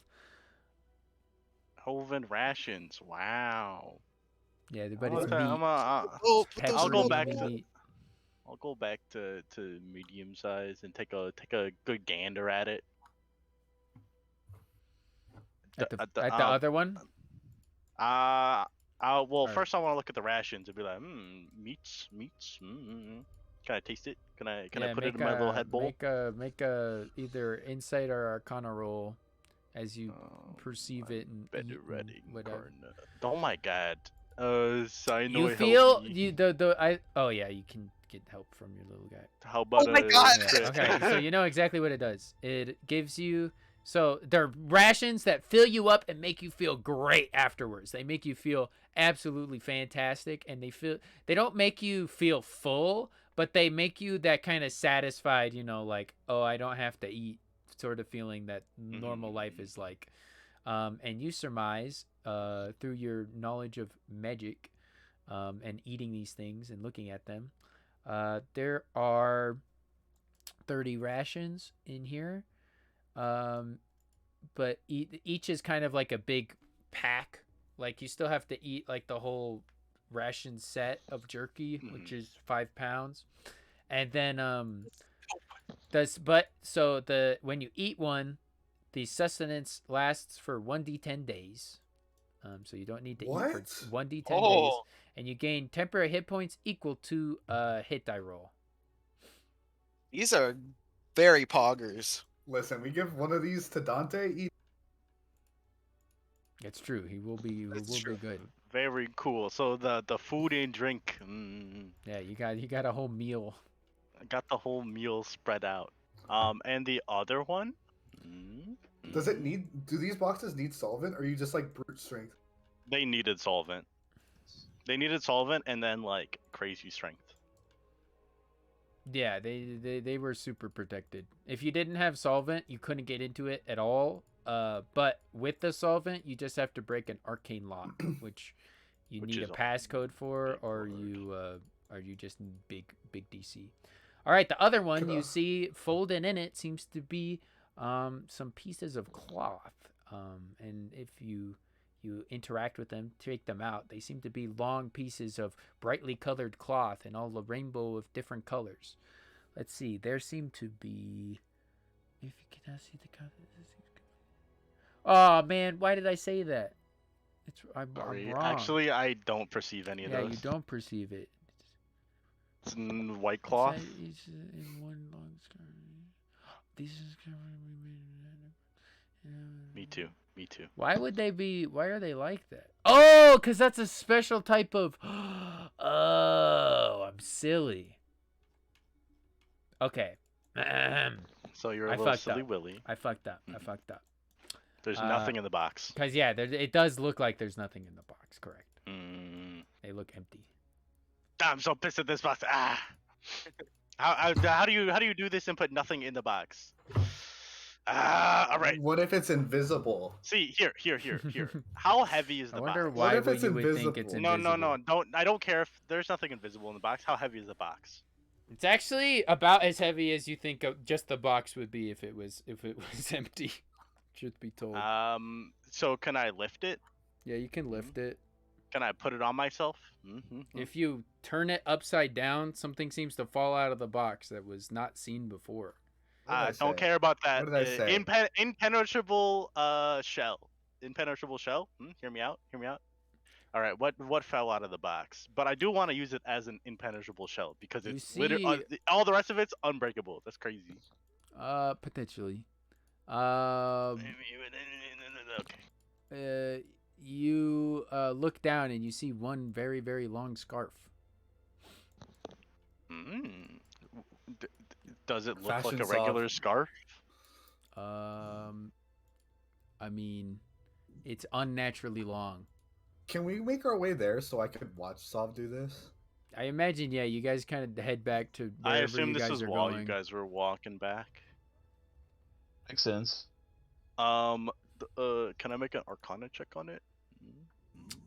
Elven rations. Wow. Yeah, but I'll it's tell- meat. I'm a- Oh, It's I'll go peppery back meat. to- I'll go back to medium size and take a good gander at it. At the the- other one. Well, Alright. first I want to look at the rations and be like, meats. Can I taste it? Can I put it in my little head bowl? Make a either insight or arcana roll as you perceive it and Better eat and ready. whatever. Oh my god. Sinoi, You help feel me. you the I oh yeah, you can get help from your little guy. How about my God! Yeah, okay, so you know exactly what it does. It gives you they're rations that fill you up and make you feel great afterwards. They make you feel absolutely fantastic, and they don't make you feel full, but they make you that kind of satisfied, like, oh, I don't have to eat sort of feeling that normal life is like. And you surmise through your knowledge of magic and eating these things and looking at them, there are 30 rations in here. But each is kind of like a big pack. Like you still have to eat like the whole ration set of jerky, which is 5 pounds. And then when you eat one, the sustenance lasts for 1d10 days. So you don't need to eat for 1d10 days, and you gain temporary hit points equal to a hit die roll. These are very poggers. Listen, we give one of these to Dante. It's true. He will be be good. Very cool. So the food and drink. Yeah, you got a whole meal. I got the whole meal spread out. And the other one. Does it need? Do these boxes need solvent, or are you just like brute strength? They needed solvent. They needed solvent and then like crazy strength. Yeah, they were super protected. If you didn't have solvent, you couldn't get into it at all. But with the solvent, you just have to break an arcane lock, which you Which need a is a passcode for, big or word. you just big DC. All right, the other one Can you I- see folded in it seems to be some pieces of cloth. And if you interact with them, take them out, they seem to be long pieces of brightly colored cloth and all a rainbow of different colors. Let's see, there seem to be. If you cannot see the color. Oh man, why did I say that? I'm Sorry. wrong. Actually, I don't perceive any of yeah, those. you don't perceive it. It's white It's cloth. It's in one long scar. These is Me too. Me too. Why would they be? Why are they like that? Oh, because that's a special type of. Oh, I'm silly. Okay. So you're a I little fucked silly up. Willy. I fucked up. I Mhm. fucked up. There's nothing in the box. Because yeah, it does look like there's nothing in the box. Correct. Mm. They look empty. I'm so pissed at this box. Ah. How do you do this and put nothing in the box? Ah. All right. What if it's invisible? See here. How heavy is I the wonder box? why if it's you would think it's invisible? invisible. No. I don't care if there's nothing invisible in the box. How heavy is the box? It's actually about as heavy as you think just the box would be if it was empty. Truth be told. So can I lift it? Yeah, you can lift it. Can I put it on myself? Mm-hmm. If you turn it upside down, something seems to fall out of the box that was not seen before. I What did don't say? care about that. What did I say? Impenetrable shell. Impenetrable shell. Hear me out. All right. What fell out of the box? But I do want to use it as an impenetrable shell because You it's see- all the rest of it's unbreakable. That's crazy. Potentially. Okay. You look down and you see one very, very long scarf. Mm. Does it look Fashion like a regular soft. scarf? I mean, it's unnaturally long. Can we make our way there so I could watch Sav do this? I imagine, yeah, you guys kind of head back to I wherever assume you this guys was are while going. you guys were walking back. Makes sense. Can I make an Arcana check on it?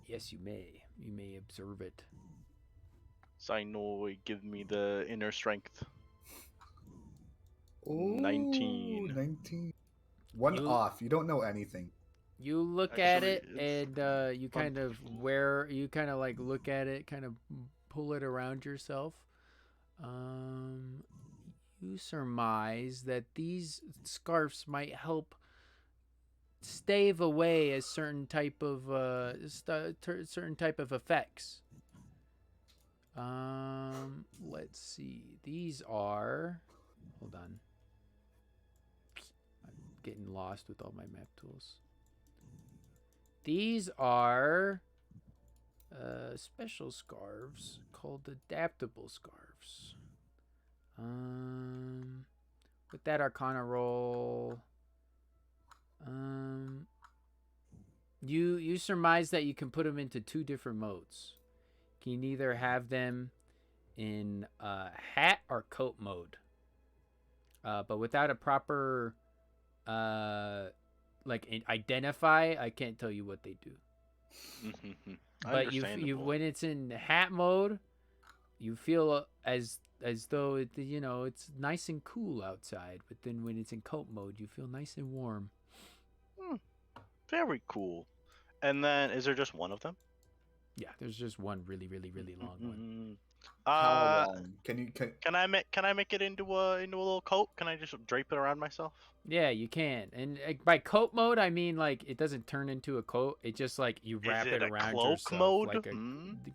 Yes, you may. You may observe it. So I know it give me the inner strength. Ooh, 19. 19. One You- off. You don't know anything. You look at Actually, it it's and you kind of like look at it, kind of pull it around yourself. You surmise that these scarves might help stave away a certain type of certain type of effects. Let's see. These are. Hold on. I'm getting lost with all my map tools. These are special scarves called adaptable scarves. With that Arcana roll, you surmise that you can put them into two different modes. You can either have them in hat or coat mode, but without a proper identify, I can't tell you what they do. But you when it's in hat mode, you feel as though it's nice and cool outside. But then when it's in coat mode, you feel nice and warm. Very cool. And then, is there just one of them? Yeah, there's just one really, really, really long one. How long? Can Can I make it into a little coat? Can I just drape it around myself? Yeah, you can. And by coat mode, I mean like it doesn't turn into a coat. It just like you wrap Is it it a around cloak yourself. mode? Like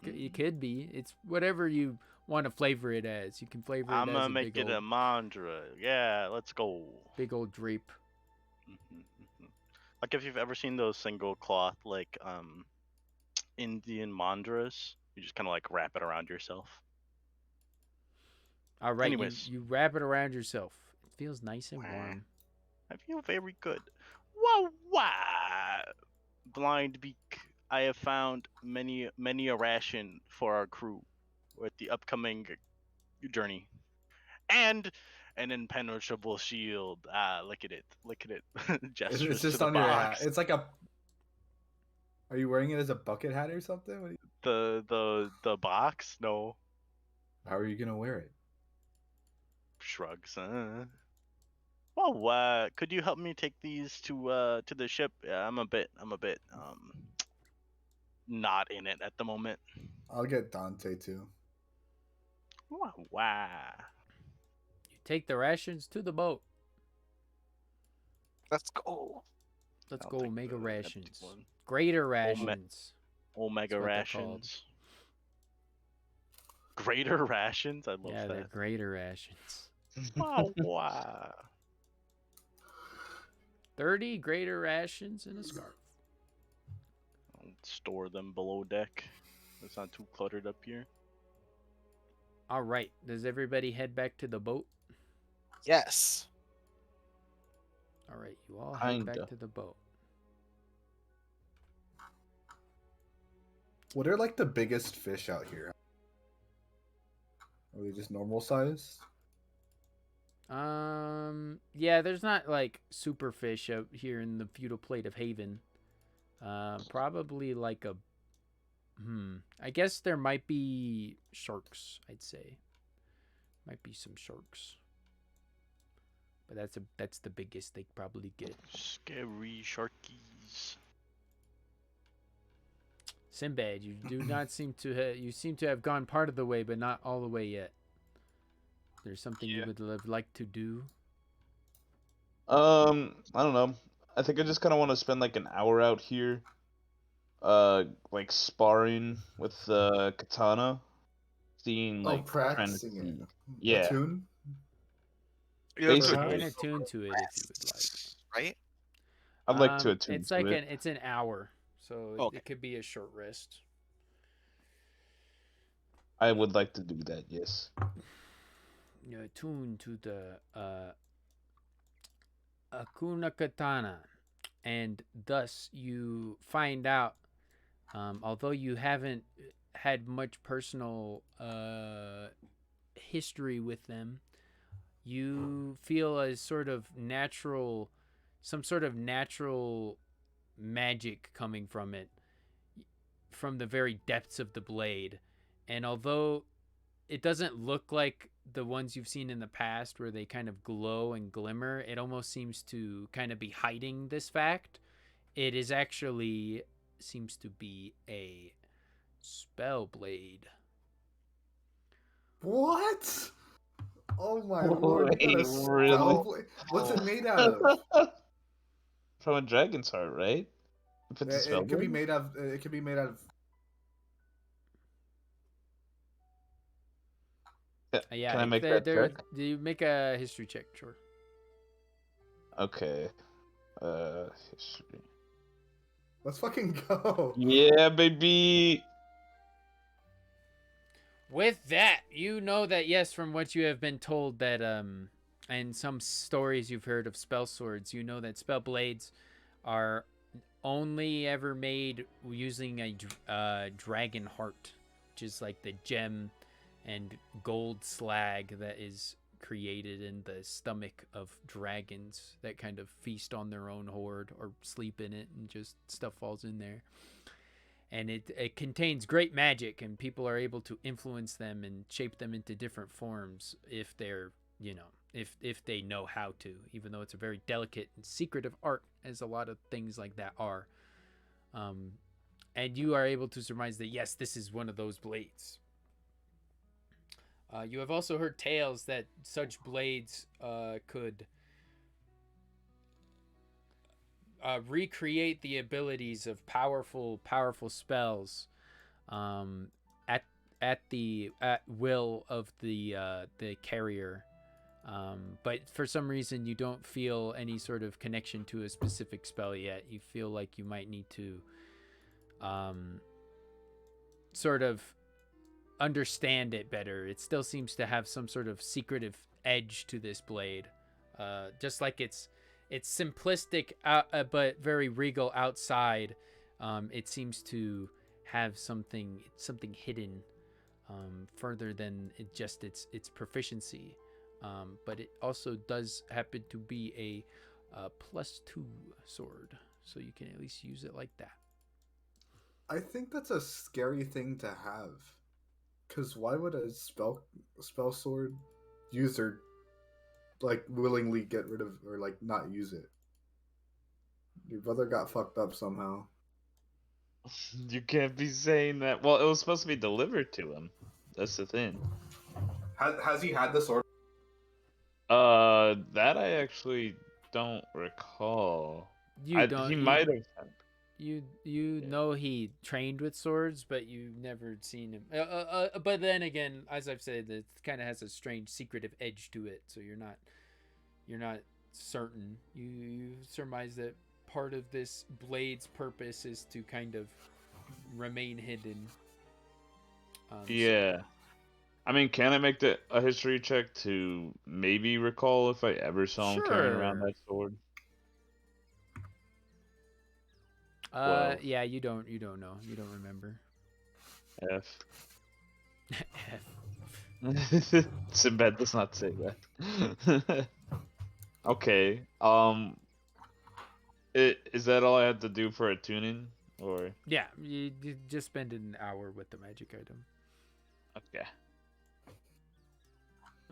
it could be. It's whatever you want to flavor it as. You can flavor it I'm as gonna a make big it a old, mandra. Yeah, let's go. big old drape. Like if you've ever seen those single cloth like Indian mandras, you just kind of like wrap it around yourself. All right, Anyways. you wrap it around yourself. It feels nice and warm. I feel very good. Wow, wow. Blind Beak, I have found many a ration for our crew with the upcoming journey. and an impenetrable shield. Look at it. Look at it. Gestures It's to just the on your hat. box. It's like a. Are you wearing it as a bucket hat or something? The box? No. How are you gonna wear it? Shrugs. Well, could you help me take these to the ship? Yeah, I'm a bit not in it at the moment. I'll get Dante too. Wow. You take the rations to the boat. Let's go. Let's I'll go take Omega the empty rations. one. Greater rations. Omega what they're called. rations. Greater rations? I love Yeah, they're that. greater rations. Wow. 30 greater rations in a scarf. I'll store them below deck. It's not too cluttered up here. All right. Does everybody head back to the boat? Yes. All right. You all head back Kinda. to the boat. What are like the biggest fish out here? Are they just normal size? Yeah, there's not like super fish out here in the feudal plate of Haven. Probably like a I guess there might be sharks, I'd say. Might be some sharks. But that's the biggest they probably get. Scary sharkies. Sinbad, you do not seem to you seem to have gone part of the way, but not all the way yet. There's something you would like to do? I don't know. I think I just kind of want to spend like an hour out here, like sparring with the katana, seeing like trying to practicing it. see. Yeah, Tune? basically. And attune to it if you would like. Right? I'd like to attune It's to like it. it's an hour, so Okay. it could be a short rest. I would like to do that. Yes. You attune to the Akuna Katana, and thus you find out, although you haven't had much personal history with them, you feel a sort of natural, some sort of natural magic coming from it, from the very depths of the blade. And although it doesn't look like the ones you've seen in the past where they kind of glow and glimmer, it almost seems to kind of be hiding this fact. It is actually seems to be a spell blade. What? Oh my lord! You got a Wait, spell really? blade? What's it made out of? From a dragon's heart, right? If it's a spell It could be blade? made of. It could be made out of. Yeah, Can I make that check? do you make a history check? Sure. Okay. History. Let's fucking go. Yeah, baby. With that, you know that, yes, from what you have been told, that and some stories you've heard of spell swords, you know that spell blades are only ever made using a dragon heart, which is like the gem and gold slag that is created in the stomach of dragons that kind of feast on their own horde or sleep in it, and just stuff falls in there. And it contains great magic, and people are able to influence them and shape them into different forms if they're, if they know how to, even though it's a very delicate and secretive art, as a lot of things like that are. And you are able to surmise that, yes, this is one of those blades. You have also heard tales that such blades could recreate the abilities of powerful spells at will of the carrier. But for some reason, you don't feel any sort of connection to a specific spell yet. You feel like you might need to sort of understand it better. It still seems to have some sort of secretive edge to this blade, just like it's simplistic but very regal outside. It seems to have something hidden further than just its proficiency. but it also does happen to be a +2 sword, so you can at least use it like that. I think that's a scary thing to have. Because why would a spell sword user like willingly get rid of or like not use it? Your brother got fucked up somehow. You can't be saying that. Well, it was supposed to be delivered to him. That's the thing. Has he had the sword? That I actually don't recall. You don't. He you, might have. you know he trained with swords, but you've never seen him. But then again, as I've said, it kind of has a strange secretive edge to it, so you're not certain. You surmise that part of this blade's purpose is to kind of remain hidden. Yeah. I mean, can I make a history check to maybe recall if I ever saw him carrying around Sure. that sword? Well. Yeah, you don't know. You don't remember. F. F. Sinbad does not say that. Okay. Is that all I had to do for a tuning, or? Yeah, you just spend an hour with the magic item. Okay.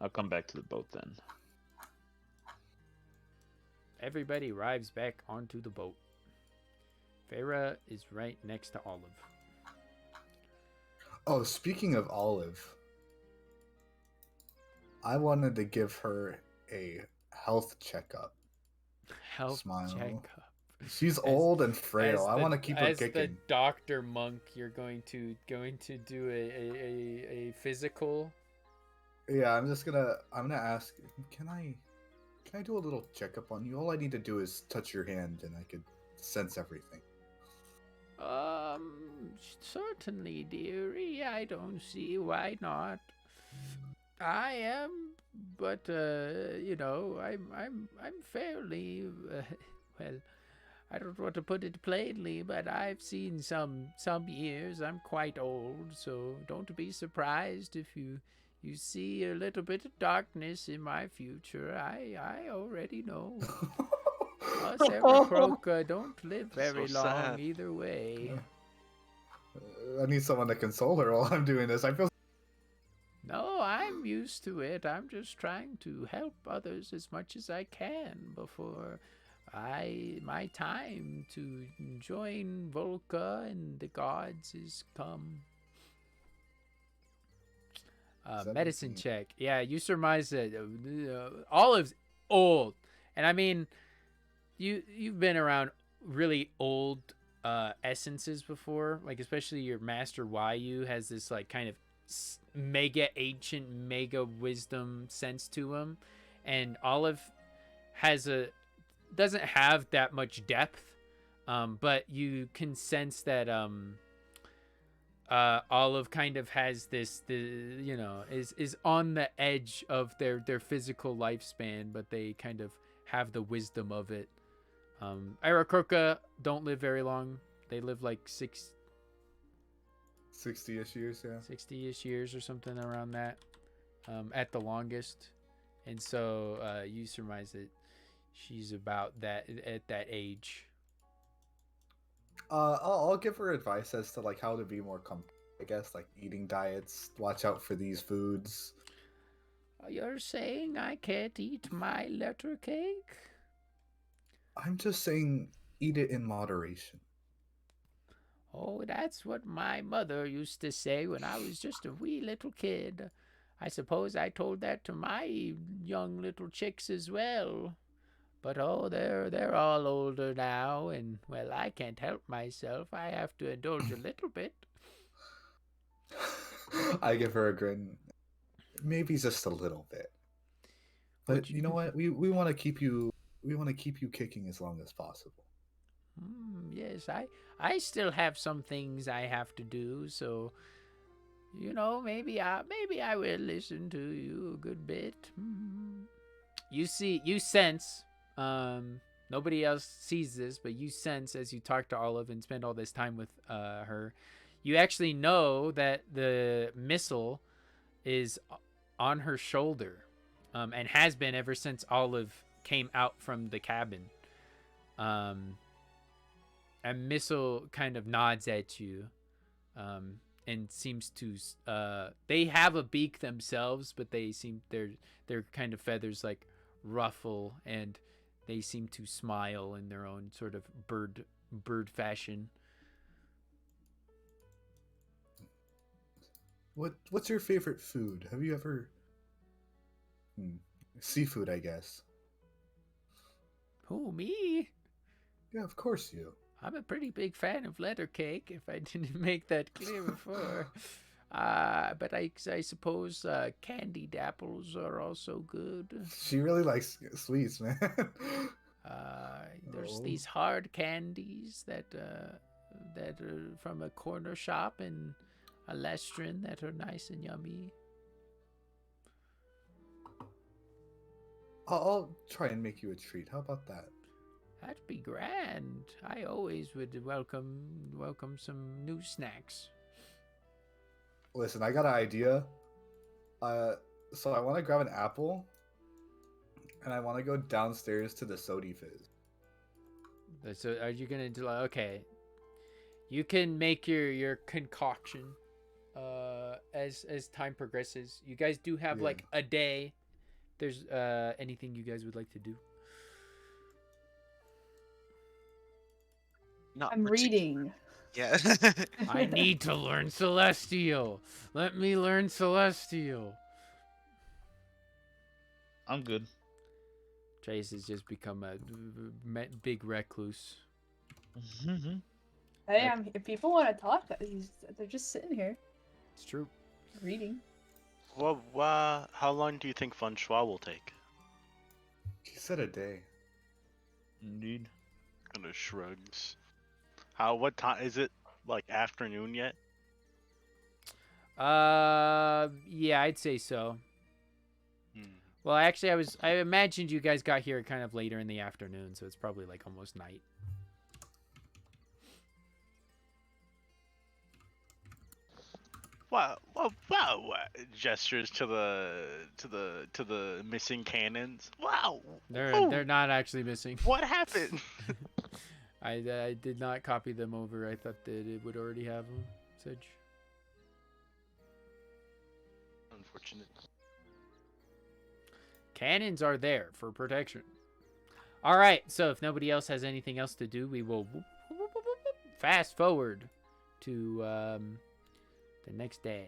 I'll come back to the boat then. Everybody arrives back onto the boat. Farah is right next to Olive. Oh, speaking of Olive, I wanted to give her a health checkup. Health Smile. checkup. She's old and frail. I want to keep her as kicking. the Dr. Monk, you're going to do a physical. Yeah, I'm gonna ask. Can I do a little checkup on you? All I need to do is touch your hand, and I could sense everything. Certainly, dearie. I don't see why not. I am, but you know, I'm fairly well. I don't want to put it plainly, but I've seen some years. I'm quite old, so don't be surprised if you see a little bit of darkness in my future. I already know. Us Aarakocra don't live very So long sad. either way. I need someone to console her while I'm doing this. I feel. No, I'm used to it. I'm just trying to help others as much as I can before my time to join Volca and the gods is come. Medicine 17. check. Yeah, you surmise that Olive's old, and I mean, you've been around really old essences before, like especially your master Yu has this like kind of mega ancient, mega wisdom sense to him, and Olive doesn't have that much depth, but you can sense that Olive kind of has is on the edge of their physical lifespan, but they kind of have the wisdom of it. Aarakocra don't live very long. They live like 60-ish years, yeah. 60-ish years or something around that, at the longest. And so you surmise that she's about that at that age. I'll give her advice as to like how to be more comfortable. I guess like eating diets. Watch out for these foods. You're saying I can't eat my letter cake? I'm just saying, eat it in moderation. Oh, that's what my mother used to say when I was just a wee little kid. I suppose I told that to my young little chicks as well. But oh, they're all older now, and well, I can't help myself. I have to indulge a little bit. I give her a grin. Maybe just a little bit. But you know what? We want to keep you. We want to keep you kicking as long as possible. Yes, I still have some things I have to do, so you know, maybe I will listen to you a good bit. You sense. Nobody else sees this, but you sense as you talk to Olive and spend all this time with her, you actually know that the missile is on her shoulder, and has been ever since Olive came out from the cabin. And Missile kind of nods at you, and seems to. They have a beak themselves, but they seem their kind of feathers like ruffle, and they seem to smile in their own sort of bird fashion. What's your favorite food? Have you ever seafood, I guess. Who, me? Yeah, of course you. I'm a pretty big fan of letter cake, if I didn't make that clear before. But I suppose candied apples are also good. She really likes sweets, man. There's Oh. these hard candies that are from a corner shop in Alestrin that are nice and yummy. I'll try and make you a treat. How about that? That'd be grand. I always would welcome some new snacks. Listen, I got an idea. So I want to grab an apple, and I want to go downstairs to the Sody Fizz. So are you gonna do okay? You can make your concoction as time progresses. You guys do have Yeah. like a day. There's anything you guys would like to do? Not I'm reading. Yeah. I need to learn Celestial. Let me learn Celestial. I'm good. Trace has just become a big recluse. Hey, if people want to talk, they're just sitting here It's true. reading. Well, how long do you think Fun Schwa will take? He said a day. Indeed. Kind of shrugs. What time is it? Like afternoon yet? Yeah, I'd say so. Well, actually, I imagined you guys got here kind of later in the afternoon, so it's probably like almost night. Wow! Gestures to the missing cannons. Wow! They're not actually missing. What happened? I did not copy them over. I thought that it would already have them. Sedge. Unfortunate. Cannons are there for protection. All right, so if nobody else has anything else to do, we will fast forward to the next day.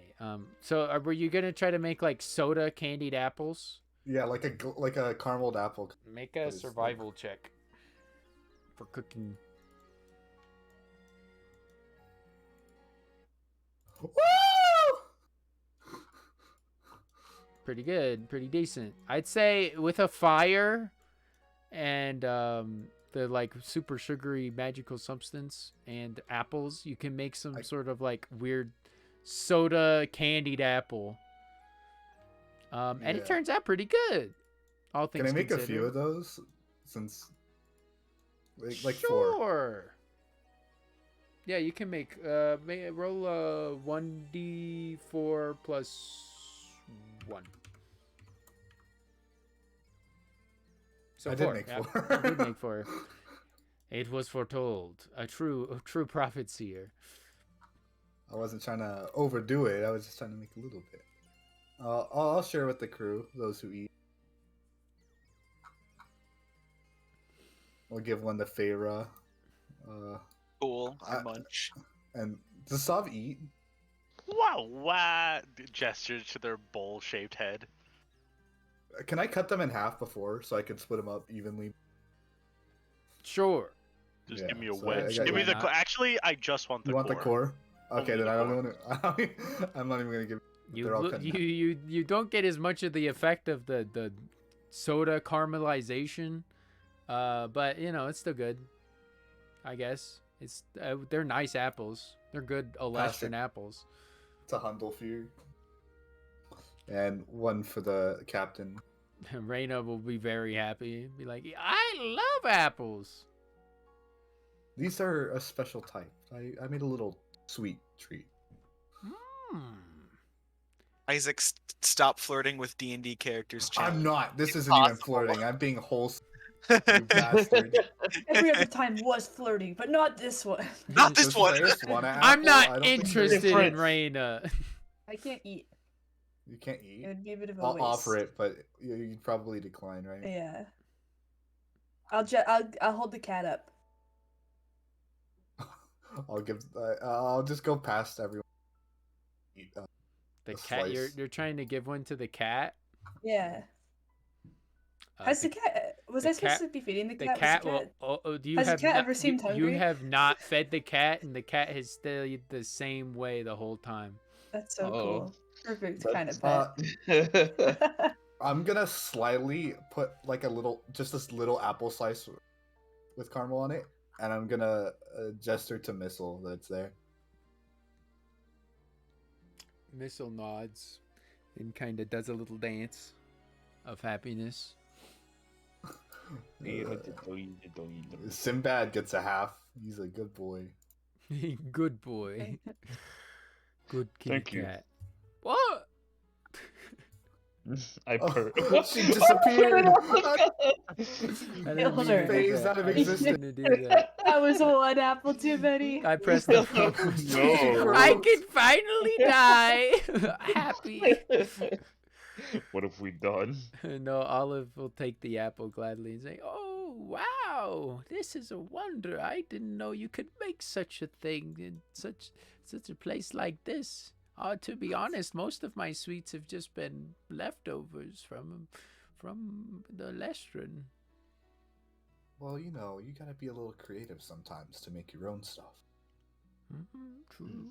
So were you gonna try to make like soda candied apples? Yeah, like a carameled apple. Make a survival check for cooking. Woo! Pretty good, pretty decent. I'd say with a fire and the like super sugary magical substance and apples, you can make some sort of like weird soda candied apple. And it Yeah. turns out pretty good. All things Can I make a few considered. of those? Since like Sure. four. Yeah, you can make roll a 1d4 plus 1. So I did 4. make Yeah, 4. you did make 4. It was foretold. A true prophet seer. I wasn't trying to overdo it. I was just trying to make a little bit. I'll share with the crew, those who eat. I'll give one to Feyre. Cool. I I- munch. And does Sav eat? Wow! Gestures to their bowl-shaped head. Can I cut them in half before so I can split them up evenly? Sure. Just Yeah, give me a so wedge. I Give me why the. not? Actually, I just want the You want core. the core? Okay, Only then the I don't core. want to. I'm not even gonna give. You They're all cut in half. you don't get as much of the effect of the soda caramelization, but you know it's still good. I guess it's they're nice apples. They're good Classic. Alestran apples. It's a Hundlefier. And one for the captain. Reyna will be very happy. Be like, I love apples. These are a special type. I made a little sweet treat. Hmm. Isaac, stop flirting with D&D characters. I'm challenge. not. This isn't even Impossible. flirting. I'm being wholesome. You bastard. Every other time was flirting, but not this one. Not this one. First one I'm apple, I not don't think interested there's- in Reina. I can't eat. You can't It eat. would be a bit of a I'll waste. offer it, but you'd probably decline, right? Yeah. I'll hold the cat up. I'll just go past everyone. The A cat. You're slice. trying to give one to the cat. Yeah. Has the cat? Was the I supposed cat- to be feeding the The cat? cat Was will. Do you Has the have cat not, ever seemed you hungry? have not fed the cat, and the cat has stayed the same way the whole time. That's so Oh. cool. Perfect kind of That's- pet. I'm gonna slyly put like just this little apple slice with caramel on it, and I'm gonna gesture to Missile that's there. Missile nods and kind of does a little dance of happiness. Sinbad gets a half. He's a good boy. Good boy. Good kitty Thank you. cat. What? I purr. She disappeared. I didn't Killed mean her. to do Phased that. out of I didn't existence. mean to do that. That was one apple too many. I pressed the wrong No. I can finally die. Happy. What have we done? No, Olive will take the apple gladly and say, "Oh, wow, this is a wonder. I didn't know you could make such a thing in such a place like this. To be honest, most of my sweets have just been leftovers from the Lestrin." Well, you gotta be a little creative sometimes to make your own stuff. True.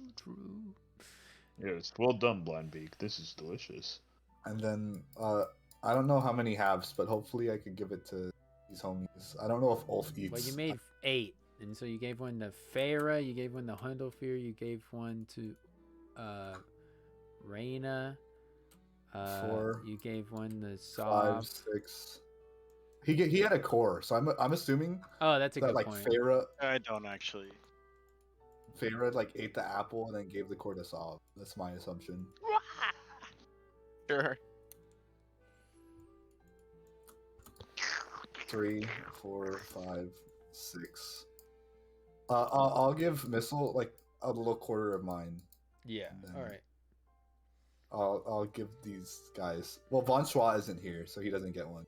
Yes, well done, Blindbeak. This is delicious. And then I don't know how many halves, but hopefully I could give it to these homies. I don't know if Ulf eats. Well, you made 8, and so you gave one to Farah, you gave one to Hundelfear, you gave one to Reina. 4, You gave one to 5, Soft. 6. He had a core, so I'm assuming Oh, that's a that good like point. I don't actually. Farah like ate the apple and then gave the core to Sav. That's my assumption. Sure. 3, 4, 5, 6. I'll give Missile like a little quarter of mine. Yeah. And All then- right. I'll give these guys. Well, Von Schwa isn't here, so he doesn't get one.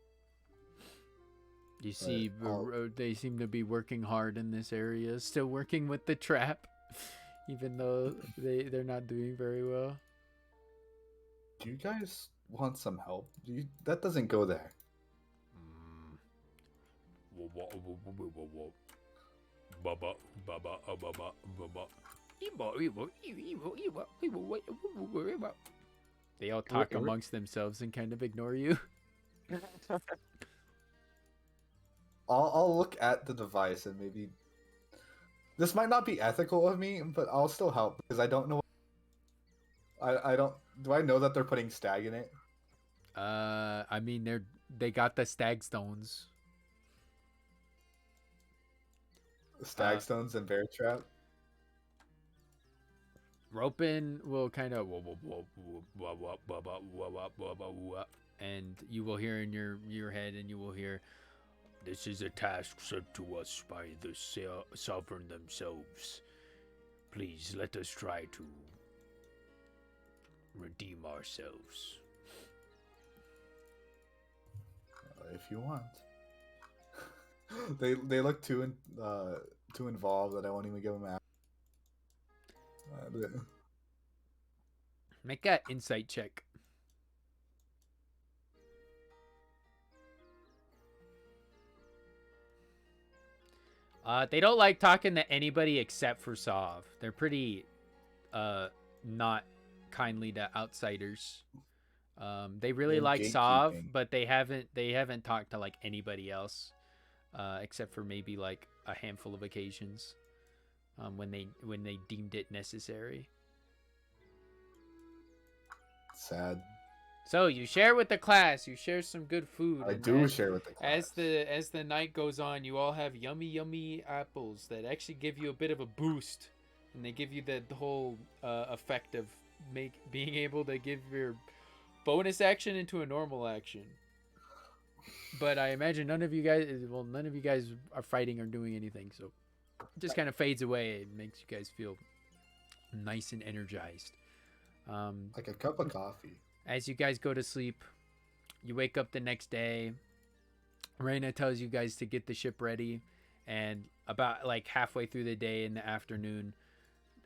You see, I'll- they seem to be working hard in this area, still working with the trap, even though they're not doing very well. Do you guys want some help? That doesn't go there. They all talk amongst themselves and kind of ignore you. I'll look at the device and maybe this might not be ethical of me, but I'll still help because I don't know. I don't. Do I know that they're putting stag in it? I mean they got the stag stones. Stag stones and bear trap. Ropin will kind of and you will hear in your head, and you will hear, "This is a task sent to us by the sovereign themselves. Please let us try to redeem ourselves." If you want. They look too involved that I won't even give them. Make an insight check. They don't like talking to anybody except for Sov. They're pretty not kindly to outsiders. They really They're like Sov, gatekeeping. but they haven't talked to like anybody else, except for maybe like a handful of occasions, when they deemed it necessary. Sad. So you share with the class. You share some good food. I and do as- share with the class. As the night goes on, you all have yummy apples that actually give you a bit of a boost, and they give you the whole effect of being able to give your bonus action into a normal action. But I imagine none of you guys are fighting or doing anything, so it just kind of fades away. It makes you guys feel nice and energized. Like a cup of coffee. As you guys go to sleep, you wake up the next day. Reina tells you guys to get the ship ready, and about like halfway through the day in the afternoon,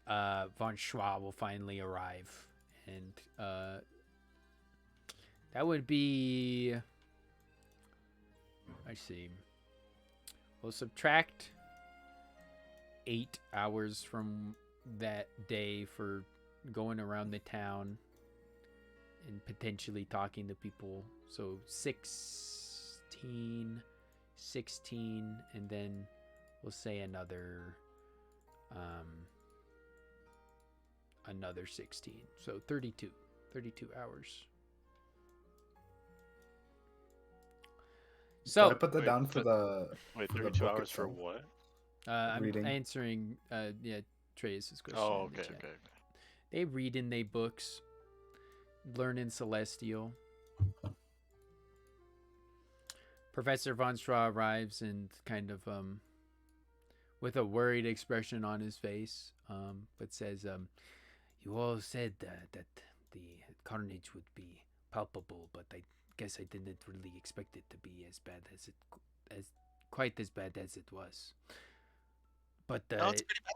von Schwa will finally arrive, and that would be, I see. We'll subtract 8 hours from that day for going around the town and potentially talking to people. So 16, and then we'll say another 16. So 32 hours. So I put that down for the. Wait, for the 32 book hours for itself? what? I'm Reading. answering Trey's question. Oh, in the okay, chat. okay. They read in they books, learn in Celestial. Professor Von Straw arrives and kind of with a worried expression on his face, but says, "You all said that the carnage would be palpable, but I guess I didn't really expect it to be as bad as quite as bad as it was. But No, it's pretty bad.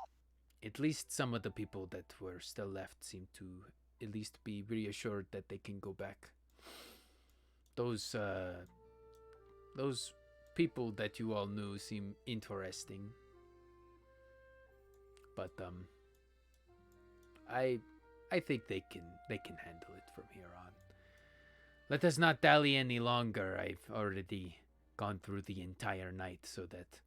at least some of the people that were still left seem to at least be reassured that they can go back. Those people that you all knew seem interesting, but I think they can handle it from here on. Let us not dally any longer. I've already gone through the entire night so that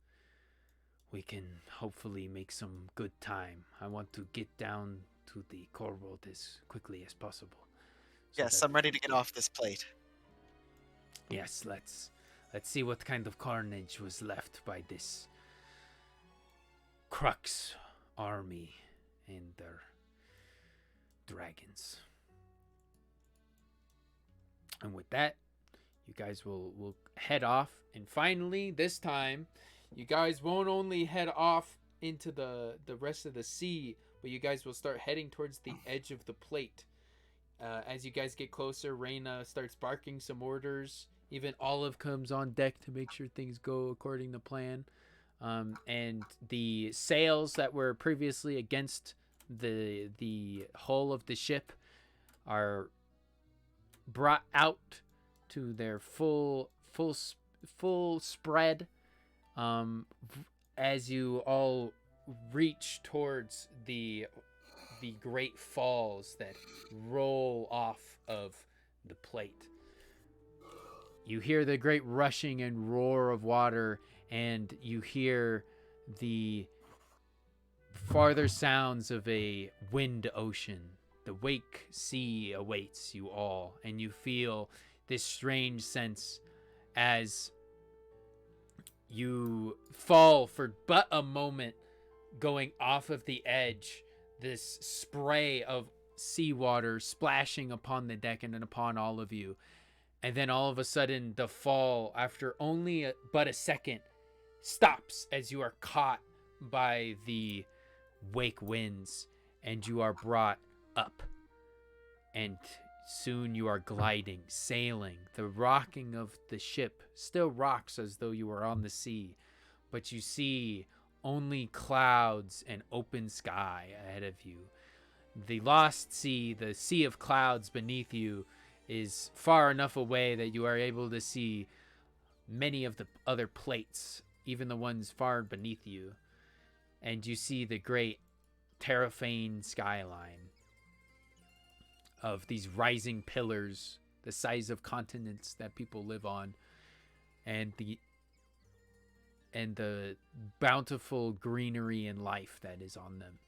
we can hopefully make some good time. I want to get down to the core world as quickly as possible. so Yes, that- I'm ready to get off this plate. Yes, let's see what kind of carnage was left by this Crux army and their dragons. And with that, you guys will head off. And finally, this time, you guys won't only head off into the rest of the sea, but you guys will start heading towards the edge of the plate. As you guys get closer, Reyna starts barking some orders. Even Olive comes on deck to make sure things go according to plan. And the sails that were previously against the hull of the ship are brought out to their full spread as you all reach towards the great falls that roll off of the plate. You hear the great rushing and roar of water, and you hear the farther sounds of a wind ocean. The wake sea awaits you all, and you feel this strange sense as you fall for but a moment, going off of the edge, this spray of seawater splashing upon the deck and upon all of you. And then all of a sudden, the fall, after only but a second, stops as you are caught by the wake winds, and you are brought up. And soon you are gliding, sailing. The rocking of the ship still rocks as though you were on the sea, but you see only clouds and open sky ahead of you. The lost sea, the sea of clouds beneath you, is far enough away that you are able to see many of the other plates, even the ones far beneath you. And you see the great Terofane skyline of these rising pillars, the size of continents that people live on, and the bountiful greenery and life that is on them.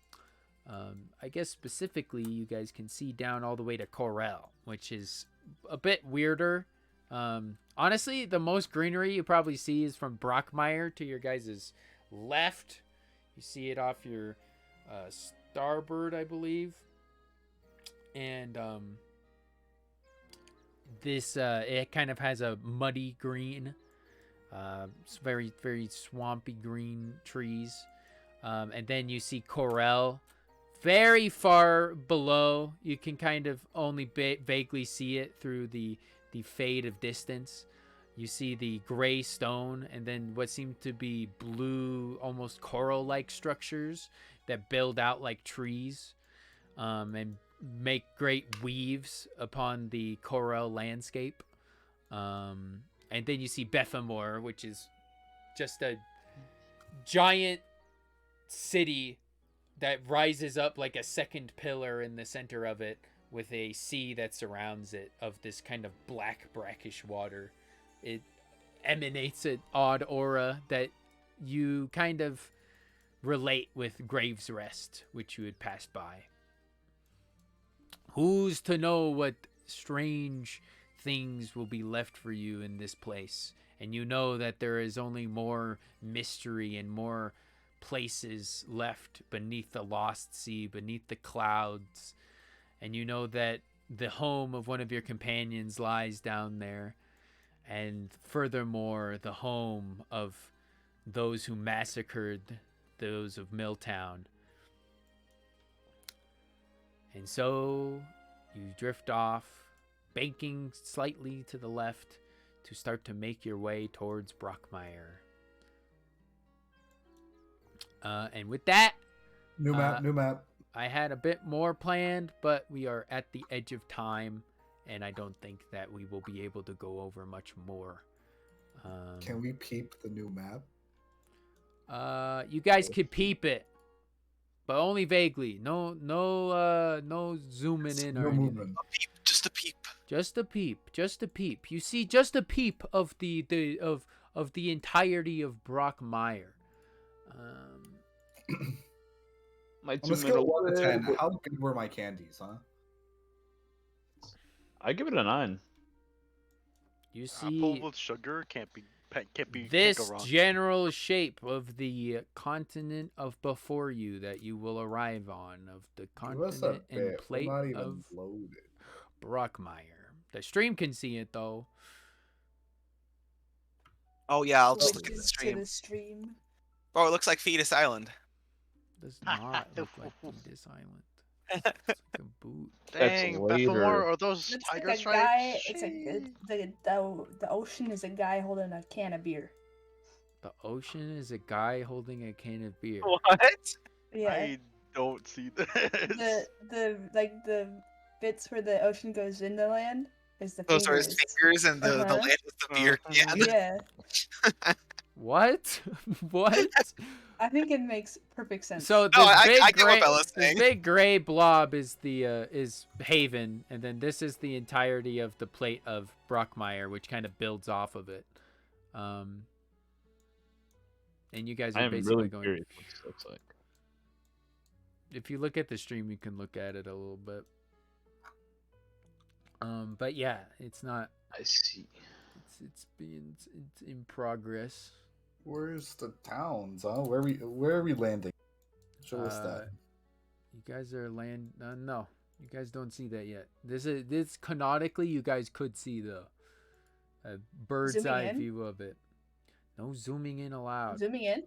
I guess specifically, you guys can see down all the way to Corel, which is a bit weirder. Honestly, the most greenery you probably see is from Brockmire to your guys' left. You see it off your starboard, I believe. and this it kind of has a muddy green, it's very very swampy green trees, and then you see Corel very far below. You can kind of only vaguely see it through the fade of distance. You see the gray stone and then what seem to be blue, almost coral-like structures that build out like trees, and make great weaves upon the coral landscape. And then you see Bethamore, which is just a giant city that rises up like a second pillar in the center of it, with a sea that surrounds it of this kind of black brackish water. It emanates an odd aura that you kind of relate with Graves Rest, which you had passed by. Who's to know what strange things will be left for you in this place? And you know that there is only more mystery and more places left beneath the lost sea, beneath the clouds. And you know that the home of one of your companions lies down there. And furthermore, the home of those who massacred those of Milltown. And so you drift off, banking slightly to the left to start to make your way towards Brockmire. And with that, New map. I had a bit more planned, but we are at the edge of time, and I don't think that we will be able to go over much more. Can we peep the new map? You guys could peep it, but only vaguely. No zooming in or anything. movement. Just a peep. Just a peep. Just a peep. You see just a peep of the entirety of Brockmire. My On a 2 scale of minute 1 to 10, how good were my candies, huh? I give it a 9. You Apple see with sugar can't be this can't go wrong. general shape of the continent of before you that you will arrive on, of the Give us a continent and bit. plate We're not even of loaded. Brockmire. The stream can see it though. Oh yeah, I'll just look Switches at the to stream. the stream. Oh, it looks like Fetus Island. Does not look like this island. It's like a boot. Dang, later. Bethamore, are those It's tiger like a stripes? guy. It's the ocean is a guy holding a can of beer. The ocean is a guy holding a can of beer. What? Yeah. I don't see this. The bits where the ocean goes in the land is the Those are his fingers. fingers, and the Uh-huh. land is the beer can. Yeah. What? What? I think it makes perfect sense. So this No, I big get what gray, Bella's this saying. big gray blob is the is Haven, and then this is the entirety of the plate of Brockmire, which kind of builds off of it. And you guys I are am basically really going. curious what this looks like. If you look at the stream, you can look at it a little bit. But yeah, it's not. I see. It's in progress. Where's the towns, huh? Where are we landing? Show us that. You guys are no, you guys don't see that yet. This canonically, you guys could see a bird's Zooming eye in? view of it. No zooming in allowed. Zooming in.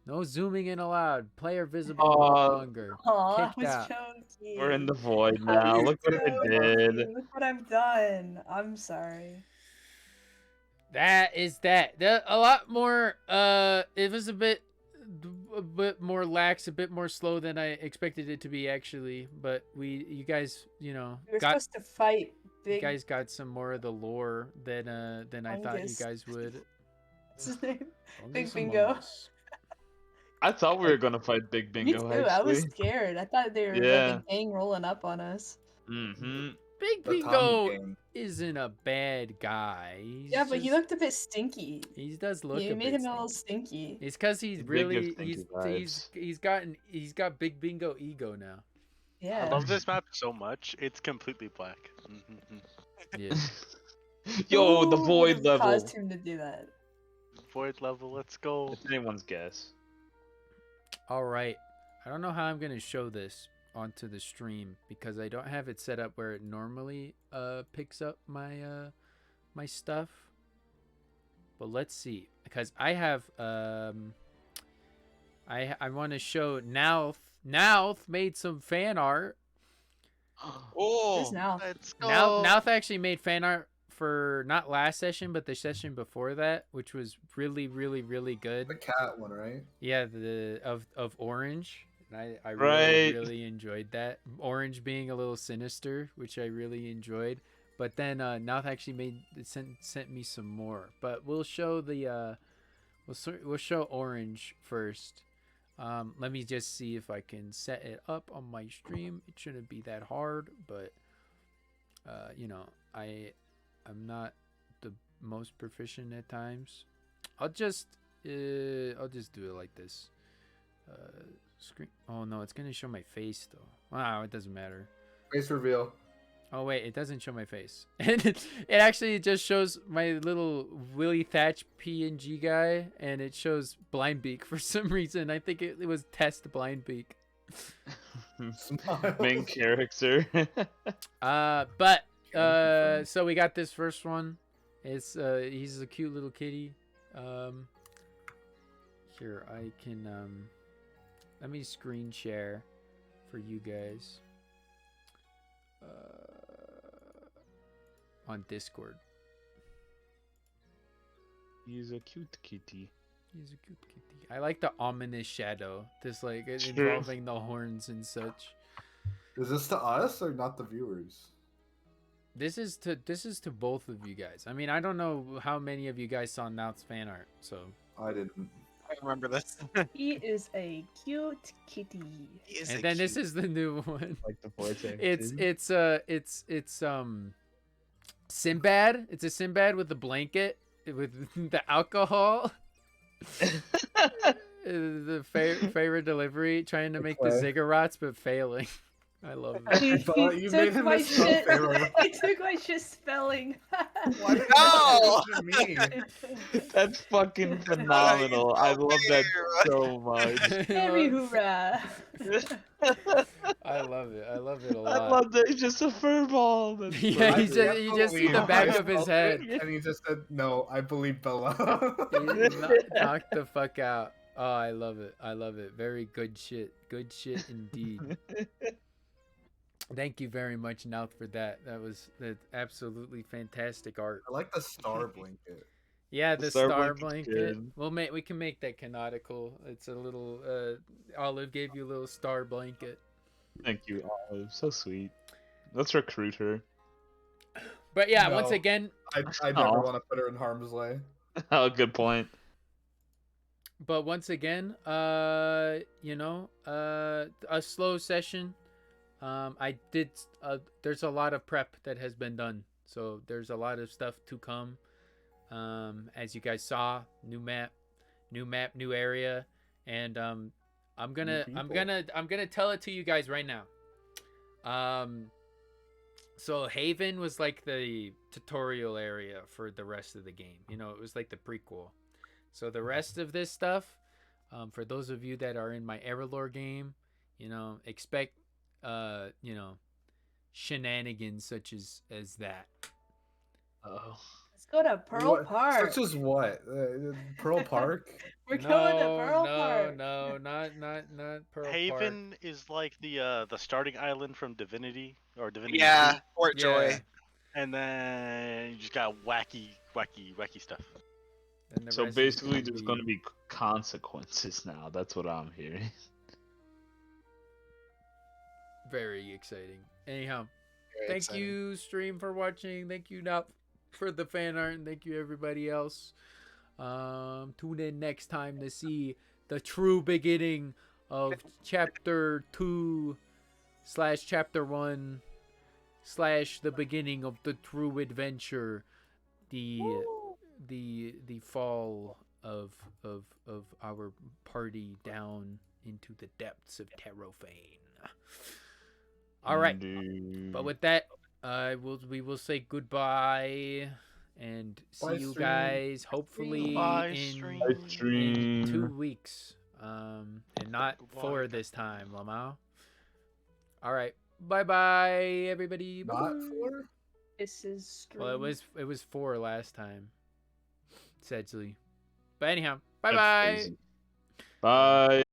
No zooming in allowed. Player visible no longer. Aw, I Kicked was out. joking. We're in the void I now. was Look what I joking. did. Look what I've done. I'm sorry. That is that. A lot more. It was a bit more lax, a bit more slow than I expected it to be actually. But you guys, We were got supposed to fight you big. guys got some more of the lore than I thought you Fungus. guys would. What's his name? Big Fungus Bingo. Among Us. I thought we were gonna fight Big Me Bingo. too. I was Actually. scared. I thought they were Yeah. like a gang rolling up on us. Mm-hmm. Big The Bingo Tommy gang. isn't a bad guy. Yeah, but he just- looked a bit stinky. He does look. You a made bit him a little stinky. stinky. It's because he's Big really of stinky he's got Big Bingo ego now. Yeah. I love this map so much. It's completely black. Yeah. Yo, the Who void would've level. caused him to do that? Void level, let's go. It's anyone's guess. All right. I don't know how I'm gonna show this. onto the stream because I don't have it set up where it normally picks up my my stuff. But let's see, because I have I want to show Nalth. Nalth made some fan art. Who's now? Let's go. Nalth actually made fan art for not last session, but the session before that, which was really, really, really good. The cat one, right? Yeah, the of Orange. And I really, Right. really enjoyed that. Orange being a little sinister, which I really enjoyed. But then Nalth actually sent me some more. But we'll show the we'll show Orange first. Let me just see if I can set it up on my stream. It shouldn't be that hard, but you know, I'm not the most proficient at times. I'll just do it like this. Screen. Oh no, it's gonna show my face though. Wow, it doesn't matter. Face reveal. Oh wait, it doesn't show my face. And it actually just shows my little Willie Thatch PNG guy, and it shows Blindbeak for some reason. I think it was test Blindbeak. Main character. So we got this first one. It's he's a cute little kitty. Here I can let me screen share for you guys. On Discord. He's a cute kitty. He's a cute kitty. I like the ominous shadow. This like True. involving the horns and such. Is this to us or not the viewers? This is to both of you guys. I mean, I don't know how many of you guys saw Nalth's fan art, so I didn't. I remember this. He is a cute kitty. He is and a then this cute- is the new one. Like the vortex. It's Sinbad. It's a Sinbad with the blanket with the alcohol. The favorite delivery, trying to make the Okay. ziggurats but failing. I love it. He thought you made took him my misspell shit. Pharaoh. He took my shit spelling. Why did No! that happen to me? That's fucking phenomenal. I love that so much. Harry hoorah! I love it. I love it a I lot. love that he's just a furball. That's Yeah, so you just see the Believe back I of his spelled head. it, and he just said, "No, I believe Bella." Knock the fuck out. Oh, I love it. I love it. Very good shit. Good shit indeed. Thank you very much, Nalth, for that. That's absolutely fantastic art. I like the star blanket. Yeah, The the star star blanket's blanket. good. We can make that canonical. It's a little Olive gave you a little star blanket. Thank you, Olive. So sweet. Let's recruit her. But yeah, once No. again, I never Aw. want to put her in harm's way. Oh, good point. But once again, you know, a slow session. I did. There's a lot of prep that has been done, so there's a lot of stuff to come. As you guys saw, new map, new area, and I'm gonna tell it to you guys right now. So Haven was like the tutorial area for the rest of the game. You know, it was like the prequel. So the rest of this stuff, for those of you that are in my Everlore game, you know, expect, you know, shenanigans such as that. Oh. Let's go to Pearl What- Park. Such as what? Pearl Park? We're going to Pearl no, Park. no, not Pearl Park. Haven is like the starting island from Divinity or Divinity. Yeah, 2, Fort Joy. Yeah. and then you just got wacky stuff. And the So rest is basically, there's going to be consequences now. That's what I'm hearing. very exciting. Anyhow, Very thank exciting. you, stream, for watching. Thank you, now for the fan art, and thank you everybody else. Tune in next time to see the true beginning of chapter 2 / chapter 1 / the beginning of the true adventure, the fall of our party down into the depths of Terofane. All right. Indeed. But with that, we will say goodbye and see Bye, you stream. guys hopefully Bye, in stream. Bye, stream. 2 weeks. And not Goodbye. 4 this time, Lamau. All right. Bye bye, everybody. Not Bye-bye. 4? This is strange. Well, it was 4 last time. Sadly. But anyhow, bye That's bye. crazy. Bye.